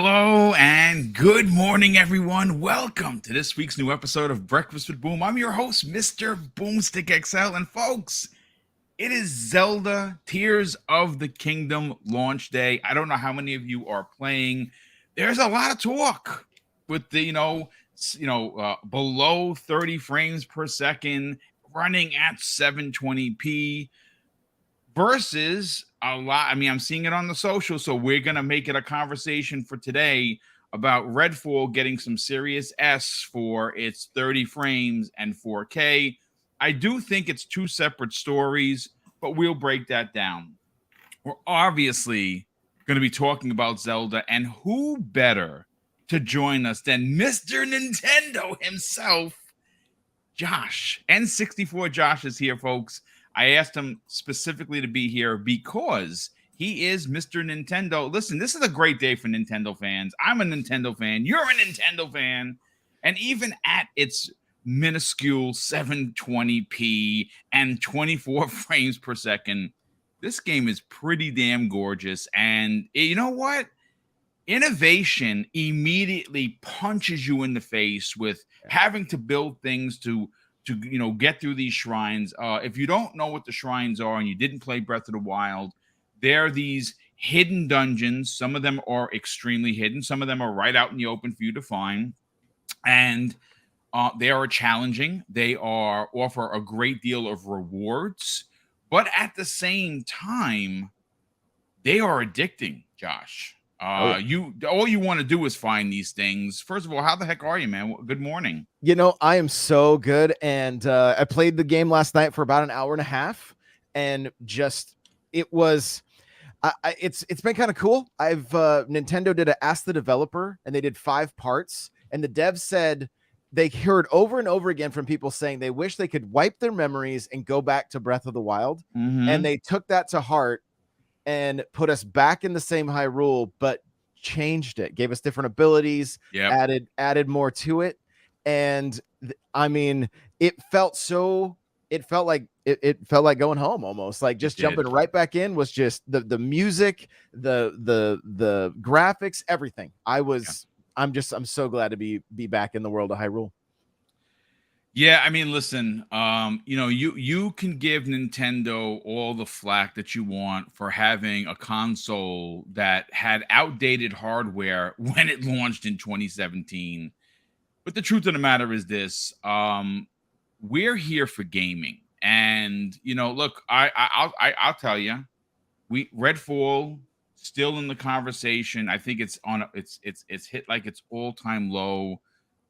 Hello and good morning, everyone. Welcome to this week's new episode of Breakfast with Boom. I'm your host, Mr. BoomStick XL. And folks, it is Zelda Tears of the Kingdom launch day. I don't know how many of you are playing. There's a lot of talk with the, below 30 frames per second, running at 720p. Versus a lot. I mean, I'm seeing it on the social, so we're gonna make it a conversation for today about Redfall getting some serious S for its 30 frames and 4K. I do think it's two separate stories, but we'll break that down. We're obviously going to be talking about Zelda, and who better to join us than Mr. Nintendo himself, Josh. N64 Josh is here, folks. I asked him specifically to be here because he is Mr. Nintendo. Listen, this is a great day for Nintendo fans. I'm a Nintendo fan. You're a Nintendo fan. And even at its minuscule 720p and 24 frames per second, this game is pretty damn gorgeous. And you know what? Innovation immediately punches you in the face with having to build things to get through these shrines. If you don't know what the shrines are and you didn't play Breath of the Wild, they're these hidden dungeons. Some of them are extremely hidden. Some of them are right out in the open for you to find. And they are challenging. They offer a great deal of rewards. But at the same time, they are addicting, Josh. All you want to do is find these things. First of all, how the heck are you, man? Good morning. You know, I am so good, and I played the game last night for about an hour and a half, and it's been kind of cool. Nintendo did Ask the Developer, and they did 5 parts, and the devs said they heard over and over again from people saying they wish they could wipe their memories and go back to Breath of the Wild, and they took that to heart and put us back in the same Hyrule, but changed it, gave us different abilities, added more to it. And I mean, it felt like going home almost, like just jumping right back in was just the music, the graphics, everything. I'm so glad to be back in the world of Hyrule. Yeah, I mean, listen, you can give Nintendo all the flack that you want for having a console that had outdated hardware when it launched in 2017. But the truth of the matter is this: we're here for gaming, and look, I'll tell you, Redfall still in the conversation. I think it's hit like its all-time low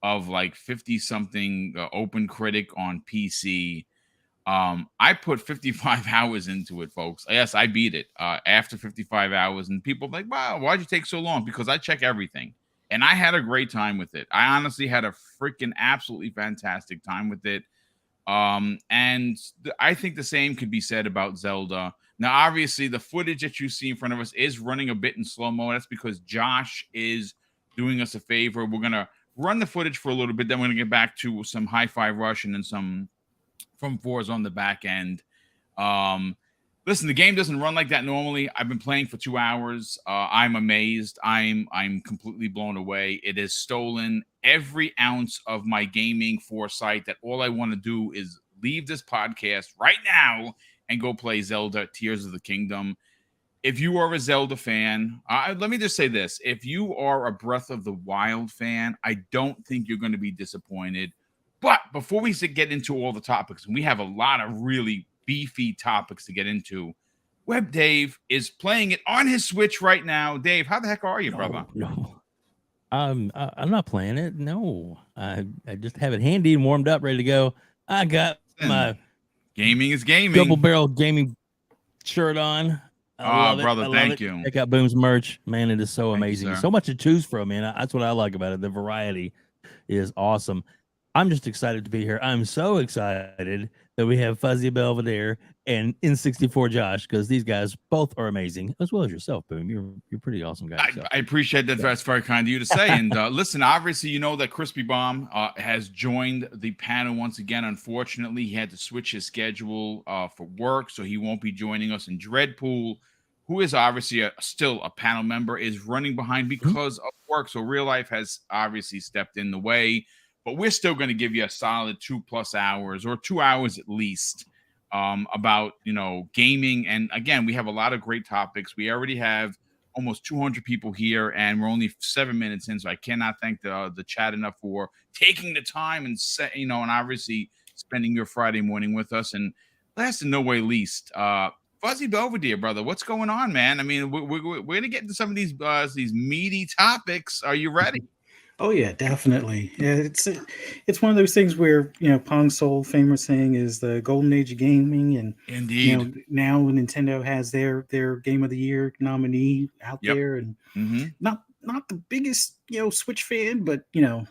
of like 50 something open critic on PC. I put 55 hours into it, folks. Yes, I beat it after 55 hours, and people are like, wow, why'd you take so long? Because I check everything, and I had a great time with it. I honestly had a freaking absolutely fantastic time with it. And I think the same could be said about Zelda. Now, obviously, the footage that you see in front of us is running a bit in slow-mo. That's because Josh is doing us a favor. We're going to run the footage for a little bit, then we're going to get back to some Hi-Fi Rush and then some from Forza on the back end. Listen, the game doesn't run like that normally. I've been playing for 2 hours. I'm amazed. I'm completely blown away. It has stolen every ounce of my gaming foresight that all I want to do is leave this podcast right now and go play Zelda Tears of the Kingdom. If you are a Zelda fan, let me just say this. If you are a Breath of the Wild fan, I don't think you're going to be disappointed. But before we get into all the topics, and we have a lot of really beefy topics to get into, Web Dave is playing it on his Switch right now. Dave, how the heck are you, brother? No. I'm not playing it. No. I just have it handy and warmed up, ready to go. I got my gaming is gaming double barrel gaming shirt on. Oh, brother, thank you. Check out Boom's merch. Man, it is so amazing. So much to choose from, man. That's what I like about it. The variety is awesome. I'm just excited to be here. I'm so excited that we have Fuzzy Belvedere and N64 Josh, because these guys both are amazing, as well as yourself, Boom. You're pretty awesome guys. I appreciate that. That's very kind of you to say. And listen, obviously, you know that Crispy Bomb has joined the panel once again. Unfortunately, he had to switch his schedule for work, so he won't be joining us. In Dreadpool, who is obviously still a panel member, is running behind because of work. So real life has obviously stepped in the way, but we're still going to give you a solid 2+ hours or 2 hours at least about, gaming. And again, we have a lot of great topics. We already have almost 200 people here, and we're only 7 minutes in. So I cannot thank the chat enough for taking the time and and obviously spending your Friday morning with us. And last and no way least, Fuzzy Belvedere, brother, what's going on, man? I mean, we're gonna get into some of these meaty topics. Are you ready? Oh yeah, definitely. Yeah, it's one of those things where Pong Soul famous saying is the golden age of gaming, and Indeed. now Nintendo has their Game of the Year nominee out there, and not the biggest Switch fan, but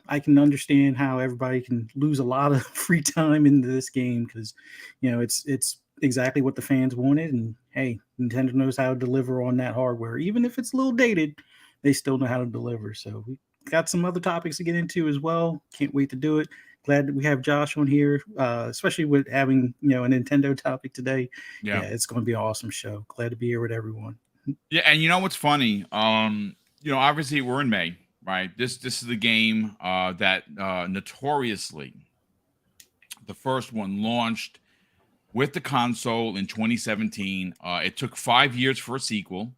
I can understand how everybody can lose a lot of free time into this game because it's exactly what the fans wanted, and hey, Nintendo knows how to deliver on that hardware, even if it's a little dated. They still know how to deliver. So we got some other topics to get into as well. Can't wait to do it. Glad that we have Josh on here, especially with having a Nintendo topic today. Yeah, it's going to be an awesome show. Glad to be here with everyone. Yeah, and you know what's funny? Obviously we're in May, right? This is the game that notoriously the first one launched with the console in 2017. It took 5 years for a sequel.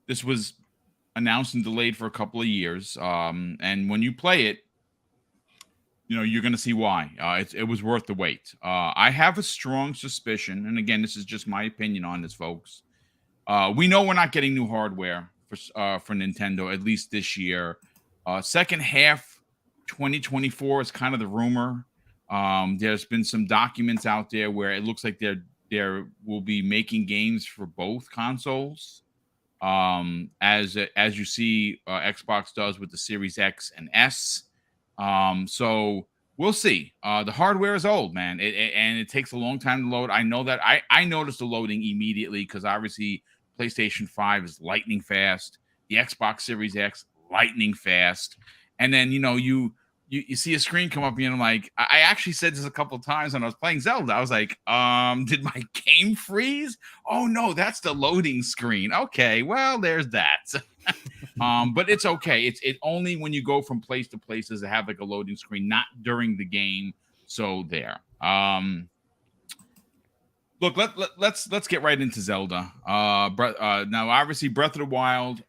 This was announced and delayed for a couple of years. And when you play it, you're going to see why. It was worth the wait. I have a strong suspicion, and again, this is just my opinion on this, folks. We know we're not getting new hardware for Nintendo, at least this year. Second half 2024 is kind of the rumor. There's been some documents out there where it looks like they will be making games for both consoles. As you see, Xbox does with the Series X and S. So we'll see. The hardware is old, man, and it takes a long time to load. I know that. I noticed the loading immediately because obviously PlayStation 5 is lightning fast. The Xbox Series X lightning fast, and then you see a screen come up, and I'm like, I actually said this a couple of times when I was playing Zelda. I was like, did my game freeze? Oh no, that's the loading screen. Okay, well, there's that. But it's okay. It only when you go from place to place does it have like a loading screen, not during the game. So there. Look, let's get right into Zelda. Now, obviously, Breath of the Wild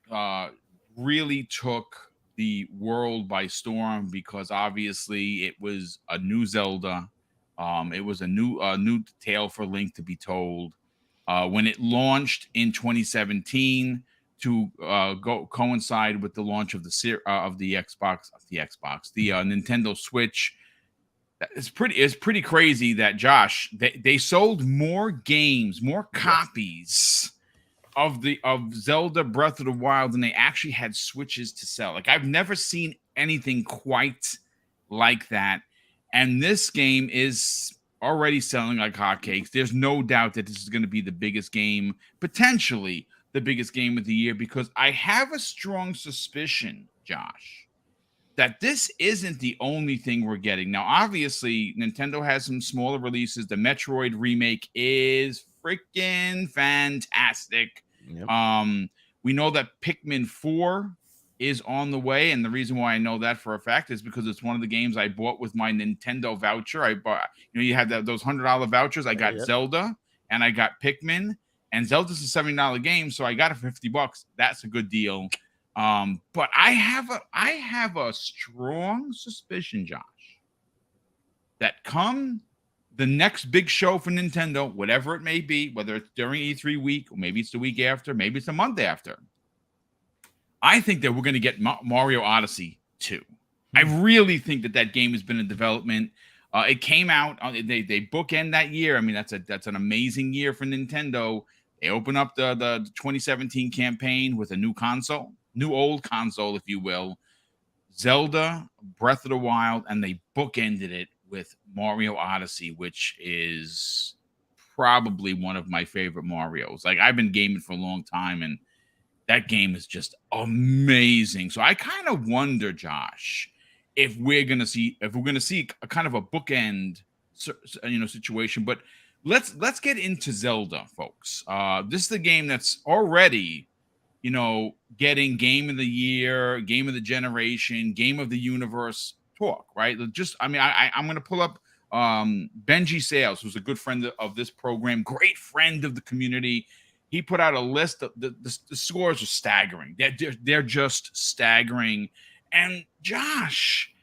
really took the world by storm because obviously it was a new Zelda. It was a new tale for Link to be told. When it launched in 2017 to coincide with the launch of the Nintendo Switch, it's pretty crazy that Josh they sold more games, more copies of Zelda Breath of the Wild than they actually had Switches to sell. Like, I've never seen anything quite like that. And this game is already selling like hotcakes. There's no doubt that this is going to be the biggest game, potentially the biggest game of the year, because I have a strong suspicion, Josh, that this isn't the only thing we're getting. Now, obviously, Nintendo has some smaller releases. The Metroid remake is freaking fantastic. Yep. We know that Pikmin 4 is on the way, and the reason why I know that for a fact is because it's one of the games I bought with my Nintendo voucher. I bought, you had those $100 vouchers. I got Zelda and I got Pikmin, and Zelda's a $70 game, so I got it for $50. That's a good deal. But I have a strong suspicion, Josh, that come the next big show for Nintendo, whatever it may be, whether it's during E3 week, or maybe it's the week after, maybe it's a month after, I think that we're going to get Mario Odyssey 2. I really think that game has been in development. It came out, they bookend that year. I mean, that's an amazing year for Nintendo. They open up the 2017 campaign with a new old console, if you will, Zelda, Breath of the Wild, and they bookended it with Mario Odyssey, which is probably one of my favorite Marios. Like, I've been gaming for a long time, and that game is just amazing. So I kind of wonder, Josh, if we're gonna see a kind of a bookend, situation. But let's get into Zelda, folks. This is the game that's already, getting game of the year, game of the generation, game of the universe talk, right? I'm going to pull up Benji Sales, who's a good friend of this program, great friend of the community. He put out a list of the scores are staggering. They're just staggering. And Josh,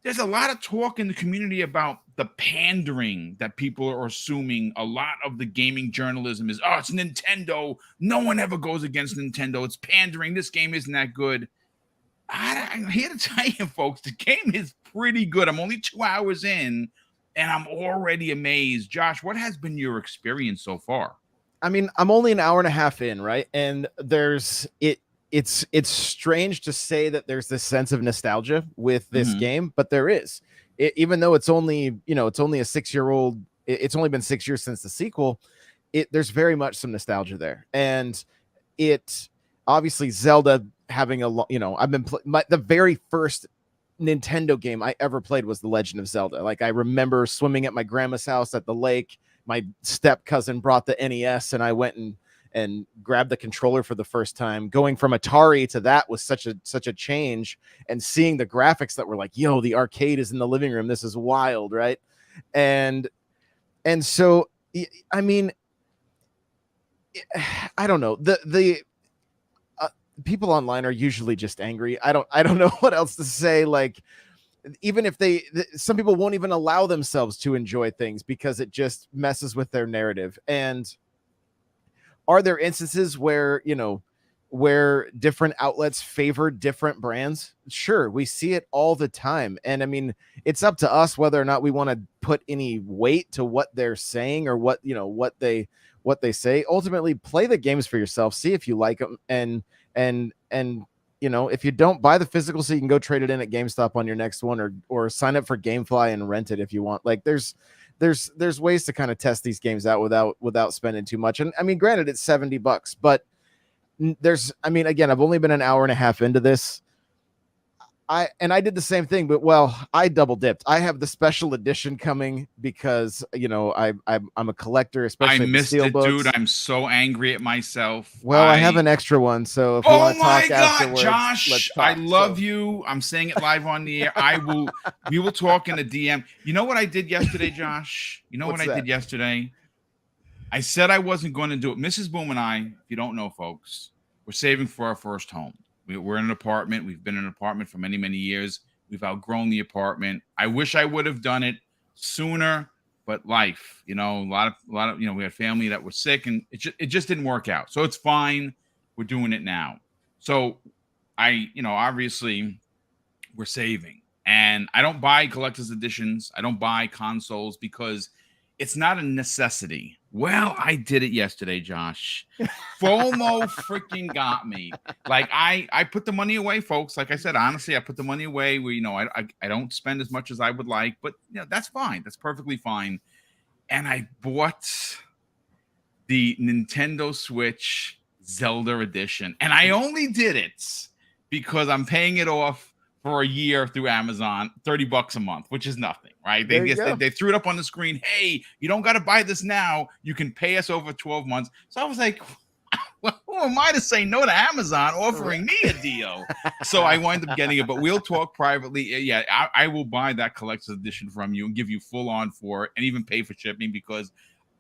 there's a lot of talk in the community about the pandering that people are assuming. A lot of the gaming journalism is, it's Nintendo. No one ever goes against Nintendo. It's pandering. This game isn't that good. I'm here to tell you, folks, the game is pretty good. I'm only 2 hours in, and I'm already amazed. Josh, what has been your experience so far? I mean, I'm only an hour and a half in, right? And it's strange to say that there's this sense of nostalgia with this game, but there is. Even though it's only a 6-year-old, it's only been 6 years since the sequel. There's very much some nostalgia there, and it obviously Zelda having I've been the very first Nintendo game I ever played was The Legend of Zelda. Like, I remember swimming at my grandma's house at the lake. My step cousin brought the NES, and I went and grabbed the controller for the first time. Going from Atari to that was such a change, and seeing the graphics that were like, yo, the arcade is in the living room. This is wild, right? And so, I mean, I don't know. The people online are usually just angry. I don't know what else to say. Like, even if some people won't even allow themselves to enjoy things because it just messes with their narrative. And are there instances where different outlets favor different brands? Sure, we see it all the time. And I mean, it's up to us whether or not we want to put any weight to what they're saying or what they say. Ultimately, play the games for yourself, see if you like them, and if you don't, buy the physical so you can go trade it in at GameStop on your next one, or sign up for GameFly and rent it if you want. Like, there's ways to kind of test these games out without spending too much. And I mean, granted, it's $70, but again, I've only been an hour and a half into this. I did the same thing, but I double dipped. I have the special edition coming because I'm a collector, especially I missed it, Steelbooks. dude. I'm so angry at myself. Well, I have an extra one, so if you want to talk afterwards, Josh, let's talk. I love you. I'm saying it live on the air. We will talk in the DM. You know what I did yesterday, Josh? You know what I did yesterday? I said I wasn't going to do it. Mrs. Boom and I, if you don't know, folks, we're saving for our first home. We're in an apartment. We've been in an apartment for many, many years. We've outgrown the apartment. I wish I would have done it sooner, but life, a lot of, we had family that was sick, and it just didn't work out. So it's fine. We're doing it now. So obviously we're saving, and I don't buy collector's editions. I don't buy consoles because it's not a necessity. Well, I did it yesterday, Josh. FOMO freaking got me. Like, I put the money away, folks. Like I said, honestly, I put the money away where, I don't spend as much as I would like, but that's fine. That's perfectly fine. And I bought the Nintendo Switch Zelda edition. And I only did it because I'm paying it off for a year through Amazon, $30 a month, which is nothing, right? They threw it up on the screen. Hey, you don't got to buy this now. You can pay us over 12 months. So I was like, well, who am I to say no to Amazon offering me a deal? So I wound up getting it, but we'll talk privately. Yeah, I will buy that collector's edition from you and give you full on for it, and even pay for shipping, because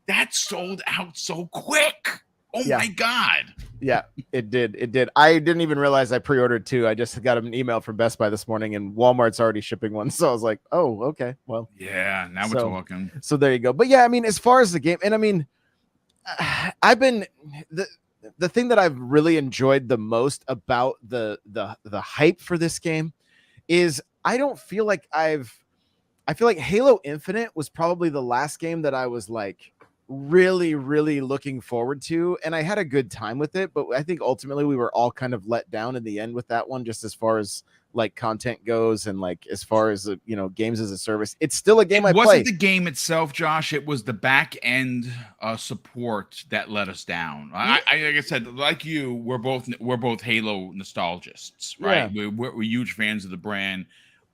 that sold out so quick. Oh my God. Yeah, it did. I didn't even realize I pre-ordered two. I just got an email from Best Buy this morning, and Walmart's already shipping one. So I was like, oh, okay. Well, yeah, now we're talking. So there you go. But yeah, I mean, as far as the game, and I mean, I've been the thing that I've really enjoyed the most about the hype for this game is I feel like Halo Infinite was probably the last game that I was like really, really looking forward to, and I had a good time with it, but I think ultimately we were all kind of let down in the end with that one, just as far as like content goes, and like as far as games as a service. It's still a game I play. It wasn't the game itself, Josh. It was the back end support that let us down. Like I said, like you, we're both Halo nostalgists, right? Yeah. We're huge fans of the brand.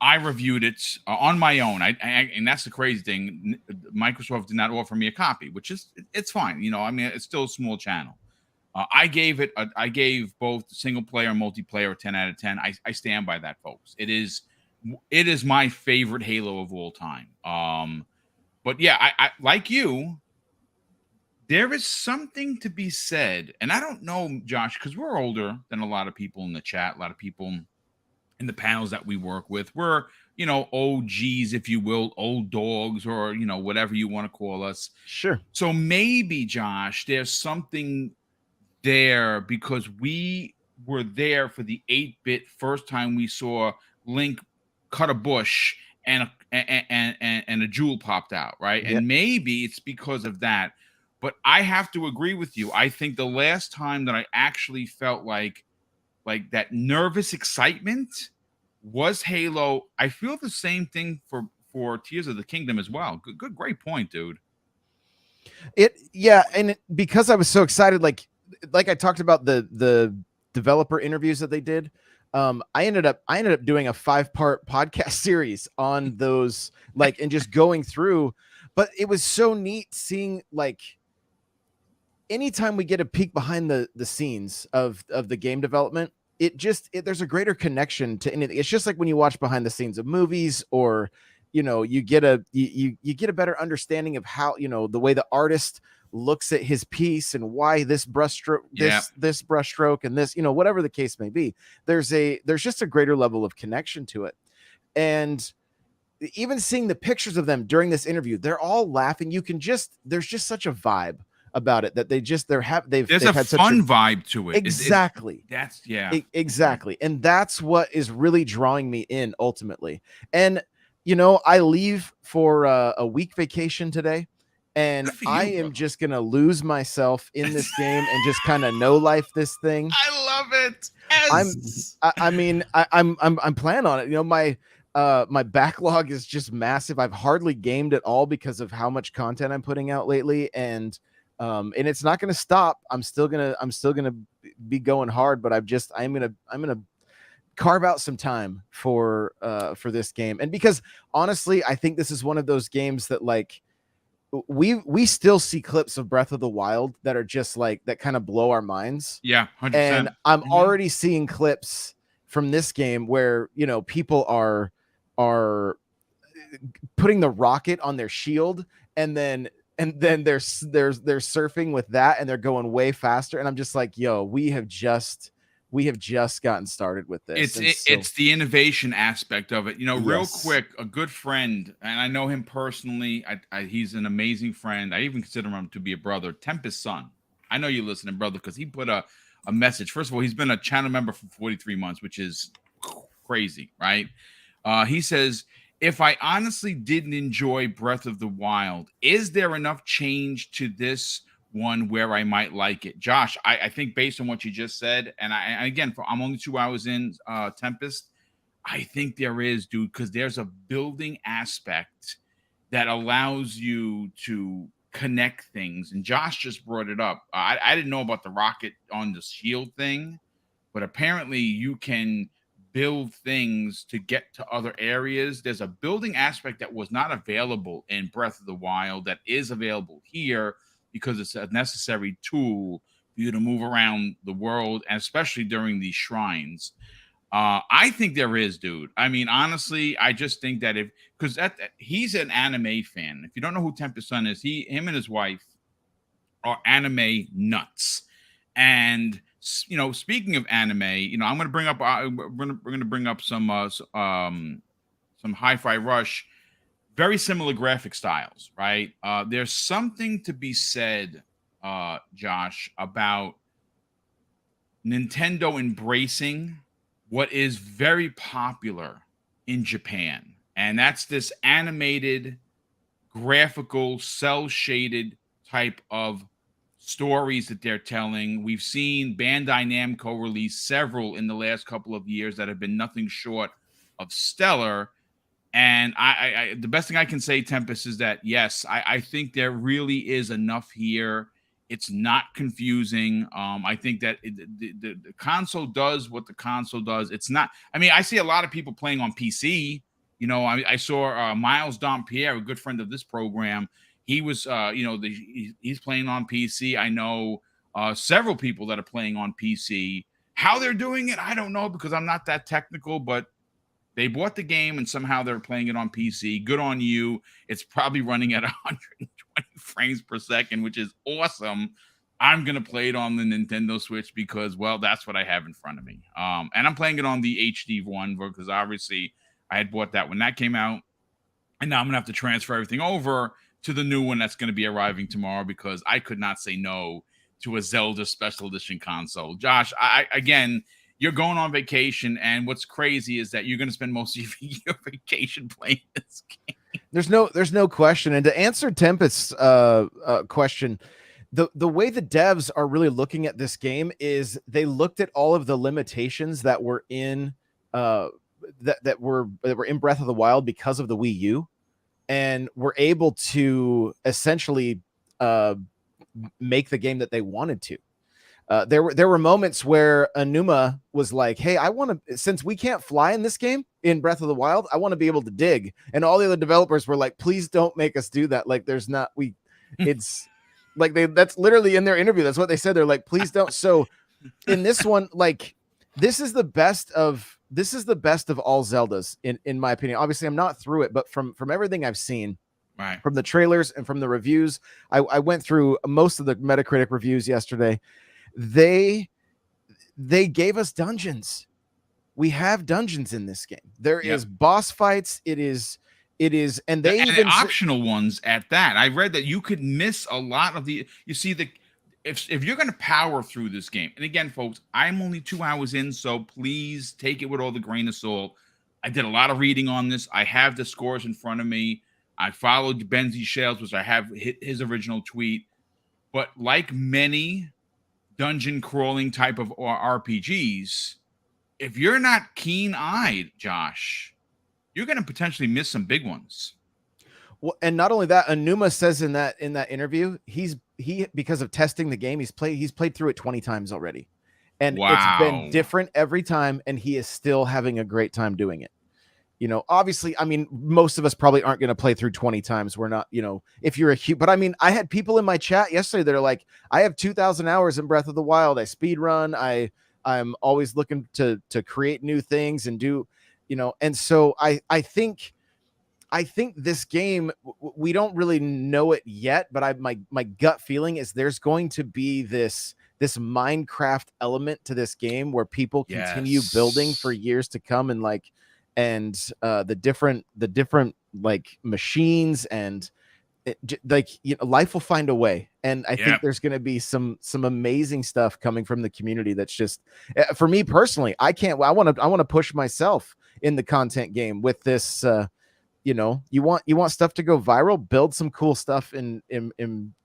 I reviewed it on my own. And that's the crazy thing. Microsoft did not offer me a copy, which is, it's fine. I mean, it's still a small channel. I gave both single player and multiplayer a 10 out of 10. I stand by that, folks. It is my favorite Halo of all time. But yeah, I like you. There is something to be said, and I don't know, Josh, because we're older than a lot of people in the chat, a lot of people in the panels that we work with. We're, OGs, if you will, old dogs, or, whatever you want to call us. Sure. So maybe, Josh, there's something there because we were there for the 8-bit first time we saw Link cut a bush and a jewel popped out, right? Yep. And maybe it's because of that. But I have to agree with you. I think the last time that I actually felt like that nervous excitement was Halo. I feel the same thing for Tears of the Kingdom as well. Good, great point, dude. And because I was so excited, like I talked about the developer interviews that they did. I ended up doing a 5-part podcast series on those, and just going through. But it was so neat seeing, anytime we get a peek behind the scenes of the game development, there's a greater connection to anything. It's just like when you watch behind the scenes of movies, or you get a better understanding of how, the way the artist looks at his piece and why this brushstroke, this brushstroke, and this, whatever the case may be. There's just a greater level of connection to it. And even seeing the pictures of them during this interview, they're all laughing. There's just such a vibe about it that they've had such fun vibe to it. Exactly. Exactly. And that's what is really drawing me in ultimately. And I leave for a week vacation today, and I am just gonna lose myself in this game and just kind of know life this thing. I love it. Yes. I'm planning on it. My backlog is just massive. I've hardly gamed at all because of how much content I'm putting out lately, and it's not going to stop. I'm still gonna be going hard, but I'm gonna carve out some time for this game. And because honestly, I think this is one of those games that we still see clips of Breath of the Wild that are just that kind of blow our minds. Yeah, 100%. And I'm already seeing clips from this game where people are putting the rocket on their shield, and then they're surfing with that, and they're going way faster. And I'm just like, yo, we have just gotten started with this. It's the innovation aspect of it. Yes. Real quick, a good friend, and I know him personally. He's an amazing friend. I even consider him to be a brother. Tempest's son. I know you're listening, brother, because he put a message. First of all, he's been a channel member for 43 months, which is crazy, right? He says, if I honestly didn't enjoy Breath of the Wild, is there enough change to this one where I might like it? Josh, I think based on what you just said, and I'm only 2 hours in, Tempest, I think there is, dude, because there's a building aspect that allows you to connect things. And Josh just brought it up. I didn't know about the rocket on the shield thing, but apparently you can build things to get to other areas. There's a building aspect that was not available in Breath of the Wild that is available here, because it's a necessary tool for you to move around the world, and especially during these shrines. I think there is, dude. I mean, honestly, I just think that because he's an anime fan. If you don't know who Tempest Son is, him and his wife are anime nuts. And speaking of anime, I'm going to bring up we're going to bring up some Hi-Fi Rush. Very similar graphic styles, right? There's something to be said, Josh, about Nintendo embracing what is very popular in Japan. And that's this animated, graphical, cel-shaded type of stories that they're telling. We've seen Bandai Namco release several in the last couple of years that have been nothing short of stellar. And I the best thing I can say, Tempest, is that yes, I think there really is enough here. It's not confusing. I think that the console does what the console does. It's not. I mean, I see a lot of people playing on PC. I saw Miles Dompierre, a good friend of this program. He was, he's playing on PC. I know several people that are playing on PC. How they're doing it, I don't know, because I'm not that technical, but they bought the game and somehow they're playing it on PC. Good on you. It's probably running at 120 frames per second, which is awesome. I'm going to play it on the Nintendo Switch because, well, that's what I have in front of me. And I'm playing it on the HD one because obviously I had bought that when that came out. And now I'm going to have to transfer everything over to the new one that's going to be arriving tomorrow because I could not say no to a Zelda Special Edition console. Josh, again, you're going on vacation, and what's crazy is that you're going to spend most of your vacation playing this game. There's no question. And to answer Tempest's question, the way the devs are really looking at this game is they looked at all of the limitations that were in that were in Breath of the Wild because of the Wii U, and were able to essentially make the game that they wanted to. There were moments where Aonuma was like, hey, I want to, since we can't fly in this game in Breath of the Wild, I want to be able to dig. And all the other developers were like, please don't make us do that. Like it's like that's literally in their interview. That's what they said. They're like, please don't. So in this one, like this is the best of all Zeldas in my opinion. Obviously I'm not through it, but from everything I've seen, right, from the trailers and from the reviews, I went through most of the Metacritic reviews yesterday. They gave us dungeons. We have dungeons in this game. There is boss fights. It is, and they even optional ones at that. I read that you could miss a lot of the. You see, if you're going to power through this game, and again, folks, I'm only 2 hours in, so please take it with all the grain of salt. I did a lot of reading on this. I have the scores in front of me. I followed Benzie Shales, which I have his original tweet. But like many dungeon crawling type of RPGs, if you're not keen-eyed, Josh, you're going to potentially miss some big ones. Well, and not only that, Aonuma says in that interview, he because of testing the game, he's played through it 20 times already, and it's been different every time, and he is still having a great time doing it. You know, obviously, I mean, most of us probably aren't going to play through 20 times. We're not, you know, if you're a huge, but I mean, I had people in my chat yesterday that are like, I have 2,000 hours in Breath of the Wild. I speed run. I'm always looking to create new things and do, you know, and so I think this game, we don't really know it yet, but my gut feeling is there's going to be this Minecraft element to this game where people continue building for years to come, and like, and the different like machines, and like, you know, life will find a way. And I think there's going to be some amazing stuff coming from the community. That's just, for me personally, I want to push myself in the content game with this. You know, you want stuff to go viral, build some cool stuff in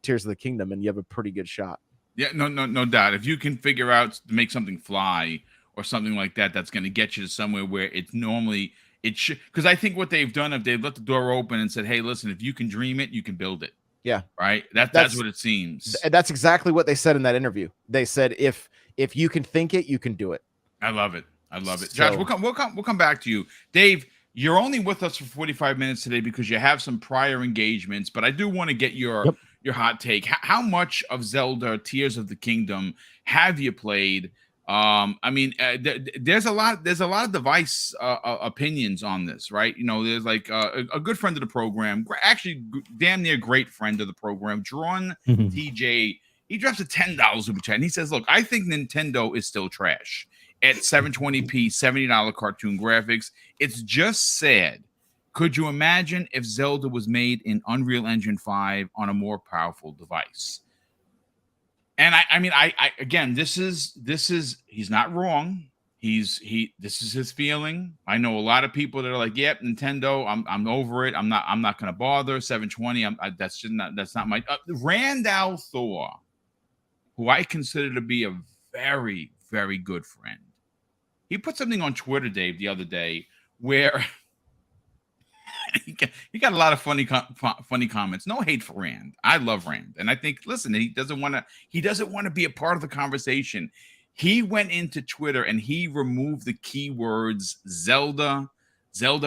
Tears of the Kingdom, and you have a pretty good shot. Yeah, no doubt. If you can figure out to make something fly or something like that, that's going to get you to somewhere where it's normally it should. Because I think what they've done, if they've let the door open and said, "Hey, listen, if you can dream it, you can build it." Yeah, right. That's what it seems. That's exactly what they said in that interview. They said, if you can think it, you can do it. I love it. Josh, we'll come back to you, Dave. You're only with us for 45 minutes today because you have some prior engagements, but I do want to get your hot take. How much of Zelda Tears of the Kingdom have you played? I mean, there's a lot of device opinions on this, right? You know, there's like a good friend of the program, actually damn near great friend of the program, Drawn TJ. He drops a $10 super chat and he says, "Look, I think Nintendo is still trash at 720p, $70 cartoon graphics. It's just sad. Could you imagine if Zelda was made in Unreal Engine 5 on a more powerful device?" And I mean, again, this is he's not wrong. This is his feeling. I know a lot of people that are like, "Yep, Nintendo, I'm over it. I'm not going to bother. 720. That's not my." Randall Thor, who I consider to be a very, very good friend, he put something on Twitter, Dave, the other day where he got a lot of funny comments. No hate for Rand. I love Rand, and I think, listen, he doesn't want to be a part of the conversation. He went into Twitter and he removed the keywords Zelda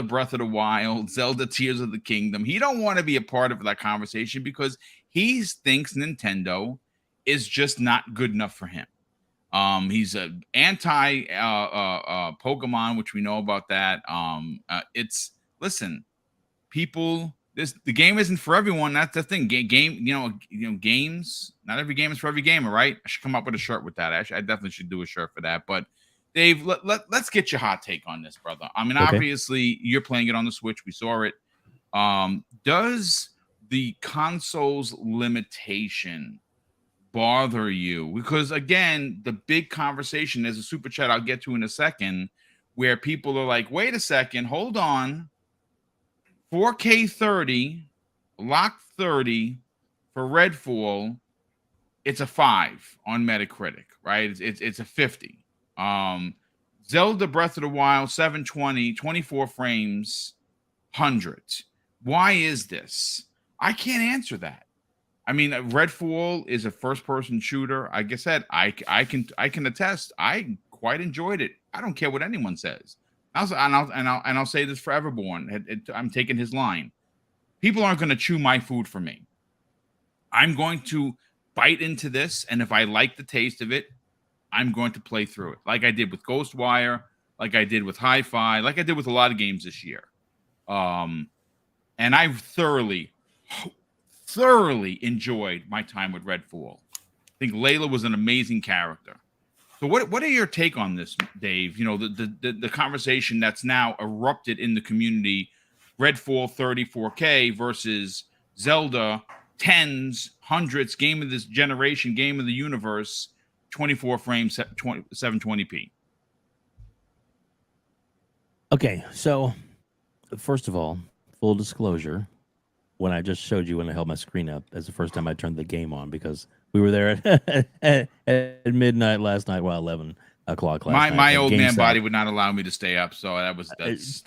Breath of the Wild, Zelda Tears of the Kingdom. He don't want to be a part of that conversation because he thinks Nintendo is just not good enough for him. He's a anti Pokemon, which we know about that. It's listen, people. The game isn't for everyone. That's the thing. Games. Not every game is for every gamer, right? I should come up with a shirt with that. I definitely should do a shirt for that. But Dave, let's get your hot take on this, brother. I mean, obviously, you're playing it on the Switch. We saw it. Does the console's limitation bother you? Because again, the big conversation, there's a super chat I'll get to in a second, where people are like, wait a second, hold on. 4K 30, lock 30 for Redfall, it's a 5 on Metacritic, right? It's a 50. Zelda Breath of the Wild, 720, 24 frames, 100. Why is this? I can't answer that. I mean, Redfall is a first-person shooter. Like I said, I can attest. I quite enjoyed it. I don't care what anyone says. I'll say this for Everborn. I'm taking his line. People aren't going to chew my food for me. I'm going to bite into this, and if I like the taste of it, I'm going to play through it, like I did with Ghostwire, like I did with Hi-Fi, like I did with a lot of games this year. And I've thoroughly enjoyed my time with Redfall. I think Layla was an amazing character. So what are your take on this, Dave? You know, the conversation that's now erupted in the community, Redfall 34K versus Zelda 10s, 100s, game of this generation, game of the universe, 24 frames, 720p. Okay, so first of all, full disclosure, when I just showed you when I held my screen up, that's the first time I turned the game on because we were there at midnight last night, well, 11 o'clock last night. My old man body would not allow me to stay up, so that's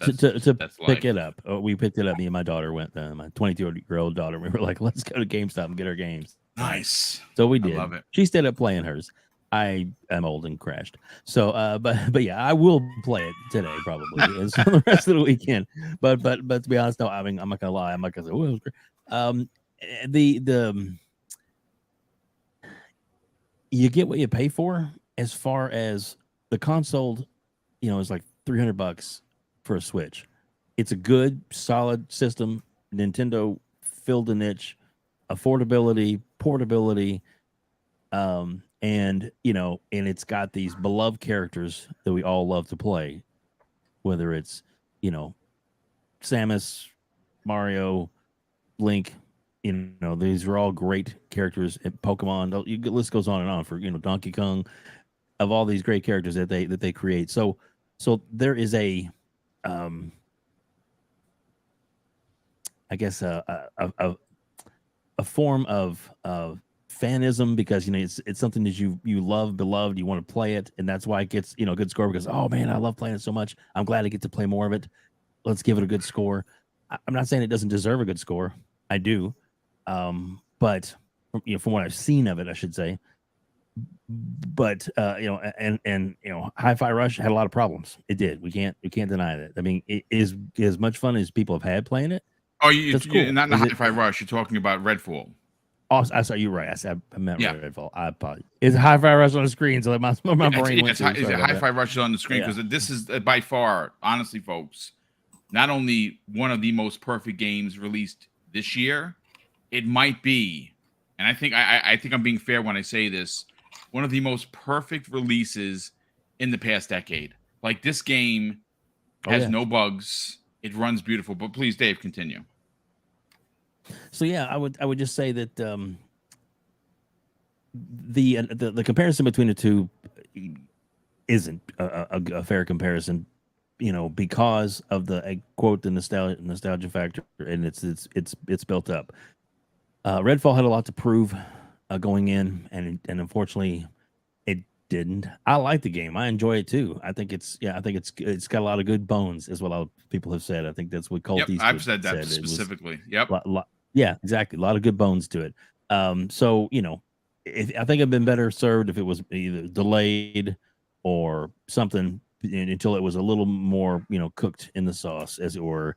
pick it up. We picked it up. Me and my daughter went. My 22-year-old daughter. We were like, let's go to GameStop and get our games. Nice. So we did. I love it. She stayed up playing hers. I am old and crashed. So, but yeah, I will play it today probably. And so the rest of the weekend. But to be honest, no, I mean, I'm not gonna lie. I'm not gonna say, oh, it was great. You get what you pay for as far as the console, you know, is like $300 for a Switch. It's a good, solid system. Nintendo filled a niche, affordability, portability, and you know, and it's got these beloved characters that we all love to play, whether it's, you know, Samus, Mario, Link. You know, these are all great characters. Pokemon, the list goes on and on for, you know, Donkey Kong, of all these great characters that they create. So there is a, I guess a form of fanism, because, you know, it's something that you love, beloved, you want to play it, and that's why it gets, you know, a good score, because, oh man, I love playing it so much. I'm glad I get to play more of it. Let's give it a good score. I'm not saying it doesn't deserve a good score. I do. But you know, from what I've seen of it, I should say. But you know, and you know, Hi-Fi Rush had a lot of problems. It did. We can't deny that. I mean, it is as much fun as people have had playing it. Oh, cool. Not the Hi-Fi Rush. You're talking about Redfall. Oh, I saw you right. I meant Redfall. I apologize. It's Hi-Fi Rush on the screen, so my brain went. Hi-Fi Rush on the screen, because this is by far, honestly, folks, not only one of the most perfect games released this year, it might be, and I think I'm being fair when I say this, one of the most perfect releases in the past decade. Like, this game has no bugs. It runs beautiful. But please, Dave, continue. So yeah, I would just say that the comparison between the two isn't a fair comparison, you know, because of the quote, the nostalgia factor, and it's built up. Redfall had a lot to prove going in, and unfortunately, it didn't. I like the game. I enjoy it too. I think it's it's got a lot of good bones, is what a lot of people have said. I think that's what Colt Eastwood I've said that specifically. Yeah, exactly. A lot of good bones to it. So you know, I think it'd been better served if it was either delayed or something until it was a little more, you know, cooked in the sauce, as it were.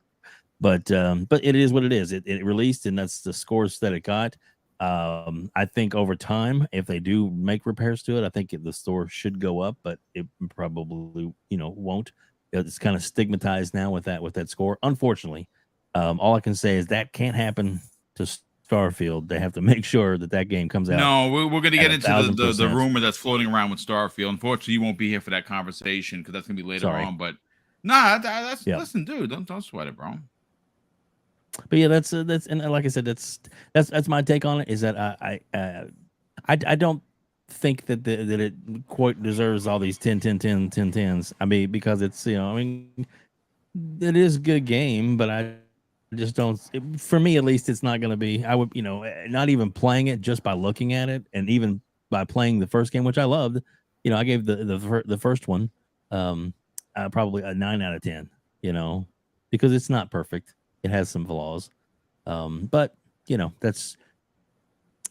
But it is what it is. It released, and that's the scores that it got. I think over time, if they do make repairs to it, I think the store should go up, but it probably, won't. It's kind of stigmatized now with that score. Unfortunately, all I can say is that can't happen to Starfield. They have to make sure that game comes out. No, we're going to get into the 1,000%. rumor that's floating around with Starfield. Unfortunately, you won't be here for that conversation because that's going to be later on. But that's listen, dude, don't sweat it, bro. But yeah, that's and like I said, that's my take on it. Is that I don't think that it quite deserves all these 10 10s. I mean, because it's it is a good game, but I just don't. For me, at least, it's not going to be. I would not even playing it just by looking at it, and even by playing the first game, which I loved. I gave the first one probably a 9 out of 10. Because it's not perfect. It has some flaws, but that's.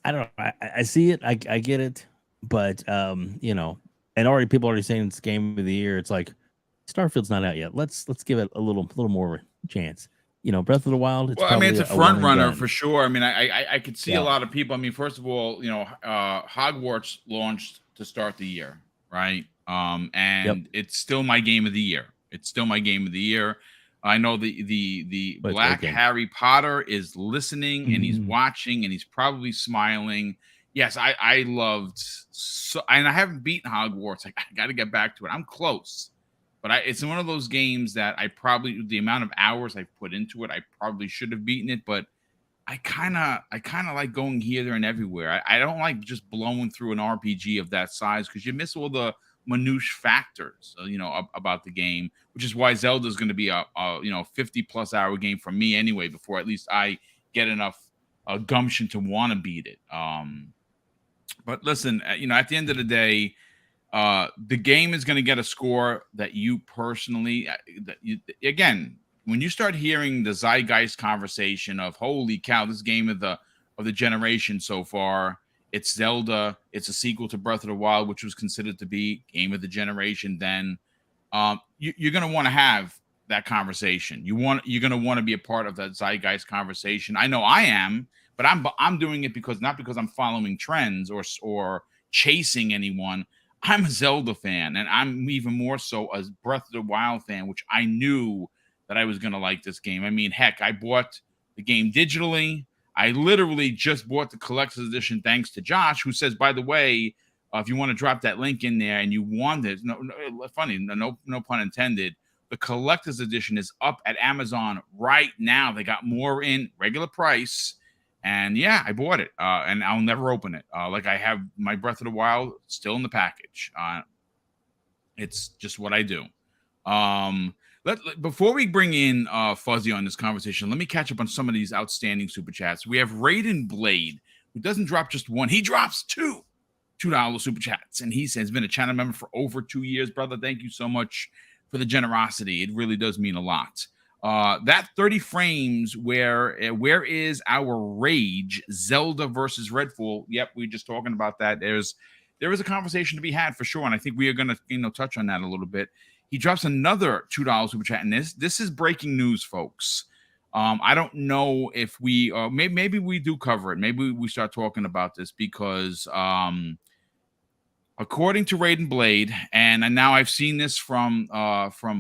I don't know. I see it. I get it, but and people already saying it's game of the year. It's like Starfield's not out yet. Let's give it a little more chance. Breath of the Wild. It's a front runner for sure. I mean, I could see a lot of people. I mean, first of all, Hogwarts launched to start the year, right? And it's still my game of the year. I know the Black Harry Potter is listening and he's watching and he's probably smiling. Yes, I loved and I haven't beaten Hogwarts. I got to get back to it. I'm close, but it's one of those games that the amount of hours I've put into it, I probably should have beaten it. But I kind of like going here, there, and everywhere. I don't like just blowing through an RPG of that size because you miss all the minutiae factors, about the game, which is why Zelda is going to be a 50+ hour game for me anyway, before at least I get enough gumption to want to beat it. But listen, at the end of the day, the game is going to get a score that you personally, again, when you start hearing the zeitgeist conversation of holy cow, this game of the generation so far. It's Zelda. It's a sequel to Breath of the Wild, which was considered to be game of the generation. Then you're going to want to have that conversation. You're going to want to be a part of that zeitgeist conversation. I know I am, but I'm doing it not because I'm following trends or chasing anyone. I'm a Zelda fan, and I'm even more so a Breath of the Wild fan, which I knew that I was going to like this game. I mean, heck, I bought the game digitally. I literally just bought the collector's edition thanks to Josh, who says, by the way, if you want to drop that link in there and you want it, no pun intended, the collector's edition is up at Amazon right now. They got more in regular price. And yeah, I bought it and I'll never open it. Like I have my Breath of the Wild still in the package. It's just what I do. Before we bring in Fuzzy on this conversation, let me catch up on some of these outstanding super chats. We have Raiden Blade, who doesn't drop just one; he drops two $2 super chats, and he says, "Been a channel member for over 2 years, brother. Thank you so much for the generosity. It really does mean a lot." That 30 frames. Where is our rage? Zelda versus Redfall. Yep, we were just talking about that. There is a conversation to be had for sure, and I think we are going to touch on that a little bit. He drops another $2 super chat, and this is breaking news, folks. I don't know if we maybe we do cover it. Maybe we start talking about this because according to Raiden Blade, and now I've seen this from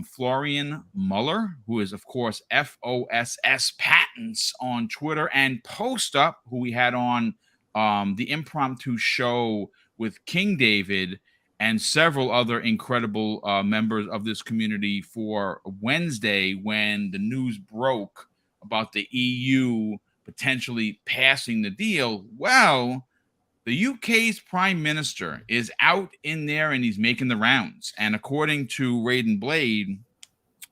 Florian Muller, who is of course FOSS Patents on Twitter, and Post Up, who we had on the impromptu show with King David and several other incredible members of this community for Wednesday when the news broke about the EU potentially passing the deal. Well, the UK's prime minister is out in there and he's making the rounds. And according to Raiden Blade,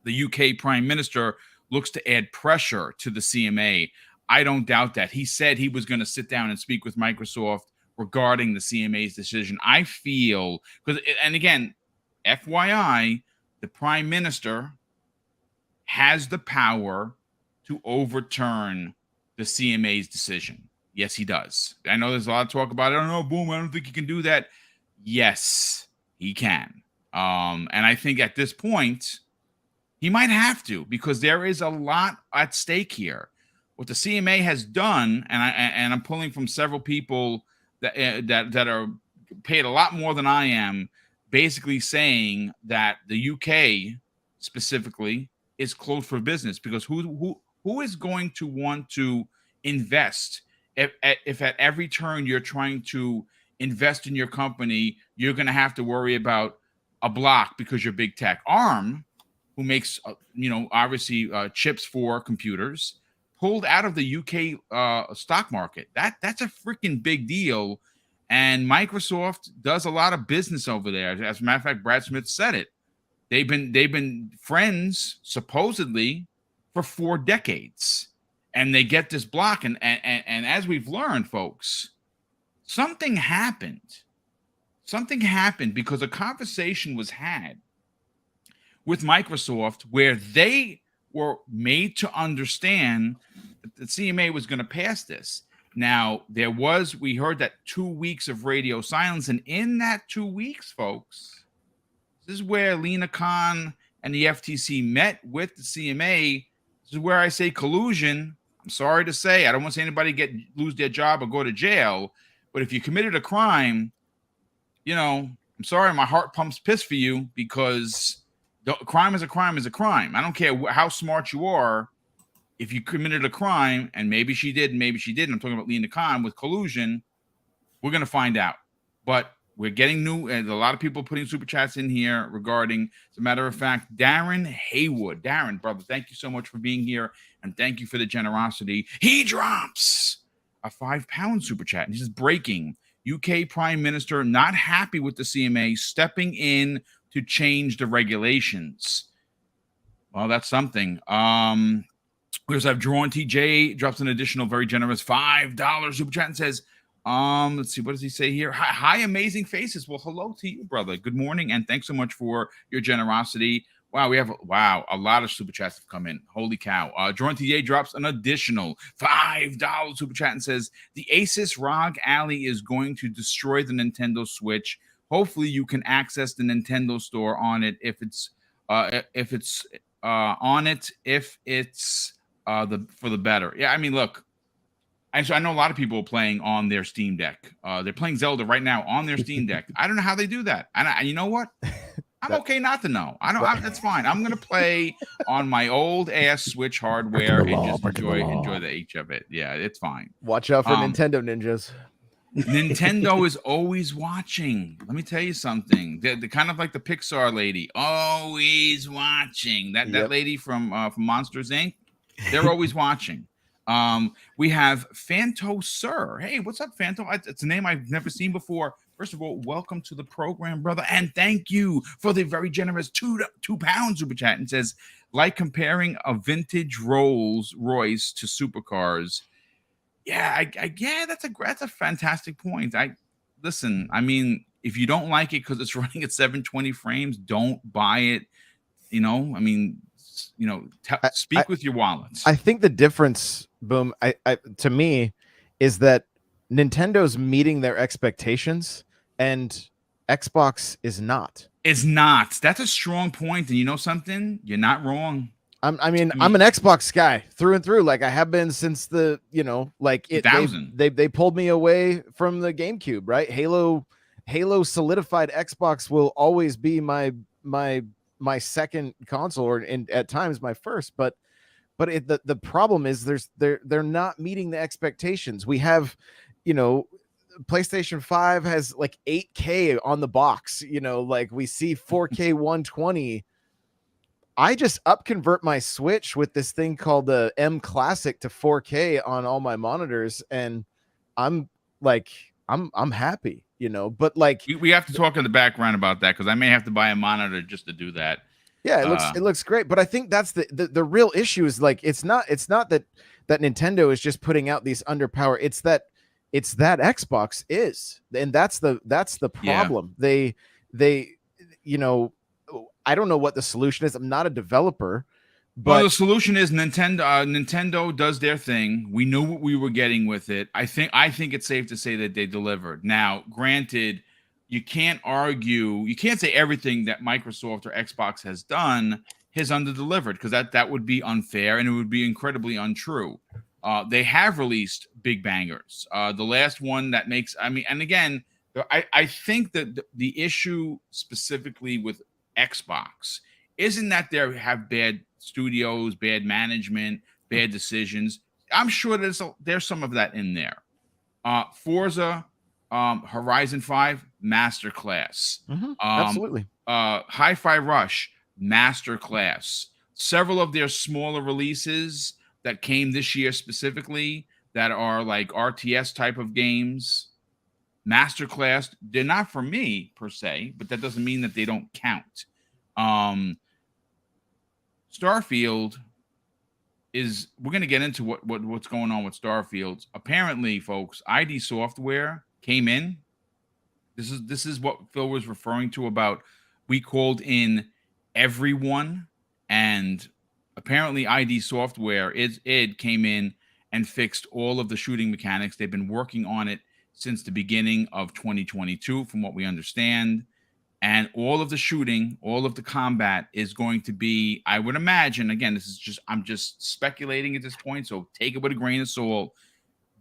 the UK prime minister looks to add pressure to the CMA. I don't doubt that. He said he was going to sit down and speak with Microsoft regarding the CMA's decision. I feel, and again, FYI, the prime minister has the power to overturn the CMA's decision. Yes, he does. I know there's a lot of talk about it. I don't know, Boom, I don't think he can do that. Yes, he can. And I think at this point, he might have to, because there is a lot at stake here. what the CMA has done, and I'm pulling from several people that are paid a lot more than I am, basically saying that the UK specifically is closed for business, because who is going to want to invest if at every turn you're trying to invest in your company, you're going to have to worry about a block because you're big tech. ARM, who makes obviously chips for computers, pulled out of the UK stock market. That's a freaking big deal. And Microsoft does a lot of business over there. As a matter of fact, Brad Smith said it. They've been friends supposedly for 4 decades, and they get this block. And as we've learned, folks, something happened. Something happened because a conversation was had with Microsoft where they were made to understand that the CMA was going to pass this. Now, we heard that 2 weeks of radio silence, and in that 2 weeks, folks, this is where Lena Khan and the FTC met with the CMA. This is where I say collusion. I'm sorry to say, I don't want to see anybody lose their job or go to jail, but if you committed a crime, I'm sorry, my heart pumps piss for you, because crime is a crime is a crime. I don't care how smart you are. If you committed a crime, and maybe she did, and maybe she didn't, I'm talking about Lena Khan with collusion, we're going to find out. But we're getting new, and a lot of people putting super chats in here regarding, as a matter of fact, Darren Haywood. Darren, brother, thank you so much for being here, and thank you for the generosity. He drops a £5 super chat, and he says, breaking, UK Prime Minister not happy with the CMA stepping in to change the regulations. Well, that's something. We also have Drawn TJ drops an additional very generous $5 super chat and says, let's see, what does he say here? Hi, amazing faces. Well, hello to you, brother. Good morning, and thanks so much for your generosity. Wow, we have a lot of super chats have come in. Holy cow. Drawn TJ drops an additional $5 super chat and says, the Asus ROG Ally is going to destroy the Nintendo Switch. Hopefully you can access the Nintendo store on it if it's for the better. Yeah, I mean, look, I know a lot of people are playing on their Steam Deck. They're playing Zelda right now on their Steam Deck. I don't know how they do that. And you know what? I'm okay not to know. That's fine. I'm gonna play on my old ass Switch hardware and just enjoy the H of it. Yeah, it's fine. Watch out for Nintendo ninjas. Nintendo is always watching. Let me tell you something. They're kind of like the Pixar lady, always watching. That lady from Monsters Inc. They're always watching. We have Fanto Sir. Hey, what's up, Fanto? It's a name I've never seen before. First of all, welcome to the program, brother, and thank you for the very generous £2 super chat. And says, like comparing a vintage Rolls Royce to supercars. Yeah, that's a fantastic point. Listen. I mean, if you don't like it because it's running at 720 frames, don't buy it. Speak with your wallets. I think the difference, Boom, to me, is that Nintendo's meeting their expectations and Xbox is not. Is not. That's a strong point. And you know something? You're not wrong. I'm an Xbox guy through and through. Like I have been since the, they pulled me away from the GameCube, right? Halo solidified Xbox will always be my second console, or at times my first, but the problem is they're not meeting the expectations. We have, PlayStation 5 has like 8K on the box, like we see 4K 120. I just upconvert my Switch with this thing called the M Classic to 4K on all my monitors, and I'm happy, but like we have to talk in the background about that, because I may have to buy a monitor just to do that. Yeah, it looks great, but I think that's the real issue is like it's not that Nintendo is just putting out these underpowered. It's that Xbox is, and that's the problem. Yeah. They I don't know what the solution is. I'm not a developer, but the solution is Nintendo does their thing. We knew what we were getting with it. I think it's safe to say that they delivered. Now, granted, you can't argue. You can't say everything that Microsoft or Xbox has done has underdelivered, because that would be unfair and it would be incredibly untrue. they have released big bangers. The last one that makes, I mean, and again, I think that the issue specifically with Xbox isn't that they have bad studios, bad management, bad decisions. I'm sure there's some of that in there. Forza Horizon 5 masterclass. Absolutely. Hi-Fi Rush masterclass. Several of their smaller releases that came this year specifically that are like RTS type of games, masterclass. They're not for me per se, but that doesn't mean that they don't count. Starfield is, we're going to get into what's going on with Starfield. Apparently, folks, ID Software came in. This is what Phil was referring to about we called in everyone, and apparently ID Software came in and fixed all of the shooting mechanics. They've been working on it since the beginning of 2022, from what we understand. And all of the shooting, all of the combat is going to be, I would imagine, again, I'm just speculating at this point, so take it with a grain of salt,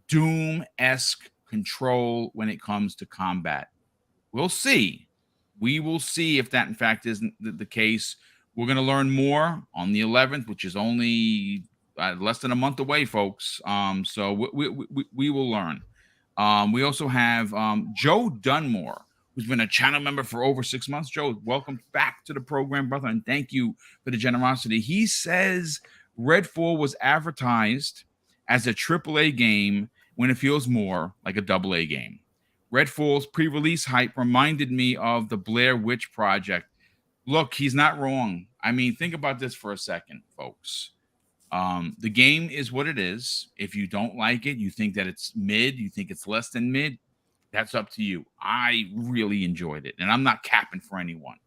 Doom-esque control when it comes to combat. We'll see. We will see if that, in fact, isn't the case. We're going to learn more on the 11th, which is only less than a month away, folks. So we will learn. We also have Joe Dunmore, who's been a channel member for over 6 months. Joe, welcome back to the program, brother, and thank you for the generosity. He says Redfall was advertised as a AAA game when it feels more like a AA game. Redfall's pre-release hype reminded me of the Blair Witch Project. Look, he's not wrong. I mean, think about this for a second, folks. The game is what it is. If you don't like it, you think that it's mid, you think it's less than mid, that's up to you. I really enjoyed it, and I'm not capping for anyone.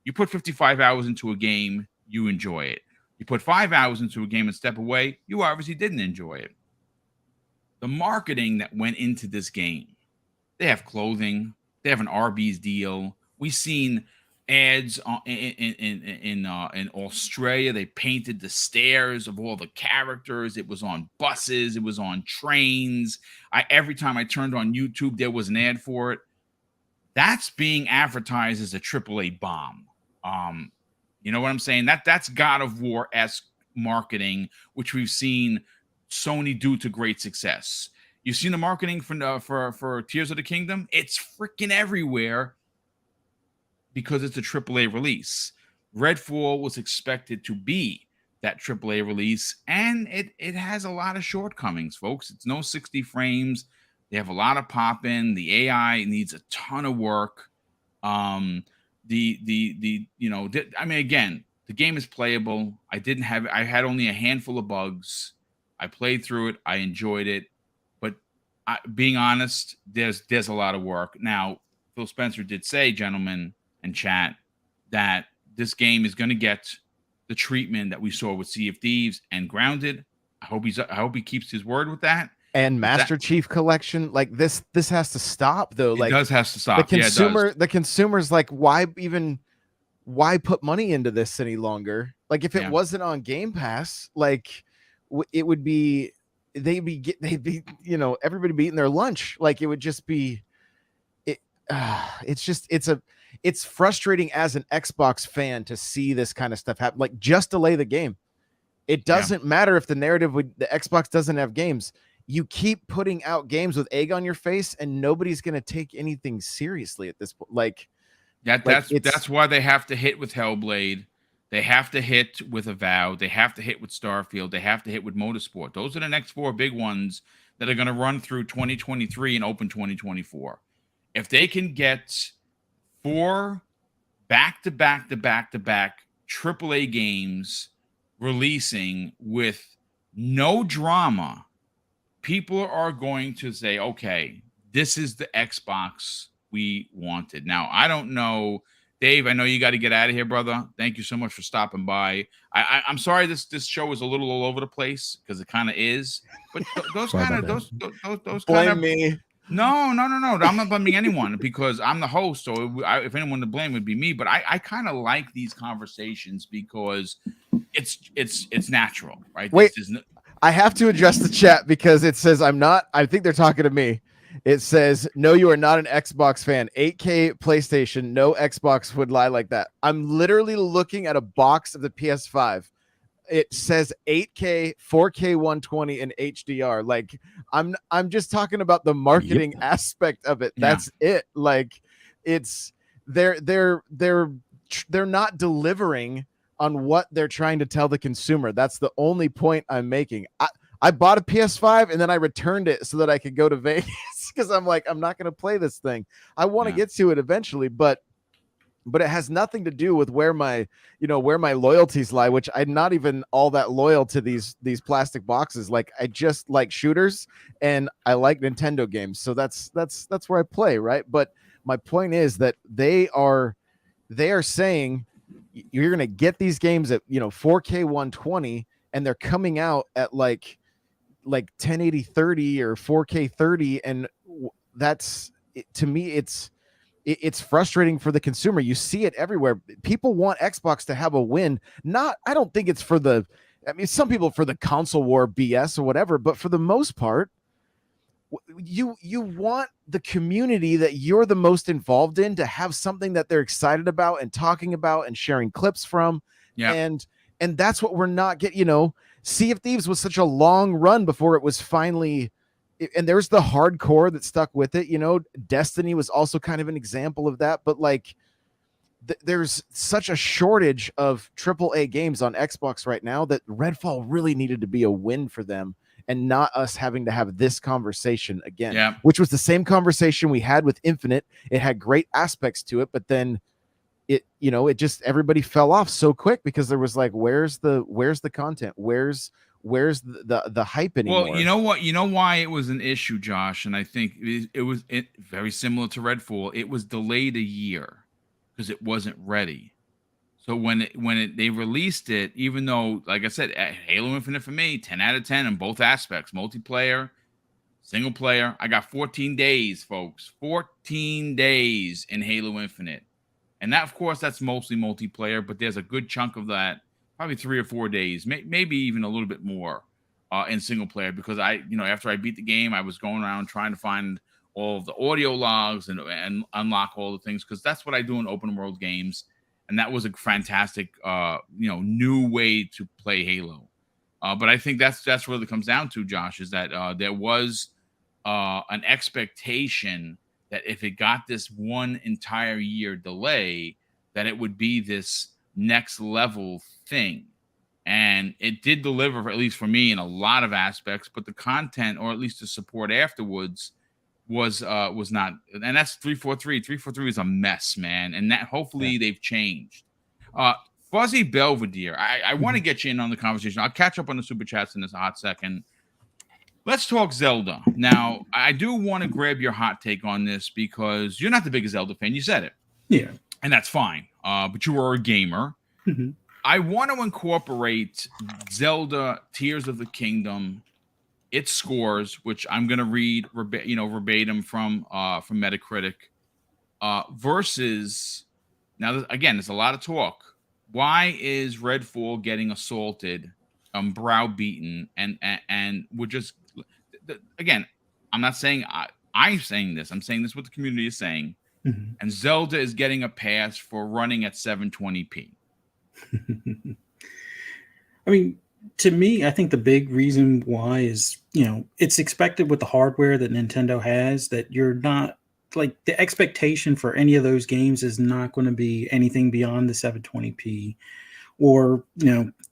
You put 55 hours into a game, you enjoy it. You put 5 hours into a game and step away, you obviously didn't enjoy it. The marketing that went into this game, they have clothing, they have an Arby's deal. We've seen ads in Australia. They painted the stairs of all the characters. It was on buses. It was on trains. Every time I turned on YouTube, there was an ad for it. That's being advertised as a AAA bomb. You know what I'm saying? That's God of War-esque marketing, which we've seen Sony do to great success. You've seen the marketing for Tears of the Kingdom. It's freaking everywhere, because it's a AAA release. Redfall was expected to be that AAA release, and it has a lot of shortcomings, folks. It's no 60 frames. They have a lot of pop-in. The AI needs a ton of work. I mean, again, the game is playable. I had only a handful of bugs. I played through it. I enjoyed it. But being honest, there's a lot of work. Now, Phil Spencer did say, gentlemen, and chat, that this game is going to get the treatment that we saw with Sea of Thieves and Grounded. I hope he keeps his word with that. And Master Chief Collection, like this has to stop though. Like, it does have to stop. The consumer's like, why put money into this any longer? Like, if it wasn't on Game Pass, like it would be, they'd be everybody be eating their lunch. Like, it would just be, it's frustrating as an Xbox fan to see this kind of stuff happen. Like, just delay the game. It doesn't matter if the Xbox doesn't have games. You keep putting out games with egg on your face, and nobody's going to take anything seriously at this point. Like, that's why they have to hit with Hellblade. They have to hit with Avowed. They have to hit with Starfield. They have to hit with Motorsport. Those are the next 4 big ones that are going to run through 2023 and open 2024. If they can get 4 back-to-back AAA games releasing with no drama, people are going to say, okay, this is the Xbox we wanted. Now, I don't know, Dave, I know you got to get out of here, brother. Thank you so much for stopping by. I'm sorry this show is a little all over the place, because it kind of is. But those kind of me. No. I'm not blaming anyone, because I'm the host. So if anyone to blame, would be me. But I kind of like these conversations because it's natural, right? Wait, I have to address the chat because it says I think they're talking to me. It says, no, you are not an Xbox fan. 8K PlayStation, no Xbox would lie like that. I'm literally looking at a box of the PS5. It says 8K, 4K 120 and HDR. Like I'm just talking about the marketing aspect of it. That's it. Like it's they're not delivering on what they're trying to tell the consumer. That's the only point I'm making. I bought a PS5 and then I returned it so that I could go to Vegas because I'm like, I'm not going to play this thing. I want to get to it eventually, but it has nothing to do with where my loyalties lie, which I'm not even all that loyal to these plastic boxes. Like I just like shooters and I like Nintendo games. So that's where I play, right? But my point is that they are saying you're going to get these games at 4K 120 and they're coming out at like 1080 30 or 4K 30, and that's to me it's frustrating for the consumer. You see it everywhere. People want Xbox to have a win. I don't think it's some people for the console war BS or whatever, but for the most part, you want the community that you're the most involved in to have something that they're excited about and talking about and sharing clips from. And that's what we're not getting. Sea of Thieves was such a long run before it was finally, and there's the hardcore that stuck with it. Destiny was also kind of an example of that, but like there's such a shortage of AAA games on Xbox right now that Redfall really needed to be a win for them and not us having to have this conversation again, which was the same conversation we had with Infinite. It had great aspects to it, but then it just everybody fell off so quick because there was like, where's the content? Where's the hype anymore? Well, you know what? You know why it was an issue, Josh, and I think it was very similar to Redfall. It was delayed a year because it wasn't ready. So when they released it, even though, like I said, Halo Infinite for me, 10 out of 10 in both aspects, multiplayer, single player. I got 14 days, folks, 14 days in Halo Infinite. And that, of course, that's mostly multiplayer, but there's a good chunk of that, probably 3 or 4 days, maybe even a little bit more in single player, because after I beat the game, I was going around trying to find all of the audio logs and unlock all the things, because that's what I do in open world games. And that was a fantastic, new way to play Halo. But I think that's what it comes down to, Josh, is that there was an expectation that if it got this one entire year delay, that it would be this next level thing. And it did deliver, at least for me, in a lot of aspects, but the content, or at least the support afterwards, was not. And that's 343. 343 is a mess, man. And that hopefully they've changed. Fuzzy Belvedere, I want to get you in on the conversation. I'll catch up on the super chats in this hot second. Let's talk Zelda. Now, I do want to grab your hot take on this because you're not the biggest Zelda fan. You said it. Yeah. And that's fine. But you are a gamer. Mm-hmm. I want to incorporate Zelda Tears of the Kingdom, its scores, which I'm going to read verbatim from Metacritic, versus, now, again, there's a lot of talk. Why is Redfall getting assaulted, browbeaten, and we're just, again, I'm not saying I'm saying this. I'm saying this what the community is saying. Mm-hmm. And Zelda is getting a pass for running at 720p. I mean, to me, I think the big reason why is, it's expected with the hardware that Nintendo has that you're not, like, the expectation for any of those games is not going to be anything beyond the 720p, or,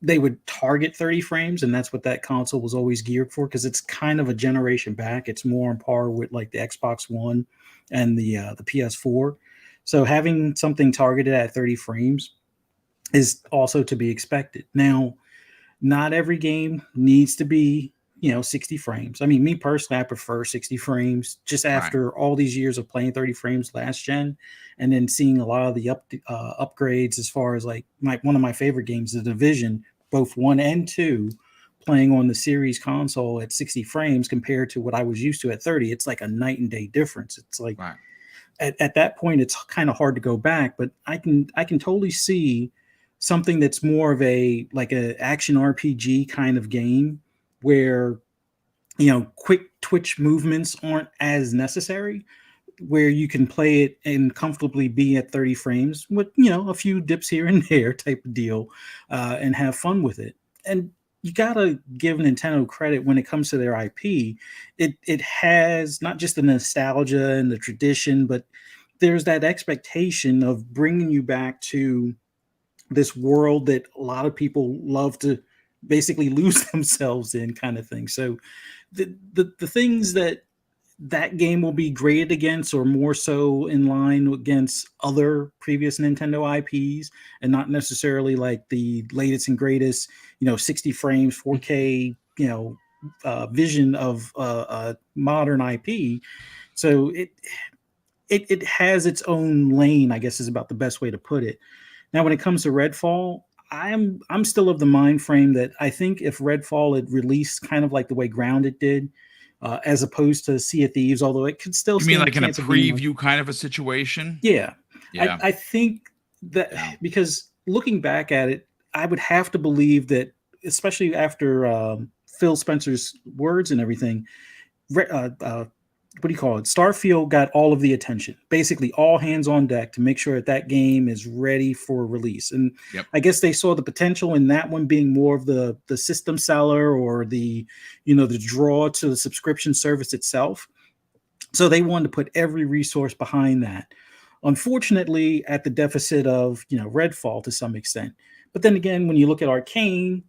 they would target 30 frames, and that's what that console was always geared for, because it's kind of a generation back. It's more on par with like the Xbox One and the PS4. So having something targeted at 30 frames is also to be expected. Now, not every game needs to be 60 frames. I mean, me personally, I prefer 60 frames just after all these years of playing 30 frames last gen, and then seeing a lot of the upgrades as far as like one of my favorite games, The Division, both 1 and 2, playing on the series console at 60 frames compared to what I was used to at 30. It's like a night and day difference. It's like at that point, it's kind of hard to go back, but I can totally see something that's more of a action RPG kind of game where quick twitch movements aren't as necessary, where you can play it and comfortably be at 30 frames with a few dips here and there type of deal, and have fun with it. And you gotta give Nintendo credit when it comes to their IP. It has not just the nostalgia and the tradition, but there's that expectation of bringing you back to this world that a lot of people love to basically lose themselves in, kind of thing. So the things that game will be graded against, or more so in line against other previous Nintendo IPs, and not necessarily like the latest and greatest 60 frames 4K vision of modern IP. So it has its own lane, I guess, is about the best way to put it. Now, when it comes to Redfall, I'm still of the mind frame that I think if Redfall had released kind of like the way Grounded did, as opposed to Sea of Thieves, although it could still. You mean like in a preview kind of a situation? Yeah. Yeah. I think that because looking back at it, I would have to believe that, especially after Phil Spencer's words and everything, what do you call it? Starfield got all of the attention, basically all hands on deck to make sure that game is ready for release. And I guess they saw the potential in that one being more of the system seller, or the draw to the subscription service itself. So they wanted to put every resource behind that. Unfortunately, at the deficit of Redfall to some extent. But then again, when you look at Arcane,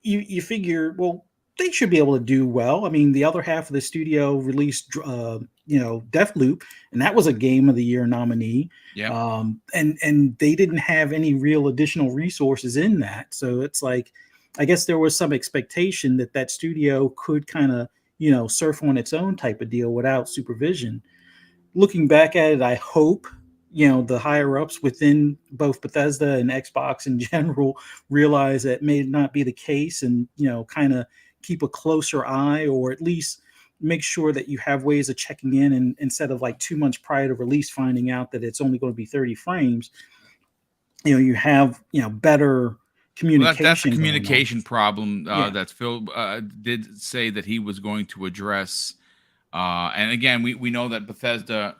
you figure, well, they should be able to do well. I mean, the other half of the studio released, Deathloop, and that was a Game of the Year nominee. Yeah. And they didn't have any real additional resources in that. So it's like, I guess there was some expectation that studio could kind of, surf on its own type of deal without supervision. Looking back at it, I hope the higher ups within both Bethesda and Xbox in general realize that may not be the case, and kind of keep a closer eye, or at least make sure that you have ways of checking in, and instead of like 2 months prior to release finding out that it's only going to be 30 frames, you have better communication. Well, that's a communication problem that Phil did say that he was going to address. And again, we know that Bethesda,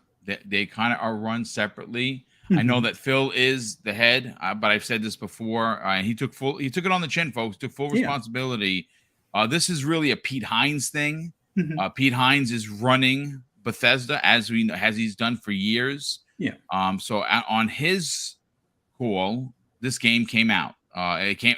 they kind of are run separately. I know that Phil is the head, but I've said this before. He took it on the chin, folks. Took full responsibility. This is really a Pete Hines thing. Pete Hines is running Bethesda as he's done for years. Yeah. So on his call, this game came out. It came,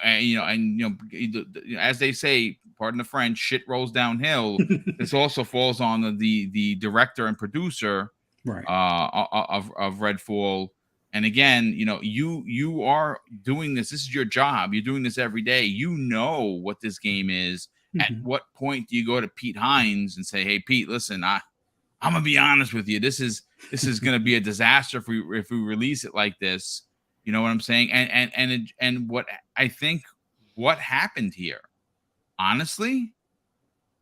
as they say, pardon the French, shit rolls downhill. This also falls on the director and producer, right, of Redfall. And again, you are doing this. This is your job. You're doing this every day. You know what this game is. At what point do you go to Pete Hines and say, "Hey, Pete, listen, I'm gonna be honest with you. This is gonna be a disaster if we release it like this." You know what I'm saying? And what I think what happened here, honestly,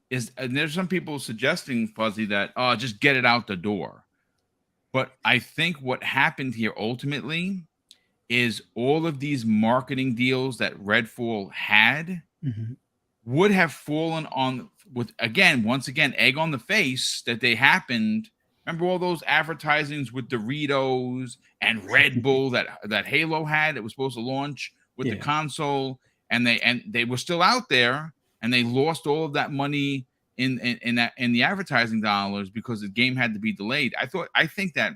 is, and there's some people suggesting, Fuzzy, that just get it out the door. But I think what happened here ultimately is all of these marketing deals that Redfall had would have fallen on once again, egg on the face that they happened. Remember all those advertisings with Doritos and Red Bull that Halo had? It was supposed to launch with the console, and they were still out there, and they lost all of that money in the advertising dollars because the game had to be delayed. I think that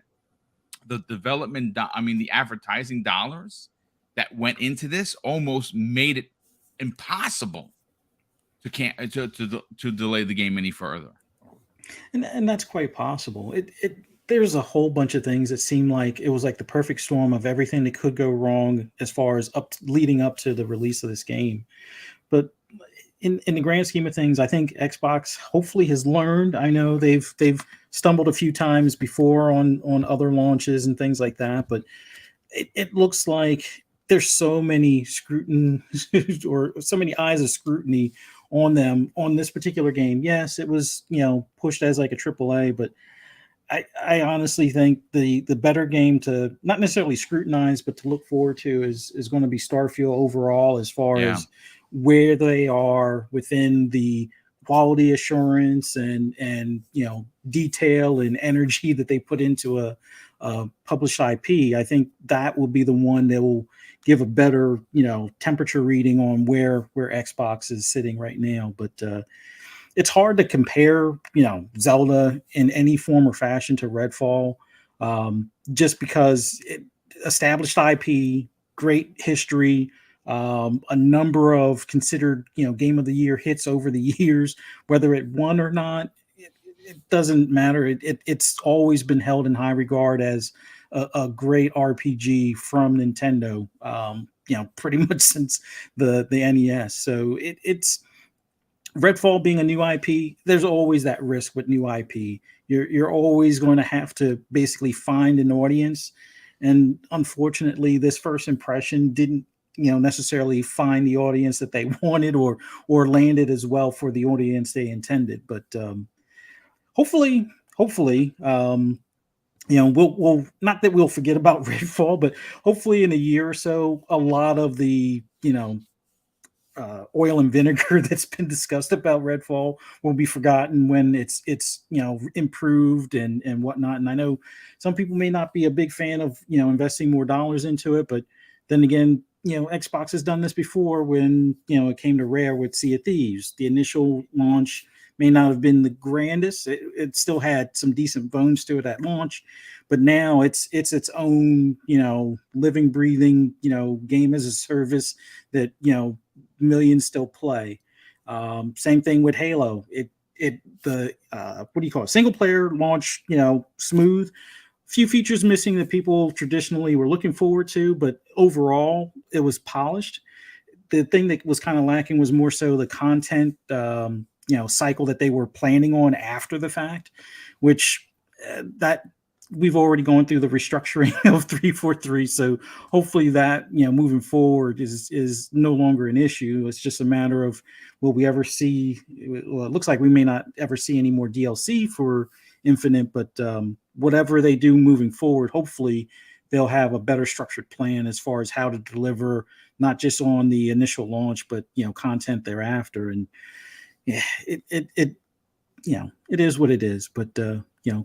the the advertising dollars that went into this almost made it impossible to delay the game any further. And that's quite possible. There's a whole bunch of things that seem like it was like the perfect storm of everything that could go wrong as far as leading up to the release of this game. But in the grand scheme of things, I think Xbox hopefully has learned. I know they've stumbled a few times before on other launches and things like that, but it looks like there's so many scrutiny or so many eyes of scrutiny on them on this particular game. Yes, it was pushed as like a AAA, but I honestly think the better game to not necessarily scrutinize, but to look forward to is going to be Starfield overall, as far as where they are within the quality assurance and detail and energy that they put into a published IP, I think that will be the one that will give a better temperature reading on where Xbox is sitting right now. But it's hard to compare Zelda in any form or fashion to Redfall, just because established IP, great history, a number of considered game of the year hits over the years. Whether it won or not, it doesn't matter. It's always been held in high regard as a great RPG from Nintendo, pretty much since the NES. So it's Redfall being a new IP. There's always that risk with new IP. You're always going to have to basically find an audience, and unfortunately, this first impression didn't necessarily find the audience that they wanted or landed as well for the audience they intended. But hopefully, we'll not that we'll forget about Redfall, but hopefully in a year or so, a lot of the oil and vinegar that's been discussed about Redfall will be forgotten when it's improved and whatnot. And I know some people may not be a big fan of investing more dollars into it, but then again, Xbox has done this before when it came to Rare with Sea of Thieves. The initial launch may not have been the grandest. It still had some decent bones to it at launch, but now it's its own living, breathing game as a service that millions still play. Same thing with Halo. Single player launch smooth. Few features missing that people traditionally were looking forward to, but overall it was polished. The thing that was kind of lacking was more so the content cycle that they were planning on after the fact, which that we've already gone through the restructuring of 343. So hopefully that, moving forward is no longer an issue. It's just a matter of, will we ever see, well, it looks like we may not ever see any more DLC for Infinite, but whatever they do moving forward, hopefully they'll have a better structured plan as far as how to deliver, not just on the initial launch, but, content thereafter. And yeah, it is what it is, but,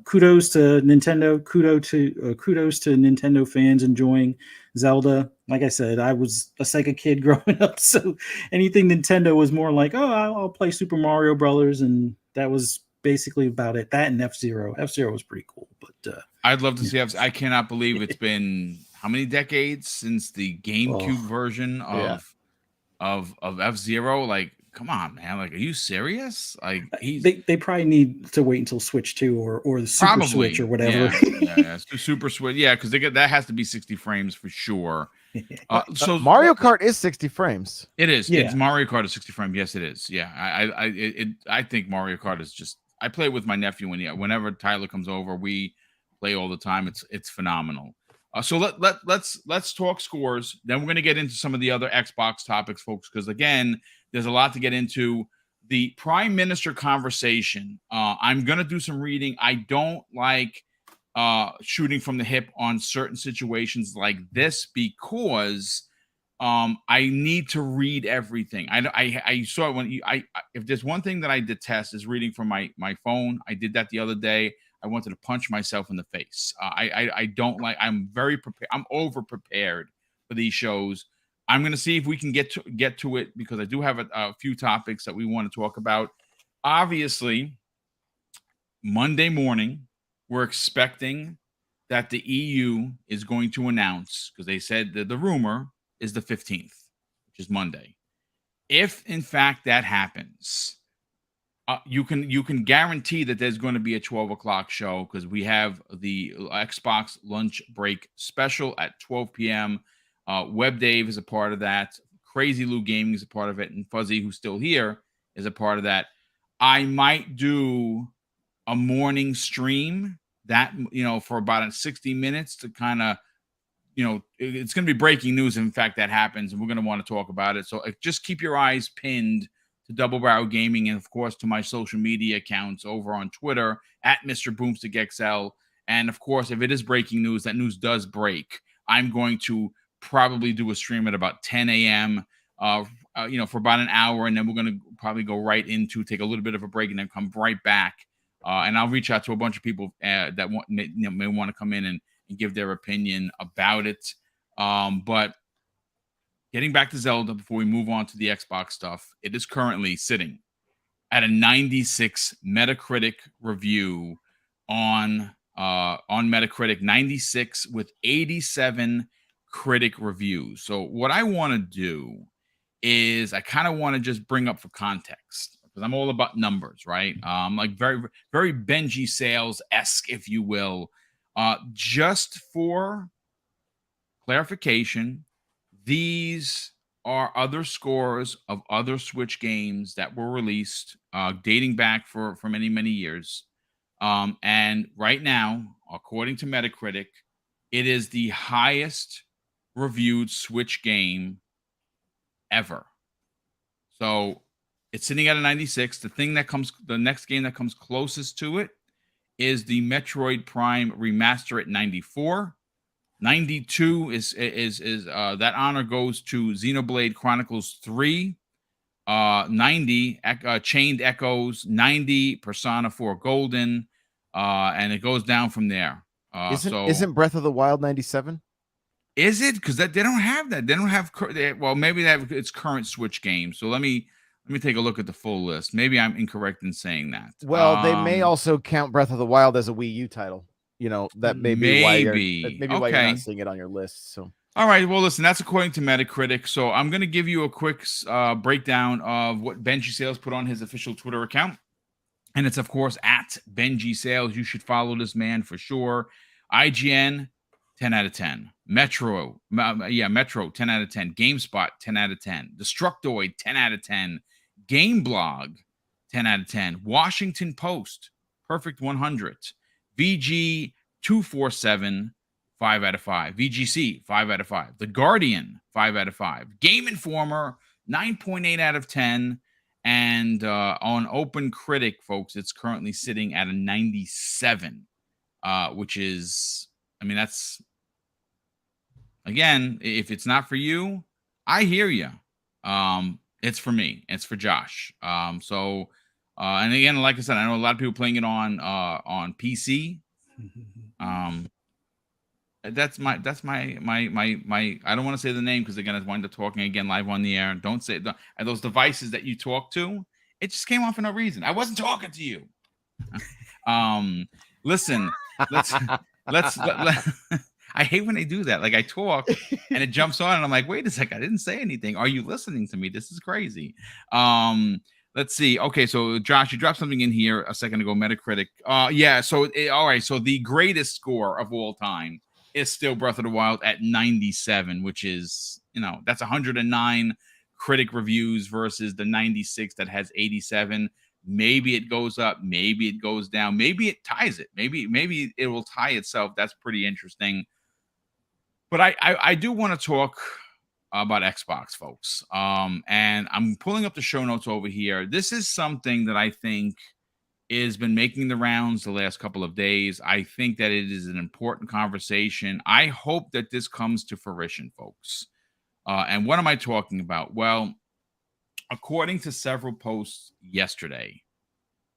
kudos to Nintendo. Kudos to Nintendo fans enjoying Zelda. Like I said, I was a Sega kid growing up, so anything Nintendo was more like, oh, I'll play Super Mario Brothers, and that was basically about it. That and F-Zero. F-Zero was pretty cool, but I'd love to see F-Zero. I cannot believe it's been how many decades since the GameCube version of F-Zero. Like, come on, man! Like, are you serious? Like, they probably need to wait until Switch 2 or the Super Switch or whatever. Yeah, Super Switch. Yeah, because that has to be 60 frames for sure. So Mario Kart is 60 frames. It is. Yeah. It's Mario Kart is 60 frames. Yes, it is. Yeah, I think Mario Kart is just. I play with my nephew, and whenever Tyler comes over, we play all the time. It's phenomenal. So let's talk scores. Then we're going to get into some of the other Xbox topics, folks, because again, there's a lot to get into. The Prime Minister conversation. I'm going to do some reading. I don't like shooting from the hip on certain situations like this because I need to read everything. I saw it when if there's one thing that I detest is reading from my phone. I did that the other day. I wanted to punch myself in the face. I don't like. I'm very prepared. I'm over prepared for these shows. I'm going to see if we can get to it because I do have a few topics that we want to talk about. Obviously, Monday morning, we're expecting that the EU is going to announce, because they said that the rumor is the 15th, which is Monday. If in fact that happens, you can guarantee that there's going to be a 12 o'clock show because we have the Xbox lunch break special at 12 p.m. Web Dave is a part of that. Crazy Lou Gaming is a part of it, and Fuzzy, who's still here, is a part of that. I might do a morning stream that for about 60 minutes to kind of it's going to be breaking news. In fact, that happens, and we're going to want to talk about it. So just keep your eyes pinned to Double Barrel Gaming, and of course to my social media accounts over on Twitter at Mr. BoomStick XL. And of course, if it is breaking news, that news does break, I'm going to probably do a stream at about 10 a.m. for about an hour, and then we're going to probably go right into take a little bit of a break and then come right back. And I'll reach out to a bunch of people that may want to come in and give their opinion about it. But getting back to Zelda before we move on to the Xbox stuff, it is currently sitting at a 96 Metacritic review on Metacritic, 96 with 87 critic reviews. So what I want to do is I kind of want to just bring up for context, because I'm all about numbers, right? Like very, very Benji Sales-esque, if you will. Just for clarification, these are other scores of other Switch games that were released, dating back for many, many years. And right now, according to Metacritic, it is the highest reviewed Switch game ever. So it's sitting at a 96. The next game that comes closest to it is the Metroid Prime Remaster at 94. 92 is that honor goes to Xenoblade Chronicles 3. 90 Chained Echoes, 90 Persona 4 Golden, and it goes down from there. Isn't Breath of the Wild 97? Is it? Because they don't have that. They don't have. Well, maybe it's current Switch games. So let me take a look at the full list. Maybe I'm incorrect in saying that. Well, they may also count Breath of the Wild as a Wii U title. That may be why you're not seeing it on your list. So. All right. Well, listen, that's according to Metacritic. So I'm going to give you a quick breakdown of what Benji Sales put on his official Twitter account. And it's, of course, at Benji Sales. You should follow this man for sure. IGN, 10 out of 10. Metro, 10 out of 10. GameSpot, 10 out of 10. Destructoid, 10 out of 10. GameBlog, 10 out of 10. Washington Post, Perfect 100. VG 247, 5 out of 5. VGC, 5 out of 5. The Guardian, 5 out of 5. Game Informer, 9.8 out of 10. And on Open Critic, folks, it's currently sitting at a 97, which is, that's, again, if it's not for you, I hear you. It's for me. It's for Josh. And again, like I said, I know a lot of people playing it on PC. That's my I don't want to say the name because they're gonna wind up talking again live on the air. Don't say and those devices that you talk to. It just came off for no reason. I wasn't talking to you. Listen, let's I hate when they do that. Like I talk and it jumps on and I'm like, wait a sec, I didn't say anything. Are you listening to me? This is crazy. Let's see. Okay, so Josh, you dropped something in here a second ago. Metacritic. All right. So the greatest score of all time is still Breath of the Wild at 97, which is, that's 109 critic reviews versus the 96 that has 87. Maybe it goes up, maybe it goes down, maybe it ties it. Maybe it will tie itself. That's pretty interesting. But I do want to talk about Xbox, folks. And I'm pulling up the show notes over here. This is something that I think has been making the rounds the last couple of days. I think that it is an important conversation. I hope that this comes to fruition, folks. And what am I talking about? Well, according to several posts yesterday,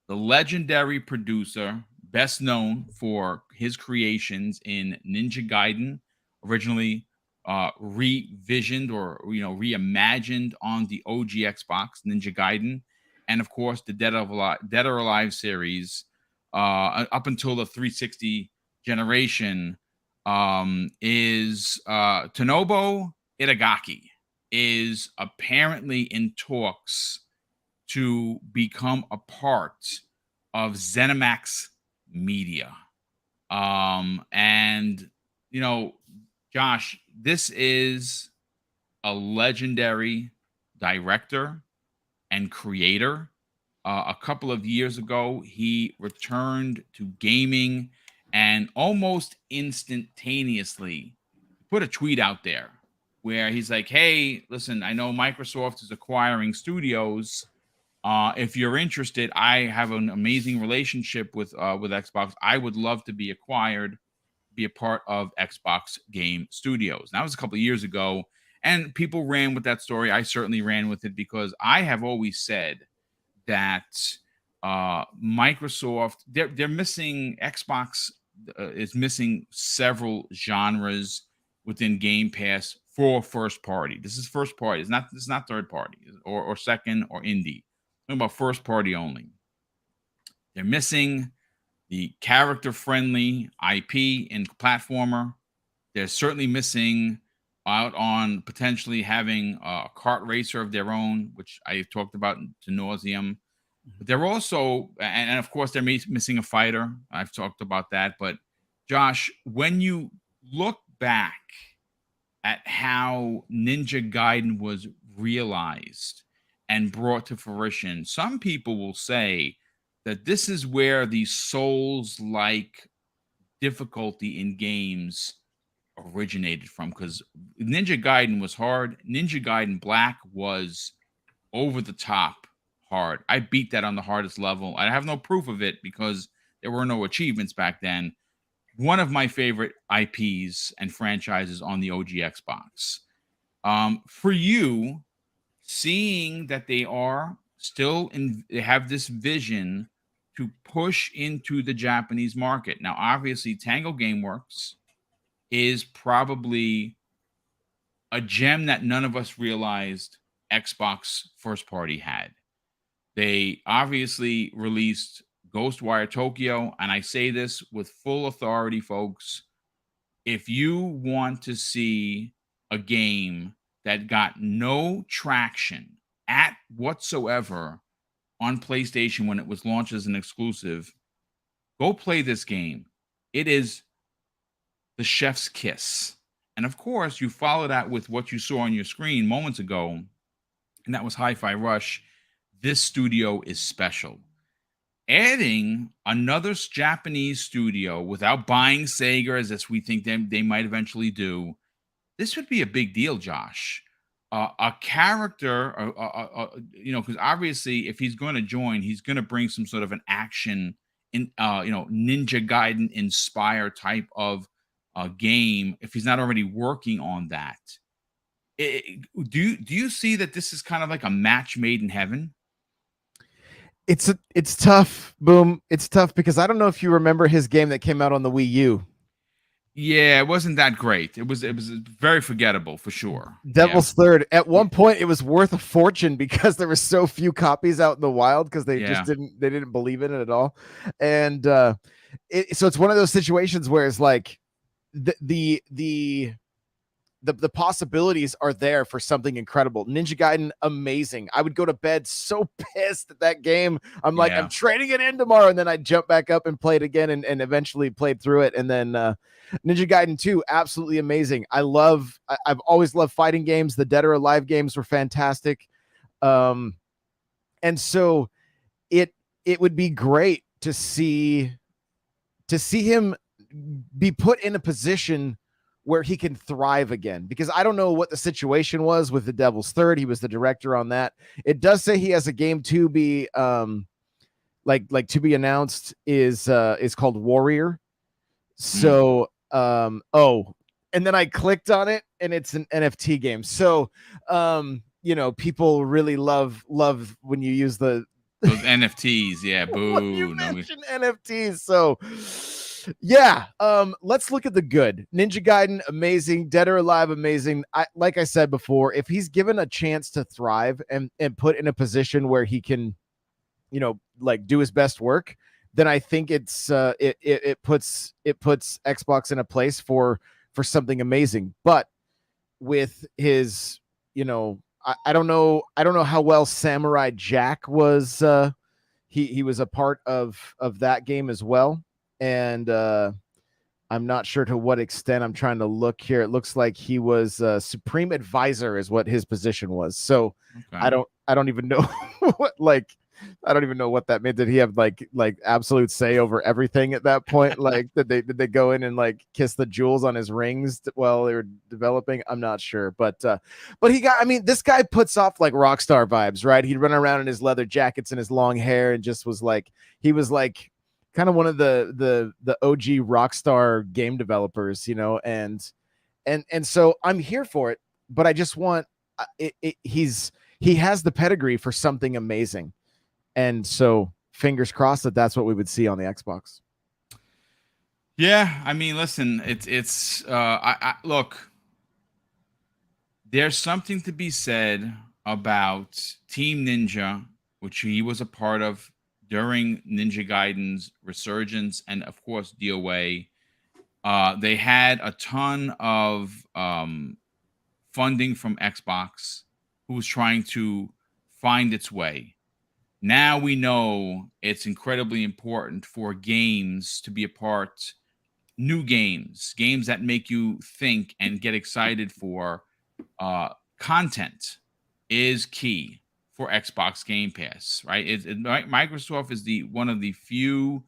the legendary producer, best known for his creations in Ninja Gaiden, originally revisioned or reimagined on the OG Xbox, Ninja Gaiden, and of course the Dead or Alive series up until the 360 generation, is Tomonobu Itagaki is apparently in talks to become a part of Zenimax Media. And Josh, this is a legendary director and creator. A couple of years ago, he returned to gaming and almost instantaneously put a tweet out there where he's like, hey, listen, I know Microsoft is acquiring studios. If you're interested, I have an amazing relationship with Xbox. I would love to be acquired, be a part of Xbox Game Studios. That was a couple of years ago. And people ran with that story. I certainly ran with it because I have always said that Microsoft, they're missing, Xbox is missing several genres within Game Pass for first party. This is first party. It's not third party or second or indie. I'm talking about first party only. They're missing the character friendly IP in platformer. They're certainly missing out on potentially having a kart racer of their own, which I talked about to nauseum. But they're also, and of course, they're missing a fighter. I've talked about that. But Josh, when you look back at how Ninja Gaiden was realized and brought to fruition, some people will say that this is where the Souls-like difficulty in games originated from, because Ninja Gaiden was hard. Ninja Gaiden Black was over the top hard. I beat that on the hardest level. I have no proof of it because there were no achievements back then. One of my favorite IPs and franchises on the OG Xbox. For you, seeing that they are still they have this vision to push into the Japanese market. Now, obviously, Tango Gameworks is probably a gem that none of us realized Xbox first party had. They obviously released Ghostwire Tokyo, and I say this with full authority, folks. If you want to see a game that got no traction at whatsoever on PlayStation when it was launched as an exclusive, go play this game. It is the chef's kiss. And of course, you follow that with what you saw on your screen moments ago, and that was Hi-Fi Rush. This studio is special. Adding another Japanese studio without buying Sega, as we think they might eventually do, this would be a big deal, Josh. A character, because obviously, if he's going to join, he's going to bring some sort of an action, Ninja Gaiden inspired type of game. If he's not already working on that, do you see that this is kind of like a match made in heaven? It's tough, Boom. It's tough because I don't know if you remember his game that came out on the Wii U. Yeah, it wasn't that great. It was very forgettable for sure. Devil's Third. At one point, it was worth a fortune because there were so few copies out in the wild because they just didn't believe in it at all. And so it's one of those situations where it's like the possibilities are there for something incredible. Ninja Gaiden, amazing. I would go to bed so pissed at that game. I'm like, I'm trading it in tomorrow. And then I'd jump back up and play it again and eventually played through it. And then Ninja Gaiden 2, absolutely amazing. I've always loved fighting games. The Dead or Alive games were fantastic. And so it would be great to see him be put in a position where he can thrive again, because I don't know what the situation was with the Devil's Third. He was the director on that. It does say he has a game to be like to be announced is called Warrior. So and then I clicked on it and it's an NFT game. So people really love when you use those NFTs. Yeah, boo. When you mention NFTs. So yeah, let's look at the good. Ninja Gaiden, amazing. Dead or Alive, amazing. Like I said before, if he's given a chance to thrive and put in a position where he can, do his best work, then I think it puts Xbox in a place for something amazing. But with his, I don't know how well Samurai Jack was. He was a part of that game as well. And I'm not sure to what extent. I'm trying to look here. It looks like he was Supreme Advisor is what his position was. So okay. I don't even know I don't even know what that meant. Did he have like absolute say over everything at that point? Like did they go in and like kiss the jewels on his rings while they were developing? I'm not sure, but this guy puts off like rock star vibes, right? He'd run around in his leather jackets and his long hair and just was like, he was like kind of one of the OG Rockstar game developers, and so I'm here for it. but I just want he has the pedigree for something amazing, and so fingers crossed that that's what we would see on the Xbox. Yeah, I mean, listen, I look, there's something to be said about Team Ninja, which he was a part of during Ninja Gaiden's resurgence, and of course DOA. They had a ton of funding from Xbox, who was trying to find its way. Now we know it's incredibly important for games to be a part, new games that make you think and get excited for content is key for Xbox Game Pass, right? Microsoft is one of the few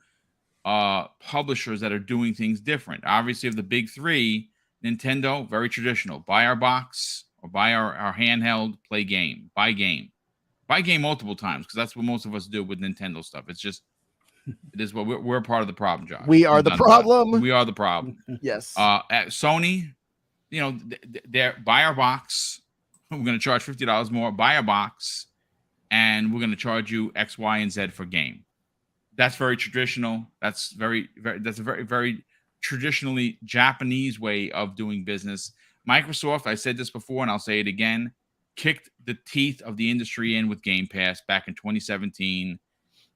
publishers that are doing things different. Obviously, of the big three, Nintendo, very traditional. Buy our box or buy our handheld, play game, buy game. Buy game multiple times, because that's what most of us do with Nintendo stuff. It is what we're part of the problem, Josh. We are the problem. We are the problem. Yes. At Sony, they're buy our box. We're going to charge $50 more. Buy a box, and we're going to charge you X, Y, and Z for game. That's very traditional. That's a very, very traditionally Japanese way of doing business. Microsoft, I said this before and I'll say it again, kicked the teeth of the industry in with Game Pass back in 2017.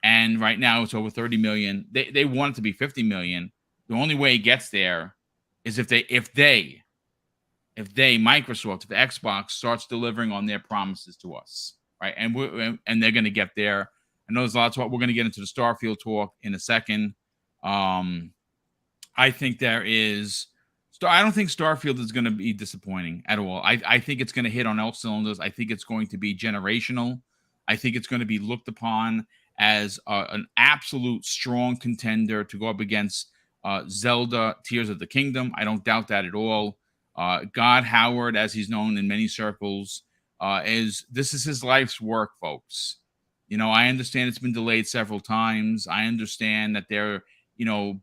And right now it's over 30 million. They want it to be 50 million. The only way it gets there is if Microsoft, if Xbox starts delivering on their promises to us, right? And they're going to get there. I know there's lots of, we're going to get into the Starfield talk in a second. I think I don't think Starfield is going to be disappointing at all. I think it's going to hit on all cylinders. I think it's going to be generational. I think it's going to be looked upon as an absolute strong contender to go up against Zelda Tears of the Kingdom. I don't doubt that at all. God Howard, as he's known in many circles, this is his life's work, folks. I understand it's been delayed several times. I understand that they're,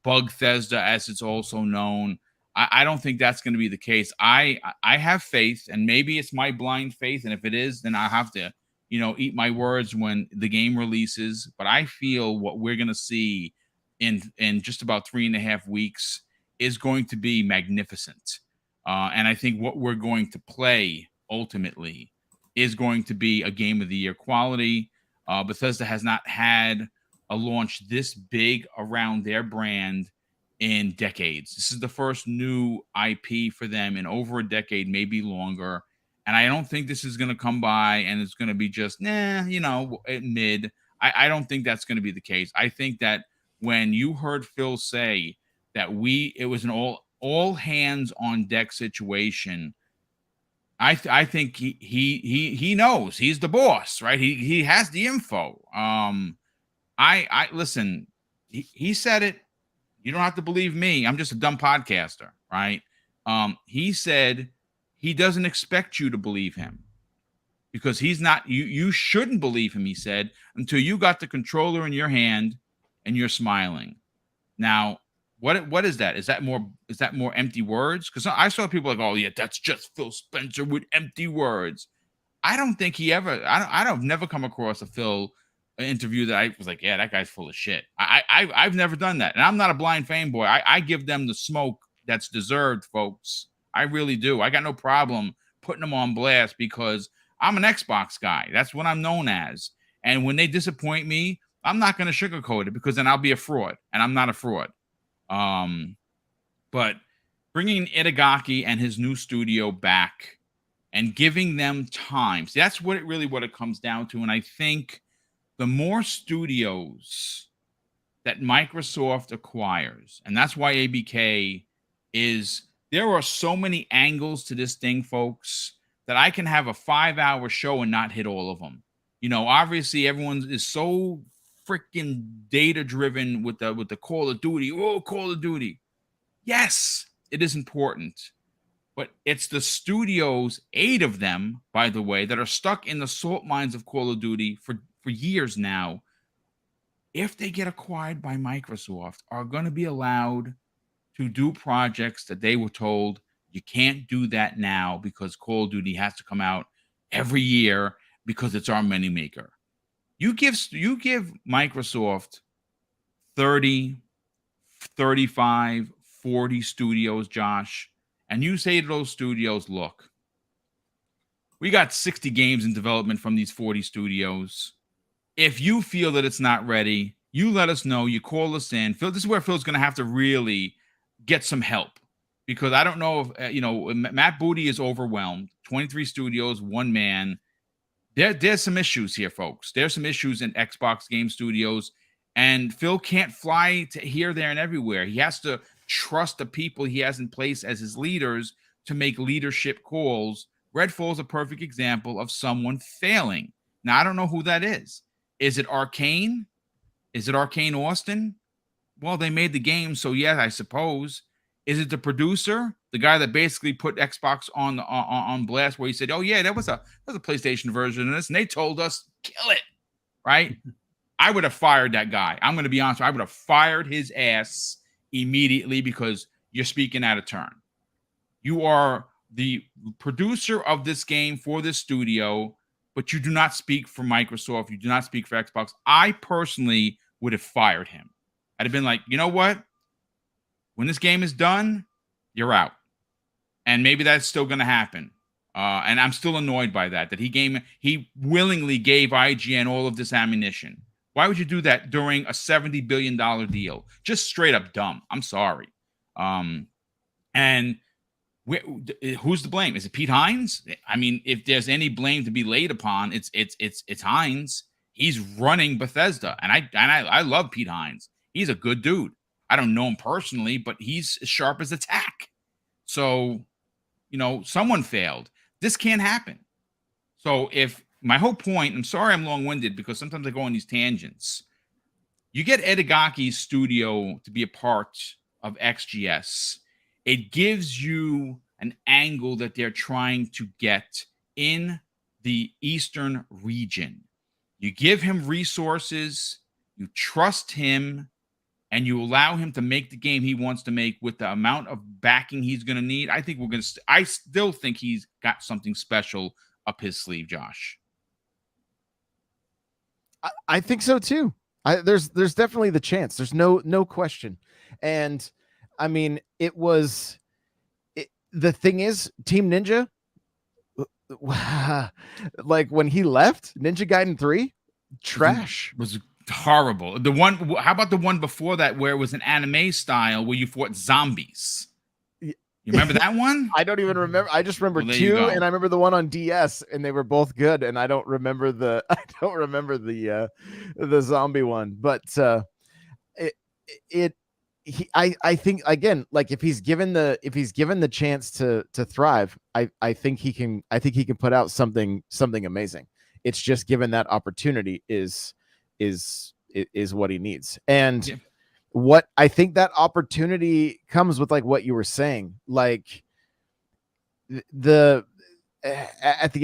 Bethesda, as it's also known. I don't think that's going to be the case. I have faith, and maybe it's my blind faith, and if it is, then I have to, eat my words when the game releases. But I feel what we're going to see in just about 3.5 weeks is going to be magnificent. And I think what we're going to play ultimately is going to be a game of the year quality. Bethesda has not had a launch this big around their brand in decades. This is the first new IP for them in over a decade, maybe longer. And I don't think this is going to come by and it's going to be just, mid. I don't think that's going to be the case. I think that when you heard Phil say that it was an all hands on deck situation, I think he knows he's the boss, right? He has the info. I listen. He said it. You don't have to believe me. I'm just a dumb podcaster, right? He said he doesn't expect you to believe him because he's not. You shouldn't believe him. He said until you got the controller in your hand and you're smiling. Now, what is that? Is that more empty words? Because I saw people like, oh yeah, that's just Phil Spencer with empty words. I don't think he ever. I've never come across a Phil interview that I was like, yeah, that guy's full of shit. I've never done that, and I'm not a blind fanboy. I give them the smoke that's deserved, folks. I really do. I got no problem putting them on blast because I'm an Xbox guy. That's what I'm known as. And when they disappoint me, I'm not going to sugarcoat it because then I'll be a fraud, and I'm not a fraud. But bringing Itagaki and his new studio back and giving them time. See, that's what it comes down to. And I think the more studios that Microsoft acquires, and that's why ABK there are so many angles to this thing, folks, that I can have a 5-hour show and not hit all of them. Obviously everyone is so freaking data driven with the Call of Duty. Oh, Call of Duty. Yes, it is important. But it's the studios, 8 of them, by the way, that are stuck in the salt mines of Call of Duty for years now. If they get acquired by Microsoft, are going to be allowed to do projects that they were told You can't do that now because Call of Duty has to come out every year because it's our money maker. You give Microsoft 30, 35, 40 studios, Josh, and you say to those studios, look, we got 60 games in development from these 40 studios. If you feel that it's not ready, you let us know. You call us in. Phil, this is where Phil's going to have to really get some help, because I don't know if, Matt Booty is overwhelmed. 23 studios, one man. There's some issues here, folks. There's some issues in Xbox Game Studios, and Phil can't fly to here, there, and everywhere. He has to trust the people he has in place as his leaders to make leadership calls. Redfall is a perfect example of someone failing. Now, I don't know who that is. Is it Arcane? Is it Arcane Austin? Well, they made the game, so yeah, I suppose. Is it the producer, the guy that basically put Xbox on blast, where he said, "Oh yeah, that was a PlayStation version of this," and they told us kill it, right? I would have fired that guy. I'm going to be honest. I would have fired his ass immediately, because you're speaking out of turn. You are the producer of this game for this studio, but you do not speak for Microsoft. You do not speak for Xbox. I personally would have fired him. I'd have been like, you know what? When this game is done, you're out. And maybe that's still going to happen. And I'm still annoyed by that he willingly gave IGN all of this ammunition. Why would you do that during a $70 billion deal? Just straight up dumb. I'm sorry. And who's to blame? Is it Pete Hines? I mean, if there's any blame to be laid upon, it's Hines. He's running Bethesda, and I love Pete Hines. He's a good dude. I don't know him personally, but he's as sharp as a tack. So, someone failed. This can't happen. So if my whole point, I'm sorry I'm long-winded because sometimes I go on these tangents. You get Itagaki's studio to be a part of XGS. It gives you an angle that they're trying to get in the Eastern region. You give him resources, you trust him, and you allow him to make the game he wants to make with the amount of backing he's going to need. I still think he's got something special up his sleeve, Josh. I think so too. There's definitely the chance. There's no question. And I mean, the thing is, Team Ninja, like when he left Ninja Gaiden 3, trash. Was horrible. How about the one before that where it was an anime style where you fought zombies? You remember that one? I don't even remember. I just remember two, and I remember the one on DS, and they were both good. And I don't remember the zombie one. But I think, again, like if he's given the chance to thrive, I think he can put out something amazing. It's just given that opportunity is what he needs. And what I think that opportunity comes with, like what you were saying, like at the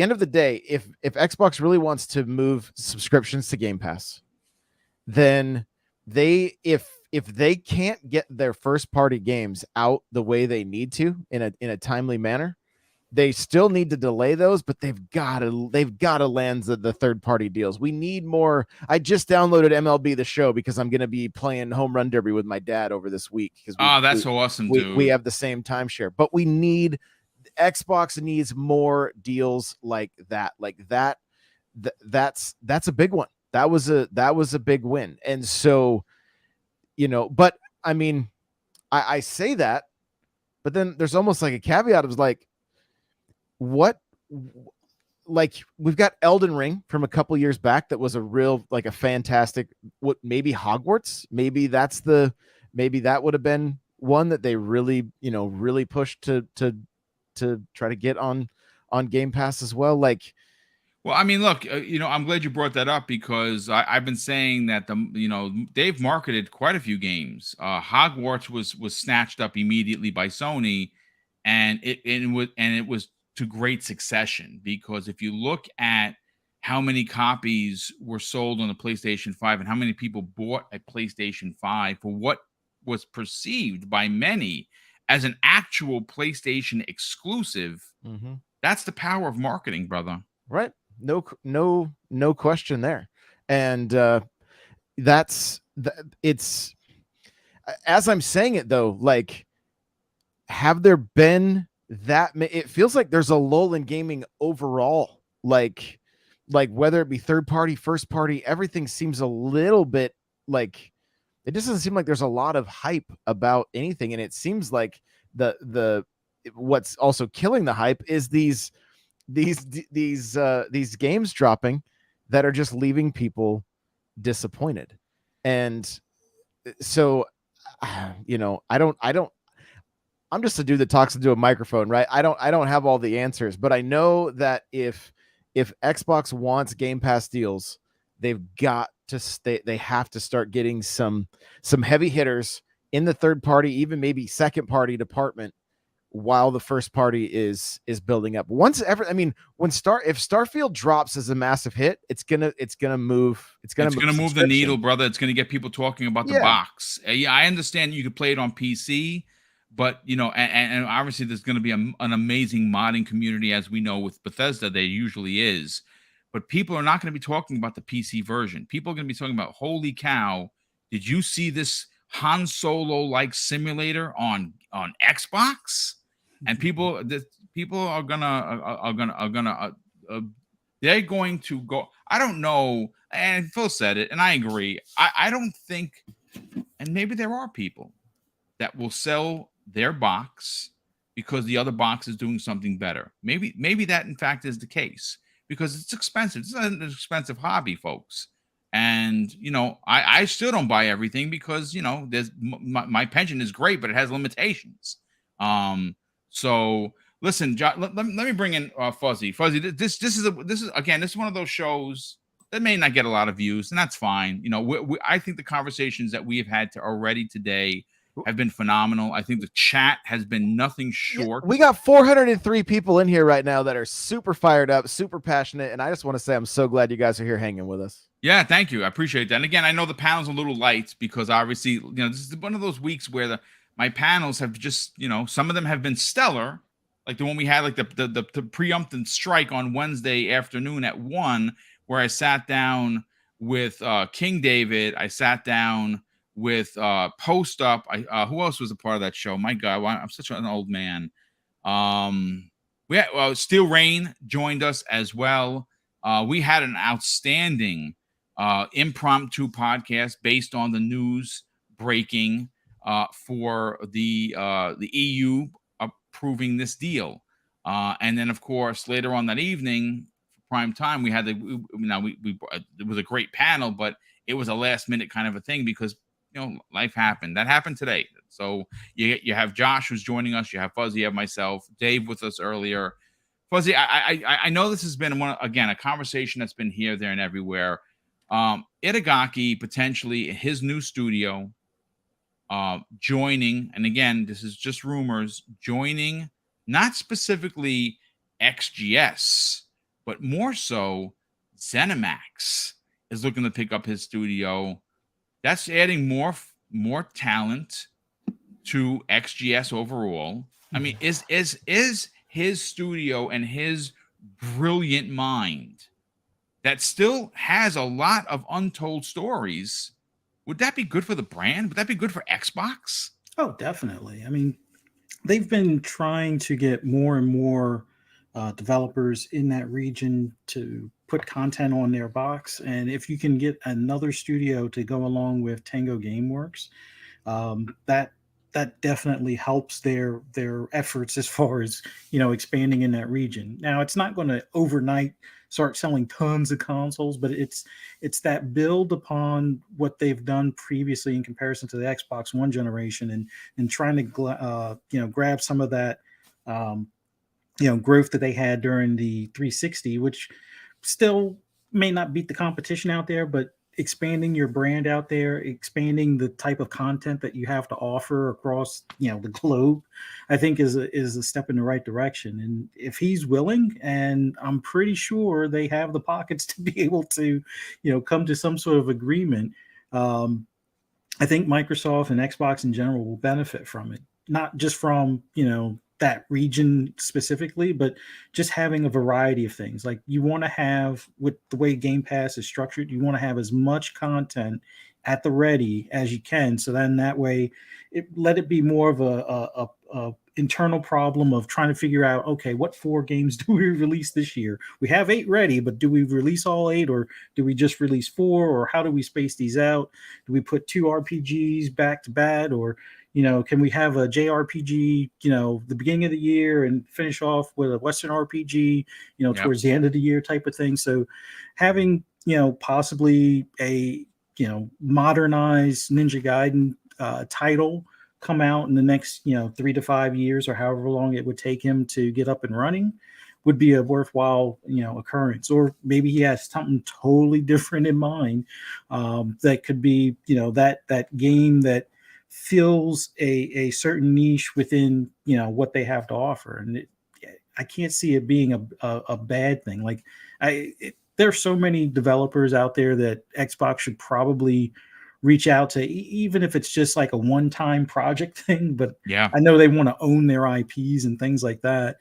end of the day, if Xbox really wants to move subscriptions to Game Pass, then if they can't get their first party games out the way they need to in a timely manner, they still need to delay those, but they've got to land the third party deals. We need more. I just downloaded MLB The Show because I'm going to be playing Home Run Derby with my dad over this week. That's awesome, dude. We have the same timeshare, but Xbox needs more deals like that. That's a big one. That was a big win. And so, but I mean, I say that, but then there's almost like a caveat of like, what, like we've got Elden Ring from a couple years back that was a fantastic, maybe Hogwarts, maybe that would have been one that they really pushed to try to get on Game Pass as well. Like, well, I mean, look, I'm glad you brought that up because I've been saying that they've marketed quite a few games. Hogwarts was snatched up immediately by Sony, and it was to great succession, because if you look at how many copies were sold on the PlayStation 5 and how many people bought a PlayStation 5 for what was perceived by many as an actual PlayStation exclusive, that's the power of marketing, brother. Right. No question there. And it's, as I'm saying it though, like, have there been it feels like there's a lull in gaming overall, like whether it be third party, first party, everything seems a little bit like, it just doesn't seem like there's a lot of hype about anything. And it seems like the what's also killing the hype is these games dropping that are just leaving people disappointed. And so, I'm just a dude that talks into a microphone, right? I don't have all the answers, but I know that if Xbox wants Game Pass deals, they've got to they have to start getting some heavy hitters in the third party, even maybe second party department, while the first party is building up. If Starfield drops as a massive hit, it's gonna move the needle, brother. It's gonna get people talking about the box. Yeah, I understand you could play it on PC, but and obviously there's going to be an amazing modding community, as we know with Bethesda. There usually is, but people are not going to be talking about the PC version. People are going to be talking about, holy cow, did you see this Han Solo like simulator on Xbox? And people are gonna they're going to go. I don't know. And Phil said it, and I agree. I don't think, and maybe there are people that will sell their box because the other box is doing something better. Maybe that in fact is the case, because it's expensive. It's an expensive hobby, folks. And I still don't buy everything because there's my pension is great, but it has limitations. So listen, John, let me bring in Fuzzy. Fuzzy, this is one of those shows that may not get a lot of views, and that's fine. I think the conversations that we have had already today have been phenomenal. I think the chat has been nothing short. We got 403 people in here right now that are super fired up, super passionate, and I just want to say I'm so glad you guys are here hanging with us. Yeah, thank you. I appreciate that. And again, I know the panel's a little light because obviously, this is one of those weeks where my panels have just, some of them have been stellar, like the one we had, like the preemptive strike on Wednesday afternoon at 1, where I sat down with King David. I sat down with Post Up. Who else was a part of that show? My God, I'm such an old man. Steel Rain joined us as well. We had an outstanding impromptu podcast based on the news breaking for the EU approving this deal, and then of course later on that evening, prime time, we had it was a great panel, but it was a last minute kind of a thing because life happened. That happened today. So you have Josh who's joining us, you have Fuzzy, you have myself, Dave with us earlier. Fuzzy, I know this has been a conversation that's been here, there, and everywhere. Itagaki potentially his new studio joining, and again, this is just rumors, joining not specifically XGS, but more so Zenimax is looking to pick up his studio. That's adding more talent to XGS overall. I mean, is his studio and his brilliant mind that still has a lot of untold stories, would that be good for the brand? Would that be good for Xbox? Oh, definitely. I mean, they've been trying to get more and more developers in that region to put content on their box. And if you can get another studio to go along with Tango Gameworks, that definitely helps their efforts as far as expanding in that region. Now, it's not going to overnight start selling tons of consoles, but it's that build upon what they've done previously in comparison to the Xbox One generation, and trying to grab some of that growth that they had during the 360, which still may not beat the competition out there, but expanding your brand out there, expanding the type of content that you have to offer across the globe, I think is a step in the right direction. And if he's willing, and I'm pretty sure they have the pockets to be able to come to some sort of agreement, I think Microsoft and Xbox in general will benefit from it. not just from, that region specifically, but just having a variety of things. Like you want to have, with the way Game Pass is structured, you want to have as much content at the ready as you can. So then that way, let it be more of a internal problem of trying to figure out, okay, what 4 games do we release this year? We have 8 ready, but do we release all 8, or do we just release 4, or how do we space these out? Do we put 2 RPGs back to back, or can we have a JRPG, the beginning of the year and finish off with a Western RPG, towards the end of the year type of thing. So having, possibly a, modernized Ninja Gaiden title come out in the next 3 to 5 years, or however long it would take him to get up and running, would be a worthwhile occurrence. Or maybe he has something totally different in mind, that could be that game that fills a certain niche within what they have to offer. And I can't see it being a bad thing. Like there's so many developers out there that Xbox should probably reach out to, even if it's just like a one-time project thing. But yeah, I know they want to own their IPs and things like that,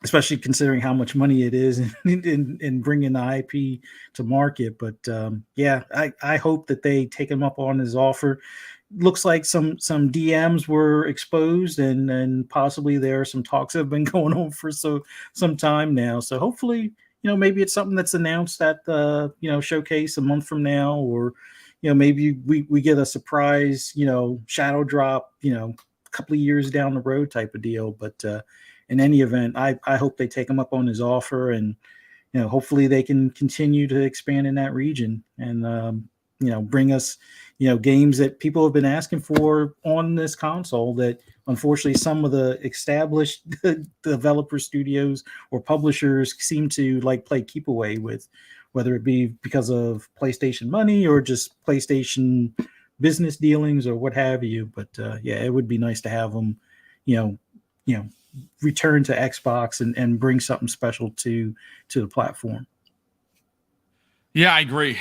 especially considering how much money it is in bringing the IP to market. But I hope that they take him up on his offer. Looks like some DMs were exposed, and possibly there are some talks that have been going on for some time now. So hopefully, maybe it's something that's announced at the showcase a month from now, or maybe we get a surprise shadow drop a couple of years down the road type of deal. But in any event, I hope they take him up on his offer, and hopefully they can continue to expand in that region, and bring us games that people have been asking for on this console, that unfortunately some of the established developer studios or publishers seem to like play keep away with, whether it be because of PlayStation money or just PlayStation business dealings or what have you. But it would be nice to have them return to Xbox and bring something special to the platform. Yeah, I agree.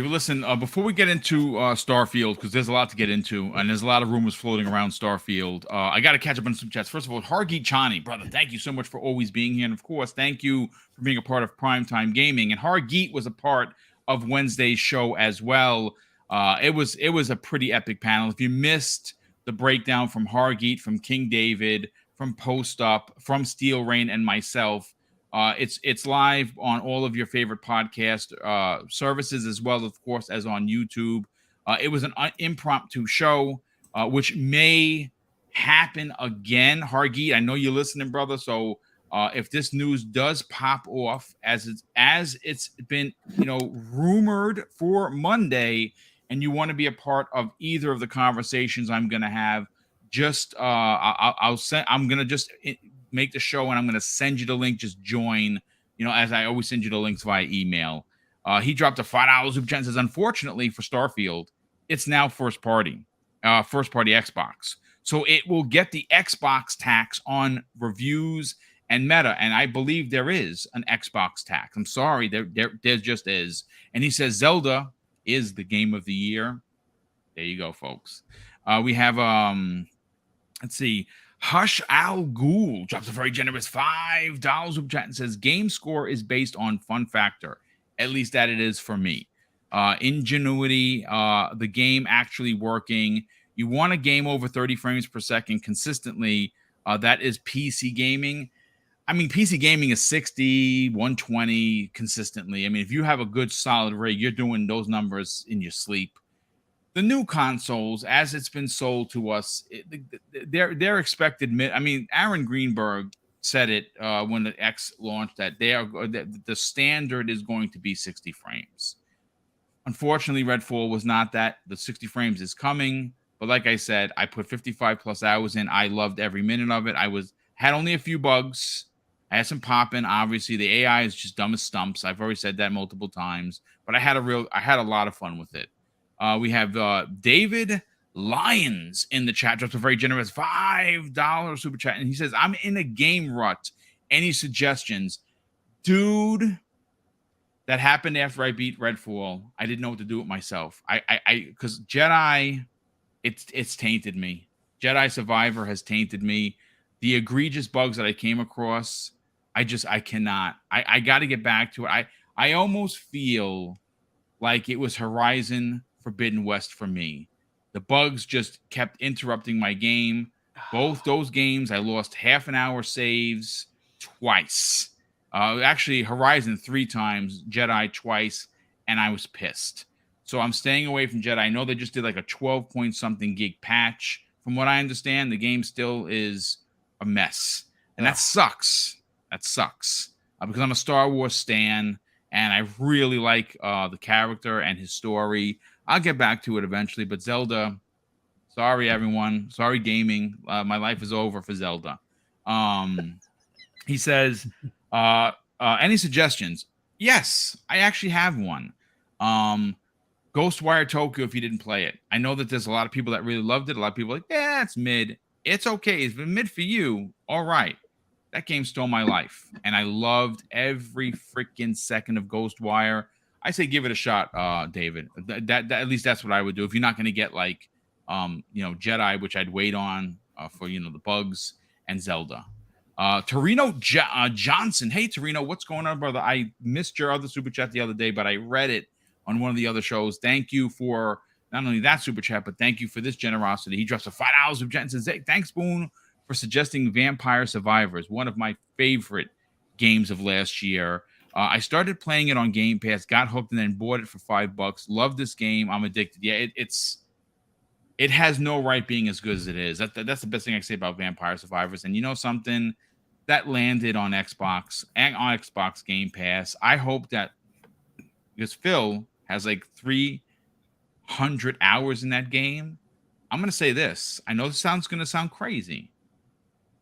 Listen, before we get into Starfield, because there's a lot to get into, and there's a lot of rumors floating around Starfield, I got to catch up on some chats. First of all, Hargeet Chani, brother, thank you so much for always being here. And of course, thank you for being a part of Primetime Gaming. And Hargeet was a part of Wednesday's show as well. It was a pretty epic panel. If you missed the breakdown from Hargeet, from King David, from Post Up, from Steel Rain, and myself, it's live on all of your favorite podcast services, as well, of course, as on YouTube. It was an impromptu show, which may happen again. Hargeet, I know you're listening, brother. So if this news does pop off, as it's been rumored for Monday, and you want to be a part of either of the conversations I'm going to have, just I'm going to just make the show, and I'm going to send you the link. Just join, as I always send you the links via email. He dropped a $5 super chat and says, unfortunately for Starfield, it's now first party Xbox. So it will get the Xbox tax on reviews and meta. And I believe there is an Xbox tax. I'm sorry, there just is. And he says Zelda is the game of the year. There you go, folks. We have, let's see, Hush Al Ghul drops a very generous $5 super chat and says, game score is based on fun factor. At least that it is for me. Ingenuity, the game actually working. You want a game over 30 frames per second consistently. That is PC gaming. I mean, PC gaming is 60, 120 consistently. I mean, if you have a good solid rig, you're doing those numbers in your sleep. The new consoles, as it's been sold to us, they're expected. I mean, Aaron Greenberg said it when the X launched, that the standard is going to be 60 frames. Unfortunately, Redfall was not that. The 60 frames is coming, but like I said, I put 55 plus hours in. I loved every minute of it. Had only a few bugs. I had some popping. Obviously, the AI is just dumb as stumps. I've already said that multiple times, but I had a lot of fun with it. We have David Lyons in the chat, drops a very generous $5 super chat, and he says, I'm in a game rut. Any suggestions? Dude, that happened after I beat Redfall. I didn't know what to do with myself. Because Jedi, it's tainted me. Jedi Survivor has tainted me. The egregious bugs that I came across, I cannot. I got to get back to it. I almost feel like it was Horizon Forbidden West for me. The bugs just kept interrupting my game. Both those games, I lost half an hour saves twice. Actually, Horizon 3 times, Jedi twice, and I was pissed. So I'm staying away from Jedi. I know they just did like a 12 point something gig patch. From what I understand, the game still is a mess. And that sucks. That sucks. Because I'm a Star Wars stan, and I really like the character and his story. I'll get back to it eventually, but Zelda, sorry, everyone. Sorry, gaming. My life is over for Zelda. He says, any suggestions? Yes, I actually have one. Ghostwire Tokyo, if you didn't play it. I know that there's a lot of people that really loved it. A lot of people are like, yeah, it's mid. It's okay. It's been mid for you. All right. That game stole my life, and I loved every freaking second of Ghostwire. I say give it a shot, David. That at least that's what I would do if you're not going to get like, Jedi, which I'd wait on for the bugs, and Zelda. Torino Johnson. Hey, Torino, what's going on, brother? I missed your other super chat the other day, but I read it on one of the other shows. Thank you for not only that super chat, but thank you for this generosity. He drops a $5 super chat and says, hey, thanks, Boone, for suggesting Vampire Survivors, one of my favorite games of last year. I started playing it on Game Pass, got hooked, and then bought it for $5. Love this game. I'm addicted. Yeah, it has no right being as good as it is. That's the best thing I can say about Vampire Survivors. And you know something? That landed on Xbox and on Xbox Game Pass. I hope that, because Phil has like 300 hours in that game. I'm going to say this. I know this going to sound crazy.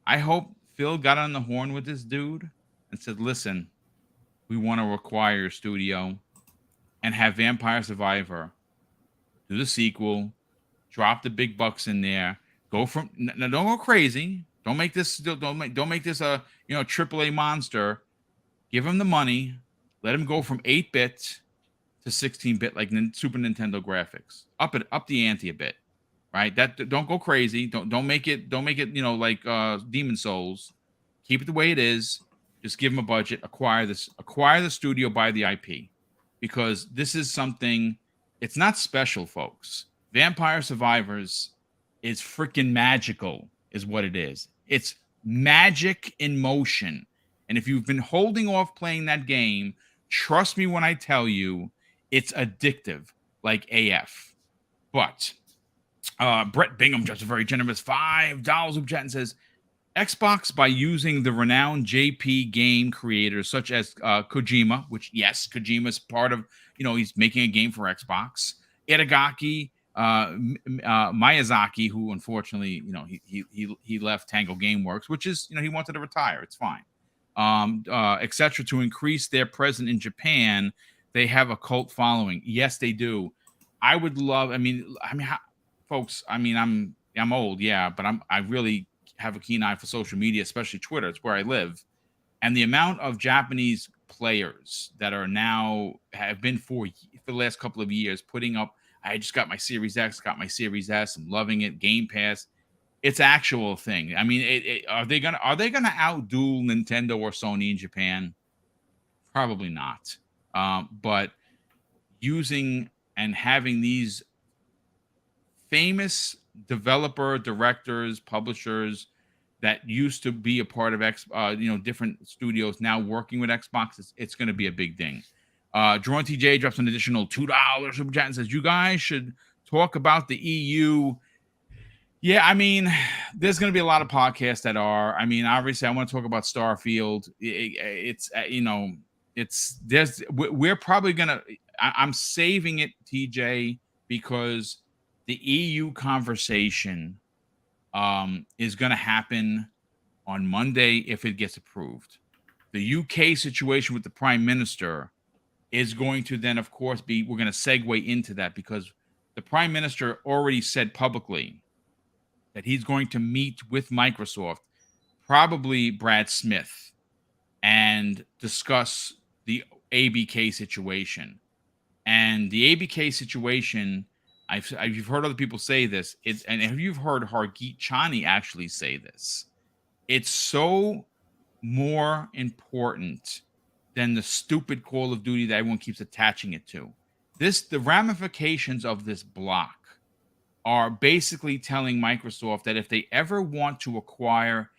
I hope Phil got on the horn with this dude and said, listen, we want to acquire your studio and have Vampire Survivor do the sequel, drop the big bucks in there, go from, now don't go crazy. Don't make this a, AAA monster. Give him the money. Let him go from 8-bit to 16-bit, like Super Nintendo graphics. Up the ante a bit. Right? That don't go crazy. Don't make it like Demon Souls. Keep it the way it is. Just give them a budget. Acquire the studio, buy the IP, because this is something. It's not special, folks. Vampire Survivors is freaking magical, is what it is. It's magic in motion. And if you've been holding off playing that game, trust me when I tell you, it's addictive like AF. But Brett Bingham, just a very generous $5 of chat, and says, Xbox, by using the renowned JP game creators such as Kojima, which, yes, Kojima's part of, he's making a game for Xbox. Itagaki, Miyazaki, who unfortunately, he left Tango Gameworks, which is, he wanted to retire. It's fine. Etc. To increase their presence in Japan, they have a cult following. Yes, they do. I would love. Folks, I'm old, yeah, but I really have a keen eye for social media, especially Twitter. It's where I live, and the amount of Japanese players that are now have been for the last couple of years putting up. I just got my Series X, got my Series S. I'm loving it. Game Pass, it's actual thing. I mean, are they gonna outduel Nintendo or Sony in Japan? Probably not. But using and having these famous developer, directors, publishers that used to be a part of different studios now working with Xbox, it's going to be a big thing. Drawn TJ drops an additional $2 super chat and says, you guys should talk about the EU. Yeah, there's going to be a lot of podcasts that are. Obviously, I want to talk about Starfield. We're probably going to. I'm saving it, TJ, because the EU conversation is going to happen on Monday if it gets approved. The UK situation with the Prime Minister is going to then, of course, we're going to segue into that, because the Prime Minister already said publicly that he's going to meet with Microsoft, probably Brad Smith, and discuss the ABK situation. And the ABK situation You've heard other people say this. And have you heard Hargeet Chani actually say this? It's so more important than the stupid Call of Duty that everyone keeps attaching it to. The ramifications of this block are basically telling Microsoft that if they ever want to acquire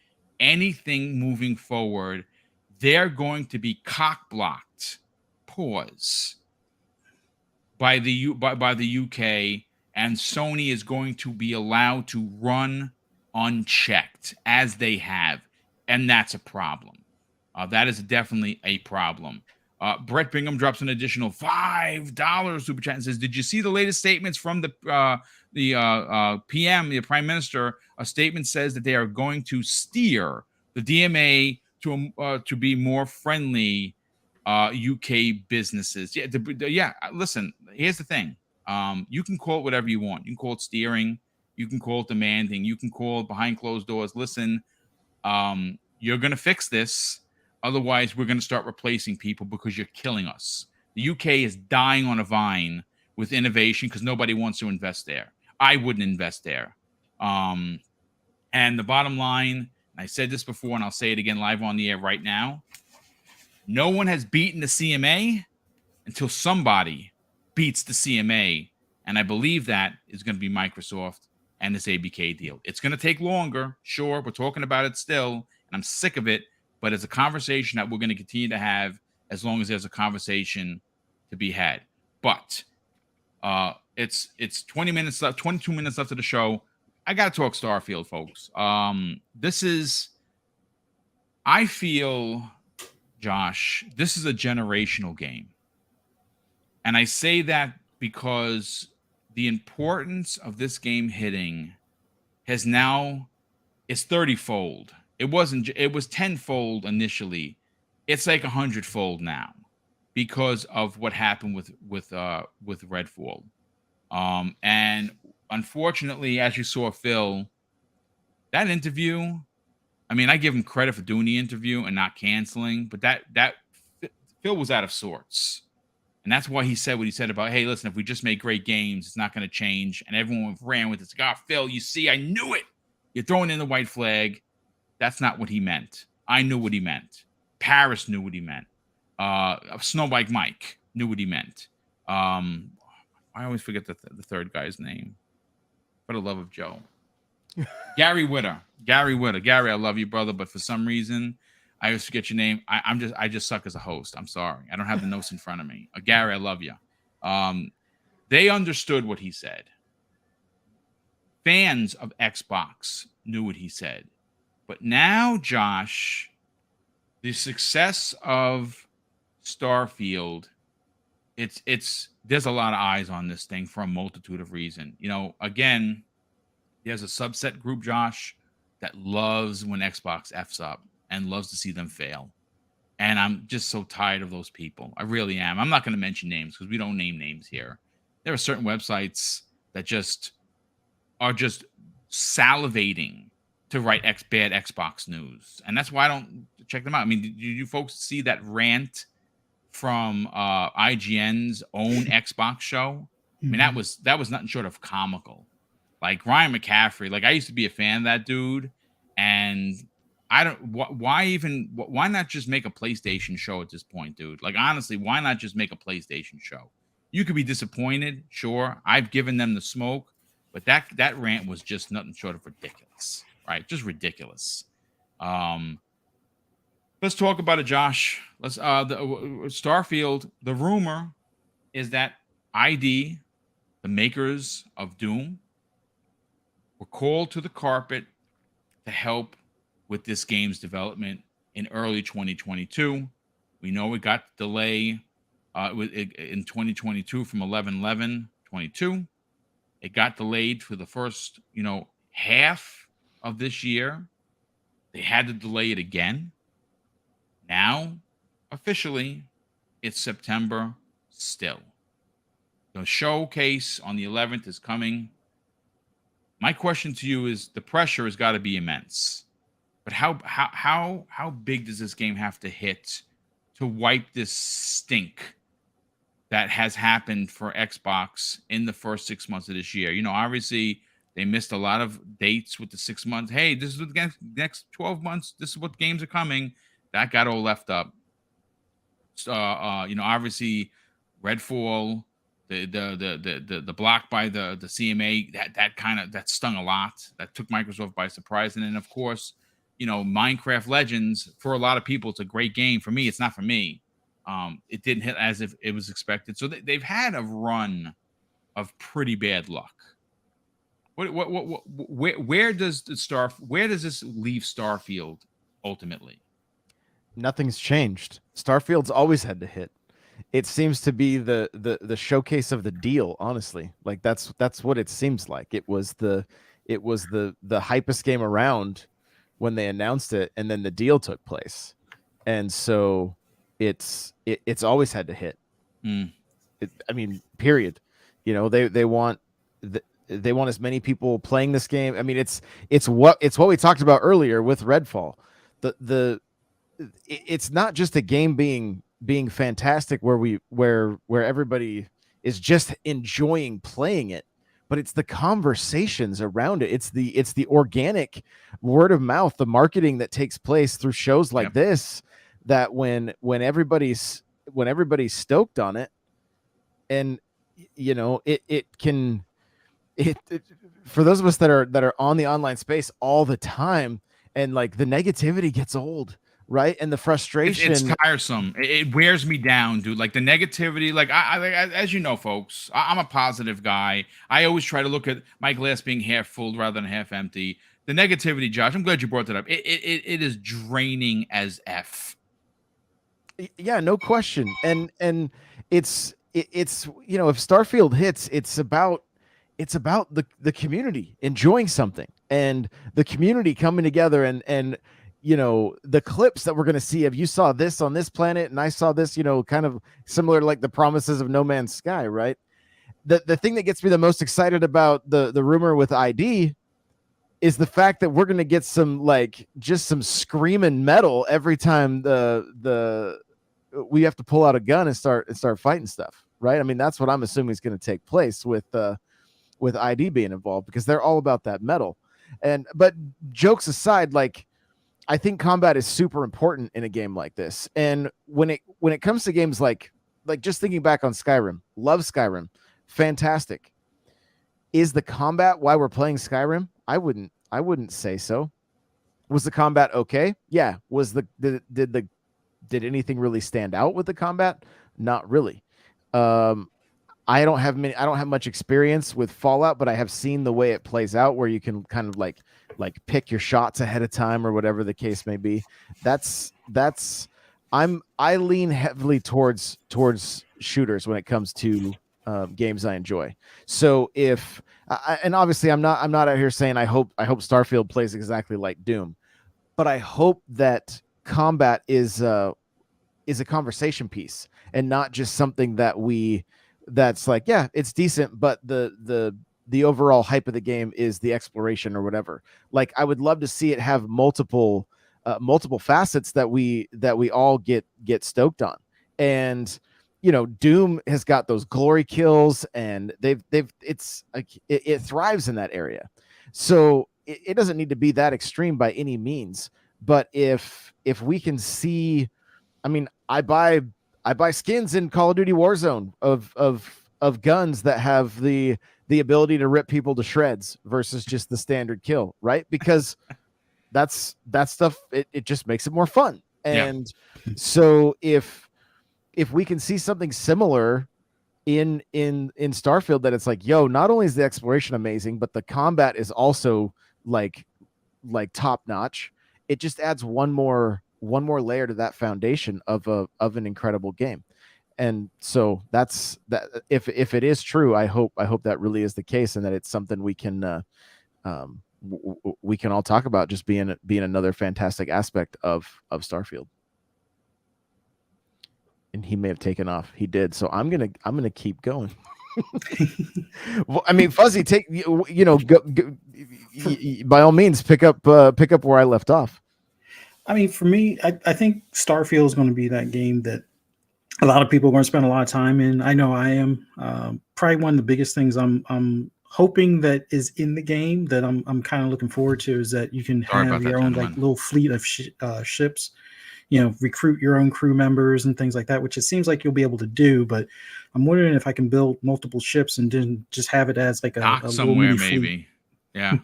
anything moving forward, they're going to be cock-blocked, pause, by the UK, and Sony is going to be allowed to run unchecked as they have, and that's a problem. That is definitely a problem. Brett Bingham drops an additional $5 super chat and says, "Did you see the latest statements from the PM, the Prime Minister? A statement says that they are going to steer the DMA to be more friendly UK businesses." Yeah. Listen, here's the thing. You can call it whatever you want. You can call it steering. You can call it demanding. You can call it behind closed doors. Listen, you're going to fix this. Otherwise, we're going to start replacing people because you're killing us. The UK is dying on a vine with innovation because nobody wants to invest there. I wouldn't invest there. And the bottom line, and I said this before and I'll say it again live on the air right now, no one has beaten the CMA until somebody beats the CMA. And I believe that is going to be Microsoft and this ABK deal. It's going to take longer. Sure, we're talking about it still, and I'm sick of it. But it's a conversation that we're going to continue to have as long as there's a conversation to be had. But it's 20 minutes left, 22 minutes left of the show. I got to talk Starfield, folks. I feel, Josh, this is a generational game. And I say that because the importance of this game hitting has now, it's 30-fold. It was 10-fold initially. It's like 100-fold now because of what happened with Redfall. And unfortunately, as you saw, Phil, that interview, I mean, I give him credit for doing the interview and not canceling, but that Phil was out of sorts. And that's why he said what he said about, hey, listen, if we just make great games, it's not going to change. And everyone ran with it. It's like, Phil, you see, I knew it. You're throwing in the white flag. That's not what he meant. I knew what he meant. Paris knew what he meant. Snowbike Mike knew what he meant. I always forget the third guy's name. For the love of Joe. Gary Witter. Gary, I love you, brother, but for some reason, I always forget your name. I just suck as a host. I'm sorry. I don't have the notes in front of me. Gary, I love you. They understood what he said. Fans of Xbox knew what he said. But now, Josh, the success of Starfield, there's a lot of eyes on this thing for a multitude of reasons. You know, again, there's a subset group, Josh, that loves when Xbox F's up and loves to see them fail. And I'm just so tired of those people. I really am. I'm not going to mention names because we don't name names here. There are certain websites that just are just salivating to write bad Xbox news. And that's why I don't check them out. I mean, did you folks see that rant from IGN's own Xbox show? I mean, that was nothing short of comical. Like Ryan McCaffrey, like I used to be a fan of that dude. And why not just make a PlayStation show at this point, dude? Like, honestly, why not just make a PlayStation show? You could be disappointed. Sure. I've given them the smoke, but that rant was just nothing short of ridiculous. Right, just ridiculous. Let's talk about it, Josh. Let's Starfield. The rumor is that ID, the makers of Doom, were called to the carpet to help with this game's development in early 2022. We know it got delay in 2022 from 11/11/22. It got delayed for the first, half of this year. They had to delay it again. Now, officially, it's September still. The showcase on the 11th is coming. My question to you is, the pressure has got to be immense. But how big does this game have to hit to wipe this stink that has happened for Xbox in the first 6 months of this year. You know, obviously they missed a lot of dates with the 6 months. Hey, this is what the next 12 months. This is what games are coming. That got all left up. You know, obviously Redfall, the block by the CMA, that stung a lot. That took Microsoft by surprise. And then of course, you know, Minecraft Legends, for a lot of people, it's a great game. For me, it's not for me. It didn't hit as if it was expected. So they've had a run of pretty bad luck. Where does this leave Starfield ultimately? Nothing's changed. Starfield's always had to hit. It seems to be the showcase of the deal, honestly. Like that's what it seems like. It was the hypest game around when they announced it, and then the deal took place. And so it's always had to hit. I mean, period. You know, they want as many people playing this game. I mean, it's what we talked about earlier with Redfall. It's not just a game being fantastic where everybody is just enjoying playing it, but it's the conversations around it. It's the organic word of mouth, the marketing that takes place through shows like this, that when everybody's stoked on it, and you know, it for those of us that are on the online space all the time, and like the negativity gets old, right? And the frustration, it's tiresome. It wears me down, dude. Like the negativity, like I as you know, folks, I'm a positive guy. I always try to look at my glass being half full rather than half empty. The negativity, Josh, I'm glad you brought that up. It is draining as F. Yeah, no question. And it's you know, if Starfield hits, it's about the community enjoying something, and the community coming together, and you know, the clips that we're going to see of, you saw this on this planet and I saw this, you know, kind of similar to like the promises of No Man's Sky, right? The thing that gets me the most excited about the rumor with ID is the fact that we're going to get some, like, just some screaming metal every time we have to pull out a gun and start fighting stuff, right? I mean, that's what I'm assuming is going to take place with ID being involved, because they're all about that metal. But jokes aside, like, I think combat is super important in a game like this. And when it comes to games like just thinking back on Skyrim, love Skyrim, fantastic. Is the combat why we're playing Skyrim? I wouldn't say so. Was the combat okay? Yeah. Did anything really stand out with the combat? Not really. I don't have much experience with Fallout, but I have seen the way it plays out, where you can kind of like pick your shots ahead of time or whatever the case may be. I lean heavily towards shooters when it comes to games I enjoy. So and obviously I'm not out here saying I hope Starfield plays exactly like Doom, but I hope that combat is a conversation piece, and not just something that's like, yeah, it's decent, but the overall hype of the game is the exploration or whatever. Like, I would love to see it have multiple facets that we all get stoked on. And you know, Doom has got those glory kills, and it's like it thrives in that area. So it doesn't need to be that extreme by any means. But if we can see, I mean, I buy skins in Call of Duty Warzone of guns that have the ability to rip people to shreds versus just the standard kill, right? Because that stuff, it just makes it more fun. And so if we can see something similar in Starfield, that it's like, yo, not only is the exploration amazing, but the combat is also like top notch. It just adds one more layer to that foundation of an incredible game. And so that's that. If it is true, I hope that really is the case, and that it's something we can all talk about, just being another fantastic aspect of Starfield. And he may have taken off. He did. So I'm gonna keep going. Well, I mean, Fuzzy, take go, by all means, pick up where I left off. I mean, for me, I think Starfield is going to be that game that a lot of people are going to spend a lot of time in. I know I am. Probably one of the biggest things I'm hoping that is in the game that I'm kind of looking forward to is that you can Sorry have about that, your own like gentlemen. little fleet of ships. Recruit your own crew members and things like that, which it seems like you'll be able to do. But I'm wondering if I can build multiple ships and then just have it as like Dock a little somewhere, mini fleet. maybe. Yeah.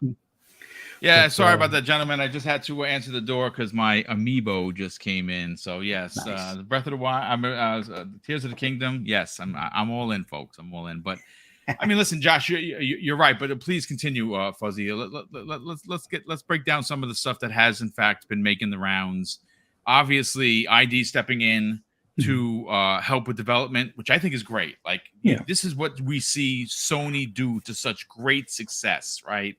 Yeah, sorry about that, gentlemen. I just had to answer the door because my amiibo just came in. So yes, Nice. the Breath of the Wild, Tears of the Kingdom. Yes, I'm all in, folks. I'm all in. But I mean, listen, Josh, you're right. But please continue, Fuzzy. Let's break down some of the stuff that has in fact been making the rounds. Obviously, ID stepping in to help with development, which I think is great. Like, this is what we see Sony do to such great success, right?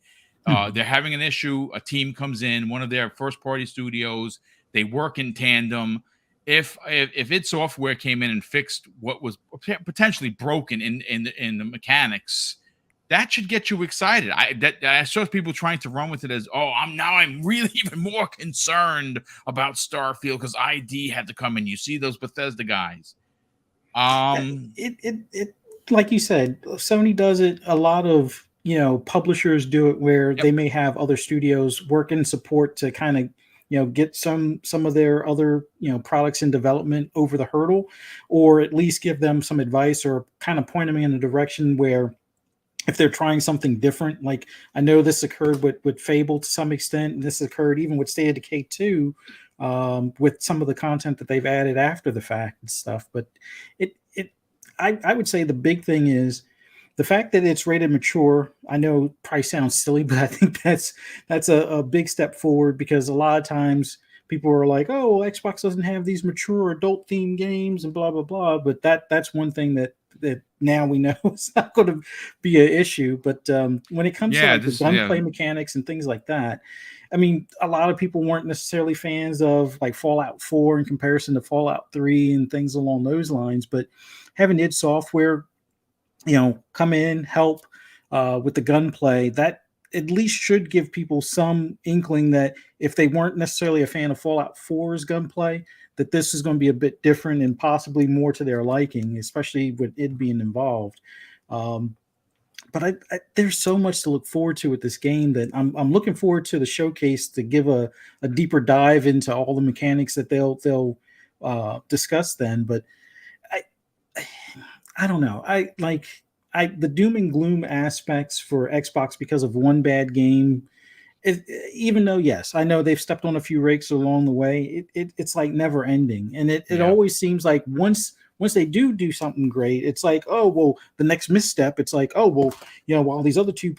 They're having an issue. A team comes in, one of their first-party studios. They work in tandem. If id Software came in and fixed what was potentially broken in the mechanics, that should get you excited. I saw people trying to run with it as, I'm really even more concerned about Starfield because ID had to come in. You see those Bethesda guys. It like you said, Sony does it. A lot of publishers do it where they may have other studios work in support to kind of get some of their other products in development over the hurdle, or at least give them some advice or kind of point them in a direction where if they're trying something different. Like I know this occurred with Fable to some extent, and this occurred even with State of Decay 2 with some of the content that they've added after the fact and stuff. But I would say the big thing is the fact that it's rated mature. I know it probably sounds silly, but I think that's a big step forward, because a lot of times people are like, oh, well, Xbox doesn't have these mature adult themed games and blah, blah, blah. But that's one thing that now we know it's not going to be an issue. But when it comes to like the gunplay mechanics and things like that, I mean, a lot of people weren't necessarily fans of like Fallout 4 in comparison to Fallout 3 and things along those lines. But having id Software, come in, help with the gunplay, that at least should give people some inkling that if they weren't necessarily a fan of Fallout 4's gunplay, that this is going to be a bit different and possibly more to their liking, especially with it being involved. But there's so much to look forward to with this game that I'm looking forward to the showcase to give a deeper dive into all the mechanics that they'll discuss then. But I don't know. The doom and gloom aspects for Xbox because of one bad game, even though, yes, I know they've stepped on a few rakes along the way, it's like never ending. And it always seems like once they do something great, it's like, oh, well, the next misstep, it's like, oh, well, while these other two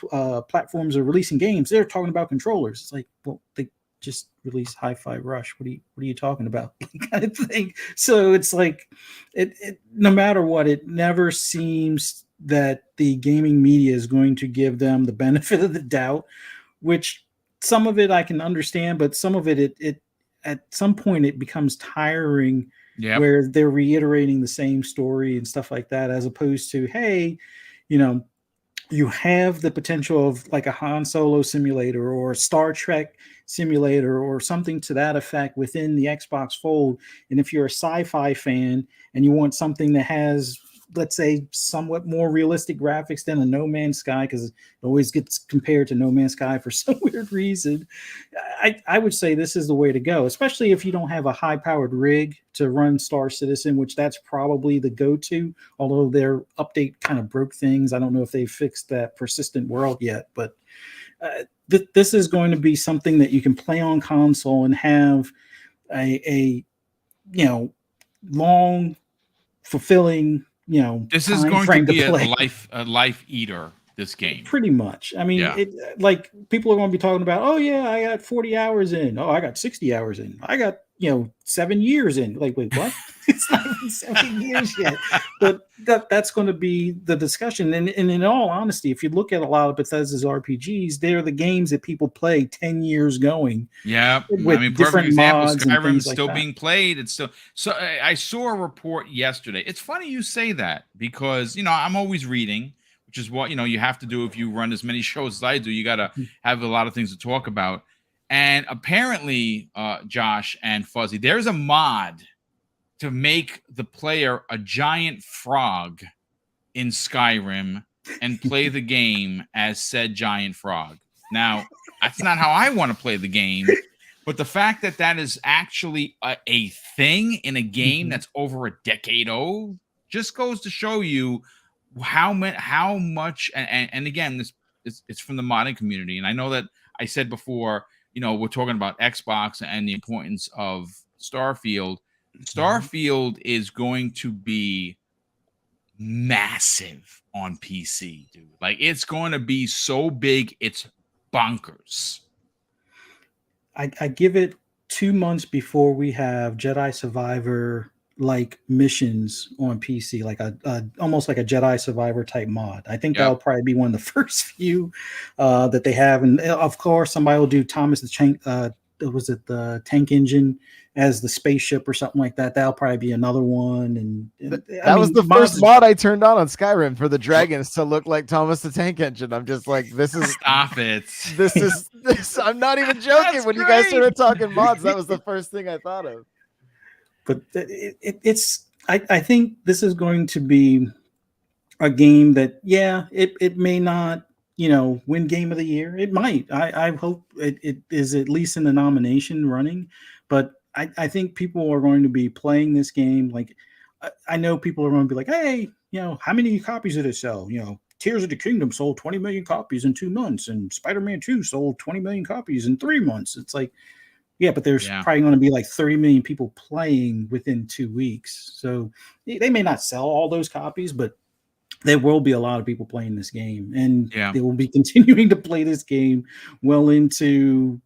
platforms are releasing games, they're talking about controllers. It's like, well, they just released Hi-Fi Rush. What are you talking about? kind of thing. So it's like, it no matter what, it never seems that the gaming media is going to give them the benefit of the doubt, which some of it I can understand, but some of it at some point it becomes tiring, where they're reiterating the same story and stuff like that, as opposed to, hey, you have the potential of like a Han Solo simulator or a Star Trek simulator or something to that effect within the Xbox fold. And if you're a sci-fi fan and you want something that has, let's say, somewhat more realistic graphics than a No Man's Sky, because it always gets compared to No Man's Sky for some weird reason, I would say this is the way to go, especially if you don't have a high-powered rig to run Star Citizen, which that's probably the go-to, although their update kind of broke things. I don't know if they fixed that persistent world yet, but this is going to be something that you can play on console and have a long, fulfilling this is going to be a life eater, this game, pretty much. I mean, like people are going to be talking about, oh yeah, I got 40 hours in, oh I got 60 hours in, I got 7 years in. Like, wait, what? It's not even 7 years yet. But that's going to be the discussion. And in all honesty, if you look at a lot of Bethesda's RPGs, they're the games that people play 10 years going. Yeah, with different example, Skyrim's still being played. It's still so. I saw a report yesterday. It's funny you say that, because I'm always reading, which is what you have to do if you run as many shows as I do. You got to have a lot of things to talk about. And apparently, Josh and Fuzzy, there's a mod to make the player a giant frog in Skyrim and play the game as said giant frog. Now, that's not how I want to play the game, but the fact that that is actually a thing in a game that's over a decade old just goes to show you how much, and again, this it's from the modding community. And I know that I said before, we're talking about Xbox and the importance of Starfield. Starfield is going to be massive on PC, dude. Like, it's going to be so big, it's bonkers. I give it 2 months before we have Jedi Survivor like missions on PC, like a almost like a Jedi Survivor type mod. I think that'll probably be one of the first few that they have, and of course somebody will do Thomas the Tank. Was it the tank engine as the spaceship or something like that? That'll probably be another one. And that was the first mod I turned on Skyrim, for the dragons to look like Thomas the Tank Engine. I'm just like, this is stop it. This. I'm not even joking. When you guys started talking mods, that was the first thing I thought of. But it's I think this is going to be a game that, it may not, win game of the year. It might. I hope it is at least in the nomination running. But I think people are going to be playing this game. Like, I know people are going to be like, hey, how many copies did it sell? Tears of the Kingdom sold 20 million copies in 2 months, and Spider-Man 2 sold 20 million copies in 3 months. It's like, yeah, but there's probably going to be like 30 million people playing within 2 weeks. So they may not sell all those copies, but there will be a lot of people playing this game, and they will be continuing to play this game well into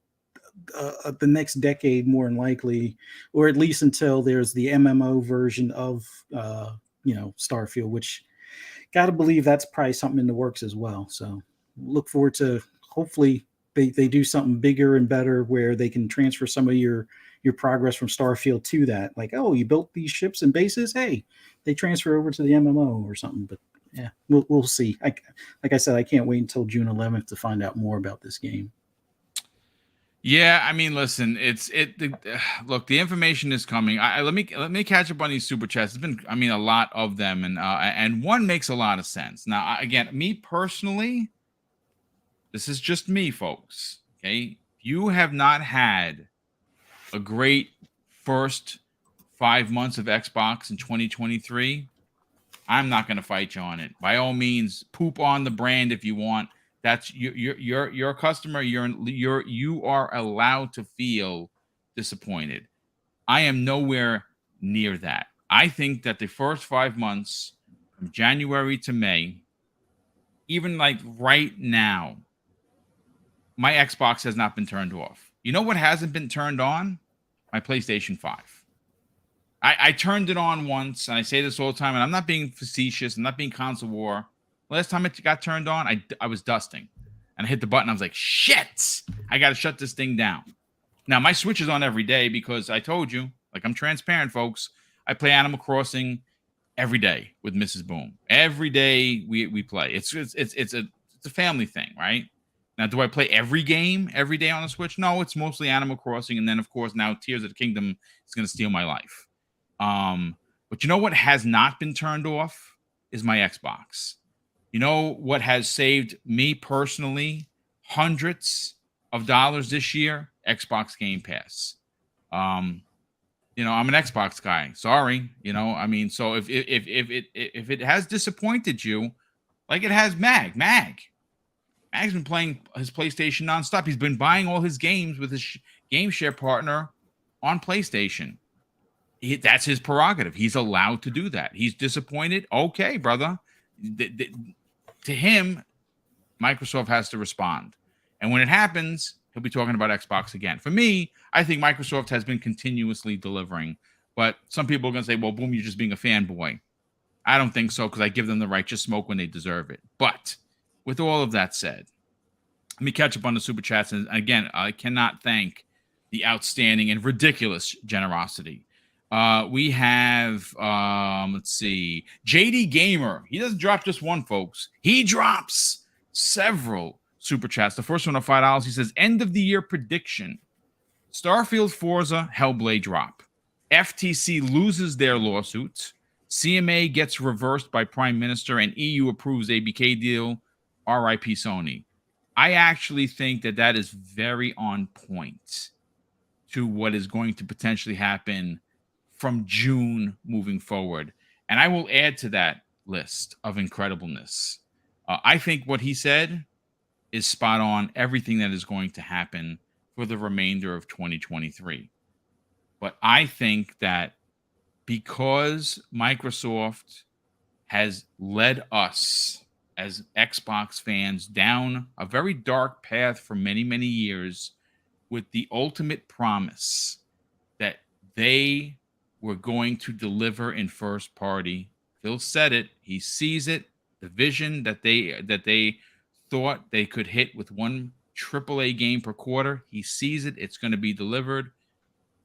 the next decade, more than likely, or at least until there's the MMO version of Starfield, which, gotta believe that's probably something in the works as well. So look forward to, hopefully they do something bigger and better where they can transfer some of your progress from Starfield to that. Like, oh, you built these ships and bases, hey, they transfer over to the MMO or something. But yeah, we'll see. Like I said, I can't wait until June 11th to find out more about this game. Yeah, I mean, listen, look, the information is coming. Let me catch up on these super chats. It's been, a lot of them, and one makes a lot of sense. Now, again, me personally, this is just me, folks. Okay, you have not had a great first 5 months of Xbox in 2023. I'm not going to fight you on it. By all means, poop on the brand if you want. That's you're a customer. You are allowed to feel disappointed. I am nowhere near that. I think that the first 5 months, from January to May, even like right now, my Xbox has not been turned off. You know what hasn't been turned on? My PlayStation 5. I turned it on once, and I say this all the time, and I'm not being facetious. I'm not being console war. Last time it got turned on, I was dusting, and I hit the button. I was like, shit, I got to shut this thing down. Now, my Switch is on every day because I told you, like, I'm transparent, folks. I play Animal Crossing every day with Mrs. Boom. Every day we play. It's a family thing, right? Now, do I play every game every day on the Switch? No, it's mostly Animal Crossing, and then, of course, now Tears of the Kingdom is going to steal my life. But you know what has not been turned off is my Xbox. You know what has saved me personally hundreds of dollars this year? Xbox Game Pass. I'm an Xbox guy. Sorry, so if it has disappointed you, like it has Mag's been playing his PlayStation nonstop. He's been buying all his games with his game share partner on PlayStation. That's his prerogative. He's allowed to do that. He's disappointed. Okay, brother. To him, Microsoft has to respond. And when it happens, he'll be talking about Xbox again. For me, I think Microsoft has been continuously delivering. But some people are going to say, well, Boom, you're just being a fanboy. I don't think so, because I give them the right to smoke when they deserve it. But with all of that said, let me catch up on the super chats. And again, I cannot thank the outstanding and ridiculous generosity. We have, let's see, JD Gamer. He doesn't drop just one, folks. He drops several super chats. The first one of $5. He says, end of the year prediction. Starfield, Forza, Hellblade drop. FTC loses their lawsuits. CMA gets reversed by Prime Minister, and EU approves ABK deal. RIP Sony. I actually think that is very on point to what is going to potentially happen from June moving forward. And I will add to that list of incredibleness. I think what he said is spot on, everything that is going to happen for the remainder of 2023. But I think that because Microsoft has led us as Xbox fans down a very dark path for many, many years with the ultimate promise that they were going to deliver in first party. Phil said it. He sees it. The vision that they thought they could hit with one AAA game per quarter. He sees it. It's going to be delivered.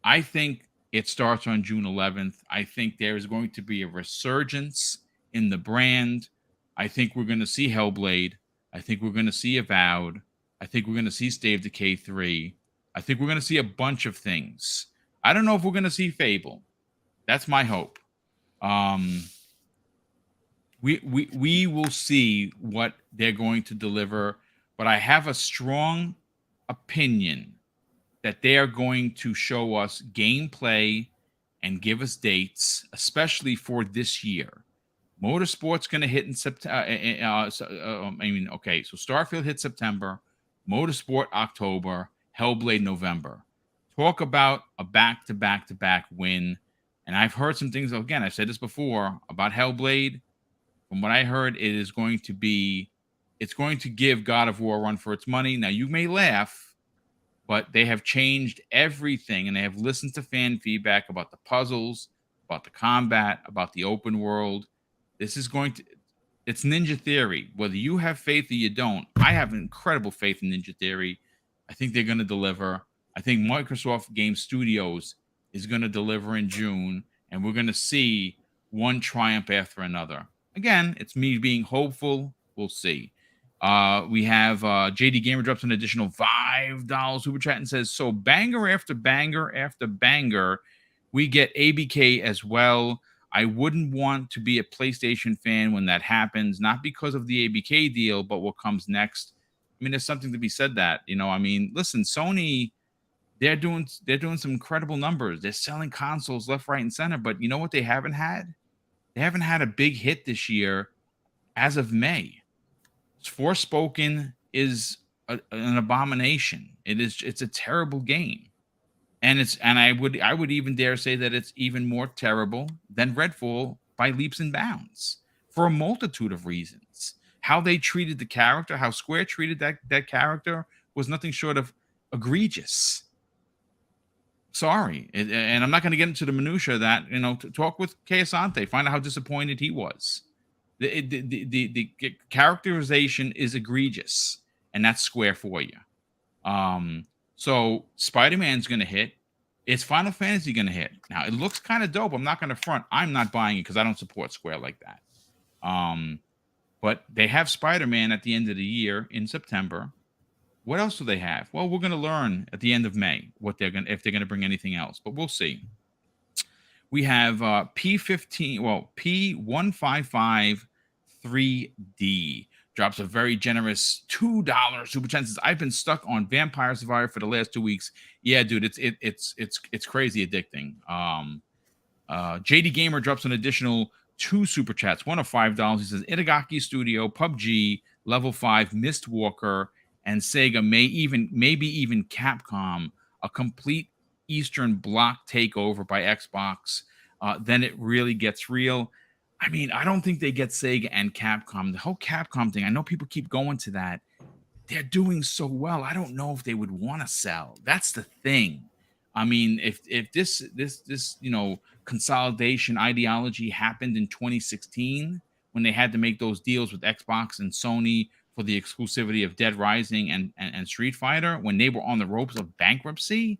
I think it starts on June 11th. I think there is going to be a resurgence in the brand. I think we're going to see Hellblade. I think we're going to see Avowed. I think we're going to see State of Decay 3. I think we're going to see a bunch of things. I don't know if we're going to see Fable. That's my hope. We will see what they're going to deliver, but I have a strong opinion that they are going to show us gameplay and give us dates, especially for this year. Motorsport's going to hit in September. So Starfield hits September, Motorsport October, Hellblade November. Talk about a back-to-back-to-back win. And I've heard some things, again, I've said this before, about Hellblade. From what I heard, it's going to give God of War a run for its money. Now, you may laugh, but they have changed everything, and they have listened to fan feedback about the puzzles, about the combat, about the open world. It's Ninja Theory. Whether you have faith or you don't, I have incredible faith in Ninja Theory. I think they're going to deliver. I think Microsoft Game Studios is going to deliver in June, and we're going to see one triumph after another. Again, it's me being hopeful. We'll see. We have JD Gamer drops an additional $5 super chat and says, so banger after banger after banger, we get ABK as well. I wouldn't want to be a PlayStation fan when that happens, not because of the ABK deal, but what comes next. I mean, there's something to be said that, listen, Sony, they're doing some incredible numbers. They're selling consoles left, right, and center, but you know what they haven't had? They haven't had a big hit this year as of May. Forspoken is an abomination. It's a terrible game. And I would even dare say that it's even more terrible than Redfall by leaps and bounds for a multitude of reasons. How they treated the character, how Square treated that character was nothing short of egregious. Sorry. And I'm not going to get into the minutia of that, to talk with Kayasante, find out how disappointed he was. The characterization is egregious, and that's Square for you. So Spider-Man's going to hit. Is Final Fantasy going to hit? Now, it looks kind of dope. I'm not going to front. I'm not buying it because I don't support Square like that. But they have Spider-Man at the end of the year in September. What else do they have? Well, we're going to learn at the end of May if they're going to bring anything else, but we'll see. We have P155-3D drops a very generous $2 super chat. Says, I've been stuck on Vampire Survivor for the last 2 weeks. Yeah, dude, it's crazy addicting. JD Gamer drops an additional 2 super chats, one of $5. He says Itagaki Studio, PUBG, Level 5, Mistwalker, and Sega, maybe even Capcom, a complete Eastern Bloc takeover by Xbox. Then it really gets real. I mean, I don't think they get Sega and Capcom. The whole Capcom thing, I know people keep going to that. They're doing so well. I don't know if they would want to sell. That's the thing. I mean, if this consolidation ideology happened in 2016 when they had to make those deals with Xbox and Sony for the exclusivity of Dead Rising and Street Fighter, when they were on the ropes of bankruptcy,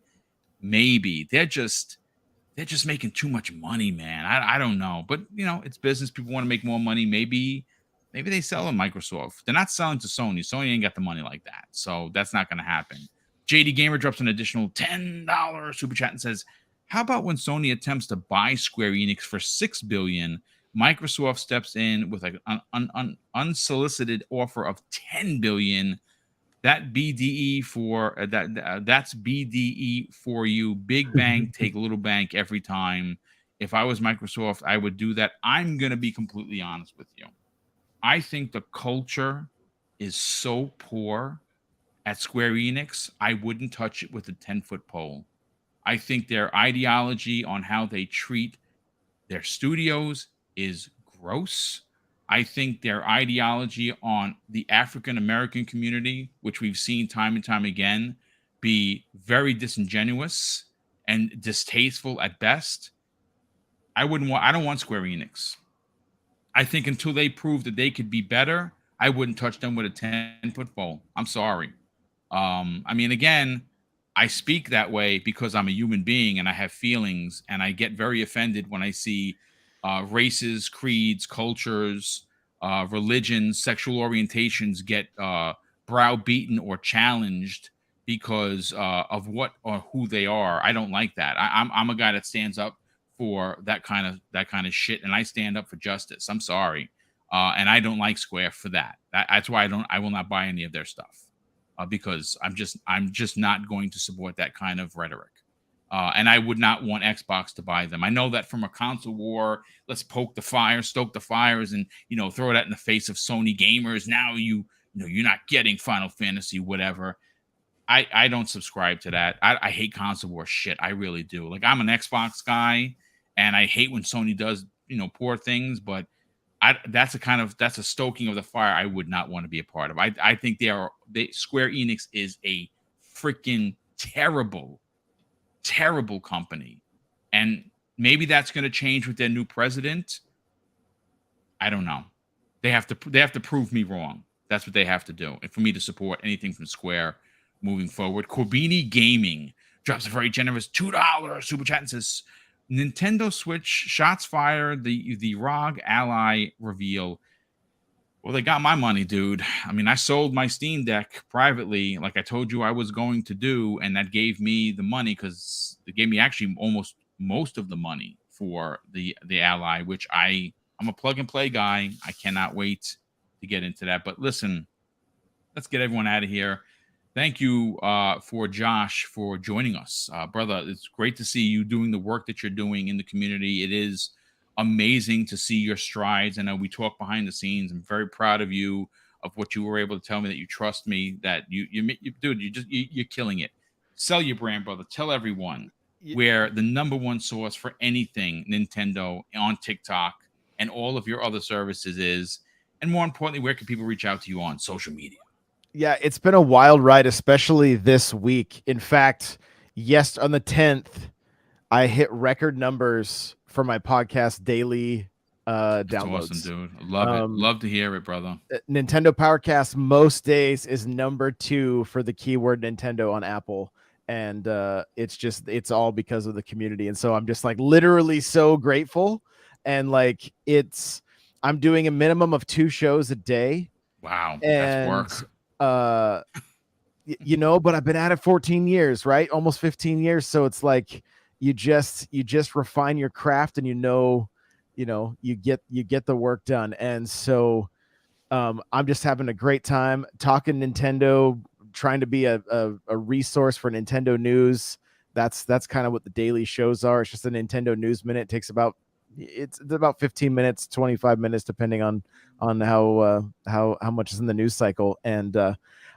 maybe they're just making too much money, man. I don't know, but it's business. People want to make more money. Maybe they sell to Microsoft. They're not selling to Sony. Sony ain't got the money like that, so that's not going to happen. JD Gamer drops an additional $10 super chat and says, Sony, Microsoft, Sega, Capcom, Sega, maybe even Capcom. A complete Eastern Bloc takeover by Xbox. Then it really gets real. I mean, if this consolidation ideology happened in 2016 when they had to make those deals with Xbox and Sony for the exclusivity of Dead Rising and Street Fighter, when they were on the ropes of bankruptcy, maybe they're just making too much money, man. I don't know, but it's business. People want to make more money. Maybe they sell to Microsoft. They're not selling to Sony. Sony ain't got the money like that, so that's not going to happen. JD Gamer drops an additional $10 How about when Sony attempts to buy Square Enix for $6 billion, Microsoft steps in with like an unsolicited offer of $10 billion? That BDE for that's BDE for you. Big bank, take little bank every time. If I was Microsoft, I would do that. I'm going to be completely honest with you. I think the culture is so poor at Square Enix, I wouldn't touch it with a 10-foot pole. I think their ideology on how they treat their studios is gross. I think their ideology on the African American community, which we've seen time and time again, be very disingenuous and distasteful at best. I don't want Square Enix. I think until they prove that they could be better, I wouldn't touch them with a 10-foot pole. I'm sorry. I mean, again, I speak that way because I'm a human being and I have feelings, and I get very offended when I see races, creeds, cultures, religions, sexual orientations get browbeaten or challenged because of what or who they are. I don't like that. I'm a guy that stands up for that kind of shit, and I stand up for justice. I'm sorry, and I don't like Square for that. That's why I will not buy any of their stuff. Because I'm just not going to support that kind of rhetoric. And I would not want Xbox to buy them. I know that from a console war, let's stoke the fires, and throw that in the face of Sony gamers. Now you're not getting Final Fantasy, whatever. I don't subscribe to that. I hate console war shit. I really do. Like, I'm an Xbox guy, and I hate when Sony does poor things, but that's a stoking of the fire I would not want to be a part of. I think Square Enix is a freaking terrible company, and maybe that's going to change with their new president. I don't know. They have to prove me wrong. That's what they have to do, and for me to support anything from Square moving forward. Corbini Gaming drops a very generous $2 super chat and says, Nintendo Switch shots fired, the ROG Ally reveal. Well, they got my money, dude. I mean, I sold my Steam Deck privately, like I told you I was going to do, and that gave me the money, because it gave me actually almost most of the money for the Ally, which I'm a plug and play guy. I cannot wait to get into that. But listen, let's get everyone out of here. Thank you for Josh for joining us. Brother, it's great to see you doing the work that you're doing in the community. It is amazing to see your strides. I know we talk behind the scenes. I'm very proud of you, of what you were able to tell me, that you trust me, that you're killing it. Sell your brand, brother. Tell everyone where the number one source for anything Nintendo on TikTok and all of your other services is. And more importantly, where can people reach out to you on social media? Yeah, it's been a wild ride, especially this week. In fact, on the 10th, I hit record numbers for my podcast daily downloads. That's awesome, dude. I love it. Love to hear it, brother. Nintendo Powercast most days is number 2 for the keyword Nintendo on Apple. And it's all because of the community. And so I'm just like literally so grateful. And like I'm doing a minimum of 2 shows a day. Wow, that's work. But I've been at it 14 years, right? Almost 15 years. So it's like you just refine your craft, and you get the work done. And so I'm just having a great time talking Nintendo, trying to be a resource for Nintendo news. That's kind of what the daily shows are. It's just a Nintendo News Minute. It takes about 15 minutes, 25 minutes, depending on how much is in the news cycle. And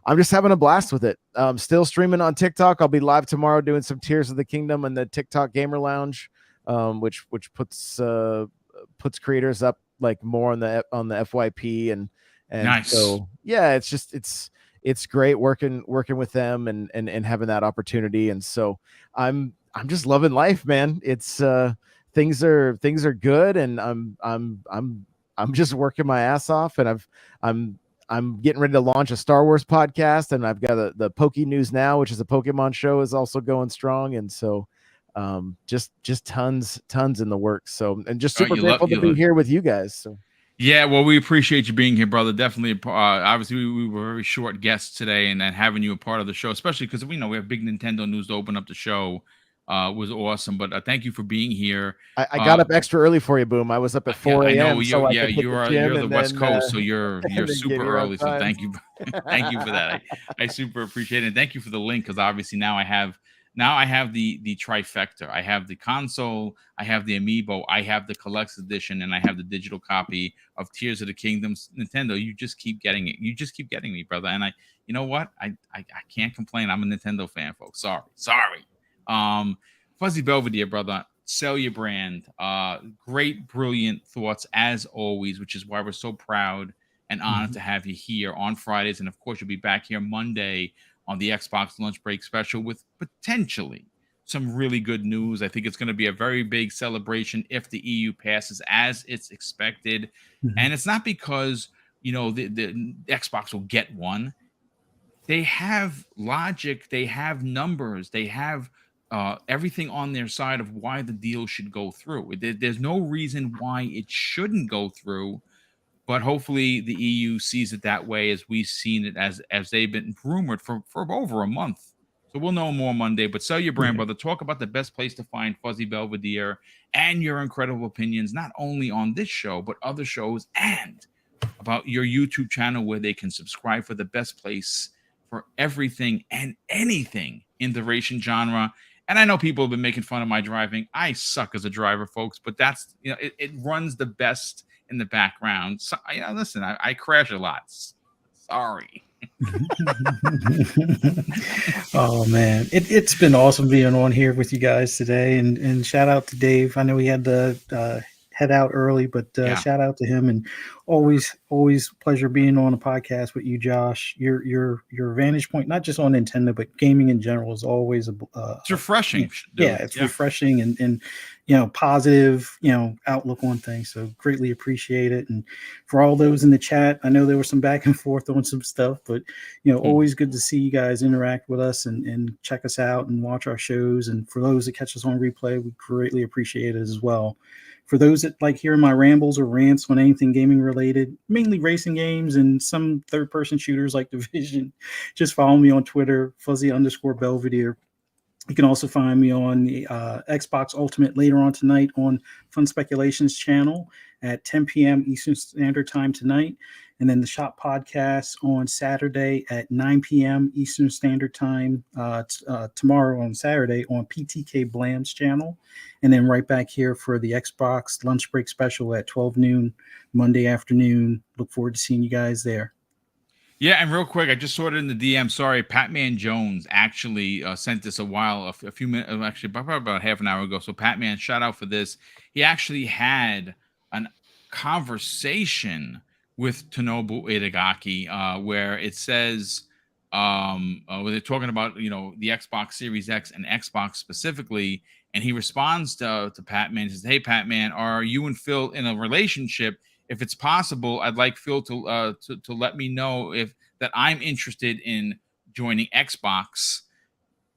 I'm just having a blast with it. Still streaming on TikTok. I'll be live tomorrow doing some Tears of the Kingdom in the TikTok Gamer Lounge, which puts creators up like more on the FYP and nice. So yeah, it's great working with them and having that opportunity. And so I'm just loving life, man. It's things are good, and I'm just working my ass off, and I'm getting ready to launch a Star Wars podcast, and I've got the Poke News Now, which is a Pokemon show, is also going strong. And so just tons in the works. So, and just super grateful to be here with you guys. So yeah, well, we appreciate you being here, brother. Definitely. Obviously, we were very short guests today, and having you a part of the show, especially because we have big Nintendo news to open up the show. was awesome. But thank you for being here. I got up extra early for you, Boom. I was up at 4 a.m. I know so you're, I could hit the gym you're the and West then, Coast, so you're then super give you early. So time. thank you, thank you for that. I super appreciate it. And thank you for the link, because obviously now I have the trifecta. I have the console, I have the amiibo, I have the collector's edition, and I have the digital copy of Tears of the Kingdoms. Nintendo, you just keep getting it. You just keep getting me, brother. And you know what? I can't complain. I'm a Nintendo fan, folks. Sorry. Fuzzy Belvedere, brother. Sell your brand. Great, brilliant thoughts as always, which is why we're so proud and honored to have you here on Fridays. And of course, you'll be back here Monday on the Xbox Lunch Break Special with potentially some really good news. I think it's going to be a very big celebration if the EU passes as it's expected. And it's not because, the Xbox will get one. They have logic, they have numbers, they have everything on their side of why the deal should go through. There's no reason why it shouldn't go through. But hopefully the EU sees it that way, as we've seen it, as they've been rumored for over a month. So we'll know more Monday. But sell your brand, brother. Talk about the best place to find Fuzzy Belvedere and your incredible opinions, not only on this show, but other shows, and about your YouTube channel, where they can subscribe for the best place for everything and anything in the racing genre. And I know people have been making fun of my driving. I suck as a driver, folks, but that's, it runs the best in the background. So, listen, I crash a lot. Sorry. Oh man, it's been awesome being on here with you guys today, and shout out to Dave. I know he had to head out early, but shout out to him, and always pleasure being on a podcast with you, Josh. Your vantage point, not just on Nintendo, but gaming in general, is always it's refreshing. It's refreshing and positive outlook on things. So greatly appreciate it. And for all those in the chat, I know there was some back and forth on some stuff, but always good to see you guys interact with us and check us out and watch our shows. And for those that catch us on replay, we greatly appreciate it as well. For those that like hearing my rambles or rants on anything gaming related, mainly racing games and some third-person shooters like Division, just follow me on Twitter, Fuzzy_Belvedere. You can also find me on the Xbox Ultimate later on tonight on Fun Speculations channel at 10 p.m. Eastern Standard Time tonight. And then the Shop Podcast on Saturday at 9 p.m. Eastern Standard Time tomorrow on Saturday on PTK Blam's channel. And then right back here for the Xbox Lunch Break Special at 12 noon Monday afternoon. Look forward to seeing you guys there. Yeah, and real quick, I just saw it in the DM. Sorry, Patman Jones actually sent this a few minutes, actually probably about half an hour ago. So Patman, shout out for this. He actually had a conversation with Tomonobu Itagaki where it says, where they're talking about, the Xbox Series X and Xbox specifically. And he responds to Patman and says, "Hey, Patman, are you and Phil in a relationship? If it's possible, I'd like Phil to let me know that I'm interested in joining Xbox."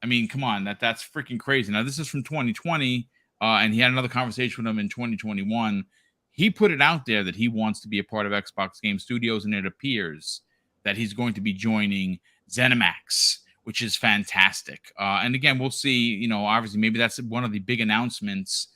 I mean, come on, that's freaking crazy. Now, this is from 2020, and he had another conversation with him in 2021. He put it out there that he wants to be a part of Xbox Game Studios, and it appears that he's going to be joining Zenimax, which is fantastic. And again, we'll see, obviously maybe that's one of the big announcements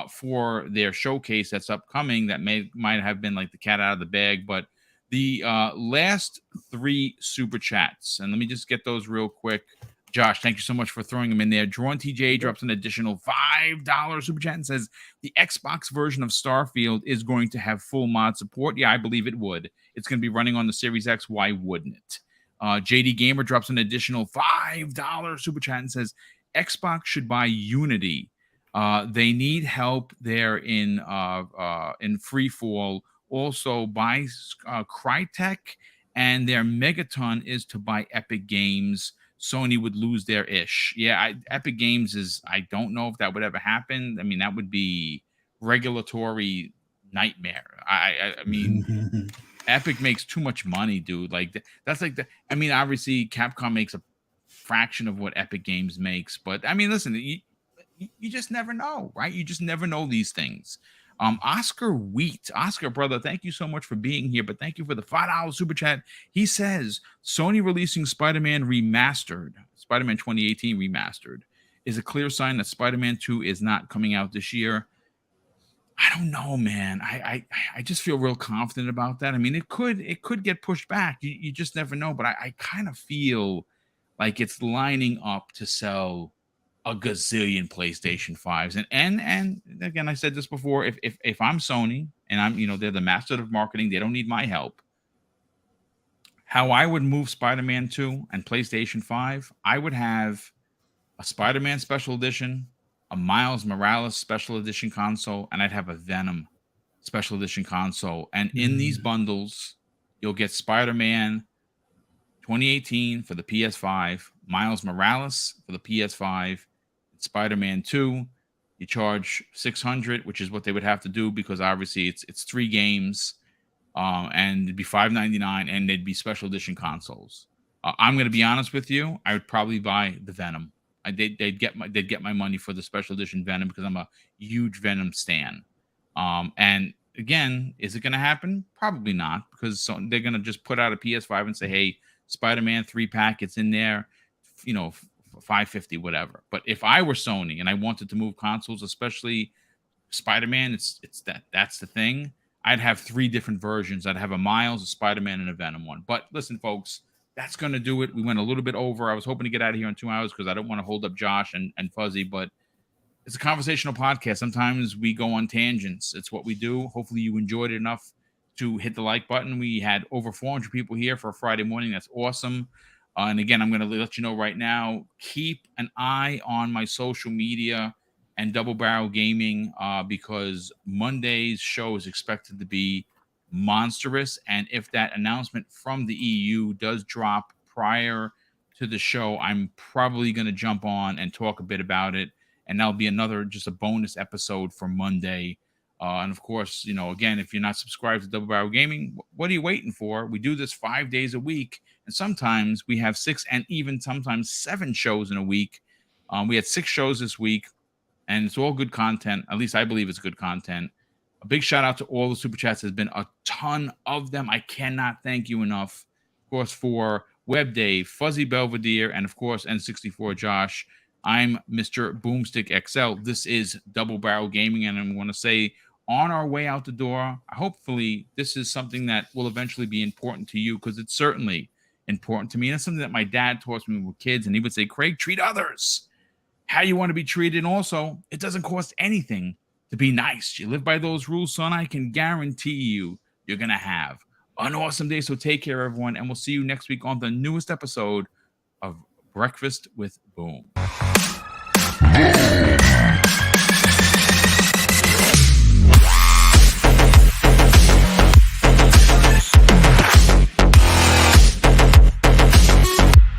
for their showcase that's upcoming that might have been like the cat out of the bag. But the last 3 super chats, and let me just get those real quick. Josh, thank you so much for throwing them in there. Drawn TJ drops an additional $5 super chat and says the Xbox version of Starfield is going to have full mod support. Yeah, I believe it would. It's going to be running on the Series X. Why wouldn't it? JD Gamer drops an additional $5 super chat and says Xbox should buy Unity. They need help there in Freefall. Also, buy Crytek, and their megaton is to buy Epic Games. Sony would lose their ish. Yeah, Epic Games I don't know if that would ever happen. I mean, that would be regulatory nightmare. I mean, Epic makes too much money, dude. Like that's like I mean, obviously Capcom makes a fraction of what Epic Games makes, but I mean, listen, you just never know, right? You just never know these things. Oscar Wheat, Oscar, brother, thank you so much for being here, but thank you for the $5 super chat. He says Sony releasing Spider-Man Remastered, Spider-Man 2018 Remastered, is a clear sign that Spider-Man 2 is not coming out this year. I don't know, man. I just feel real confident about that. I mean, it could get pushed back. You just never know. But I kind of feel like it's lining up to sell a gazillion PlayStation 5s. And again, I said this before. If I'm Sony and I'm, they're the master of marketing, they don't need my help. How I would move Spider-Man 2 and PlayStation 5, I would have a Spider-Man special edition, a Miles Morales special edition console, and I'd have a Venom special edition console. And in these bundles, you'll get Spider-Man 2018 for the PS5, Miles Morales for the PS5, Spider-Man 2. You charge $600, which is what they would have to do because obviously it's 3 games, and it'd be $599, and they'd be special edition consoles. I'm going to be honest with you. I would probably buy the Venom. They'd get my money for the special edition Venom because I'm a huge Venom stan. And again, is it going to happen? Probably not, because they're going to just put out a PS5 and say, "Hey, Spider-Man 3-pack, it's in there, $550, whatever." But if I were Sony and I wanted to move consoles, especially Spider-Man, that's the thing. I'd have 3 different versions. I'd have a Miles, a Spider-Man, and a Venom one. But listen, folks, that's going to do it. We went a little bit over. I was hoping to get out of here in 2 hours because I don't want to hold up Josh and Fuzzy, but it's a conversational podcast. Sometimes we go on tangents. It's what we do. Hopefully you enjoyed it enough to hit the like button. We had over 400 people here for a Friday morning. That's awesome. And again, I'm going to let you know right now, keep an eye on my social media and Double Barrel Gaming, because Monday's show is expected to be monstrous. And if that announcement from the EU does drop prior to the show, I'm probably going to jump on and talk a bit about it. And that'll be just a bonus episode for Monday. And of course, again, if you're not subscribed to Double Barrel Gaming, what are you waiting for? We do this 5 days a week. And sometimes we have 6 and even sometimes 7 shows in a week. We had 6 shows this week, and it's all good content. At least I believe it's good content. A big shout out to all the super chats. There's been a ton of them. I cannot thank you enough. Of course, for Web Dave, Fuzzy Belvedere, and of course, N64 Josh. I'm Mr. BoomStick XL. This is Double Barrel Gaming, and I'm going to say, on our way out the door, hopefully this is something that will eventually be important to you, because it's certainly important to me. And it's something that my dad taught me when we were kids, and he would say, "Craig, treat others how you want to be treated." And also, it doesn't cost anything to be nice. You live by those rules, son. I can guarantee you're going to have an awesome day. So take care, everyone, and we'll see you next week on the newest episode of Breakfast with Boom.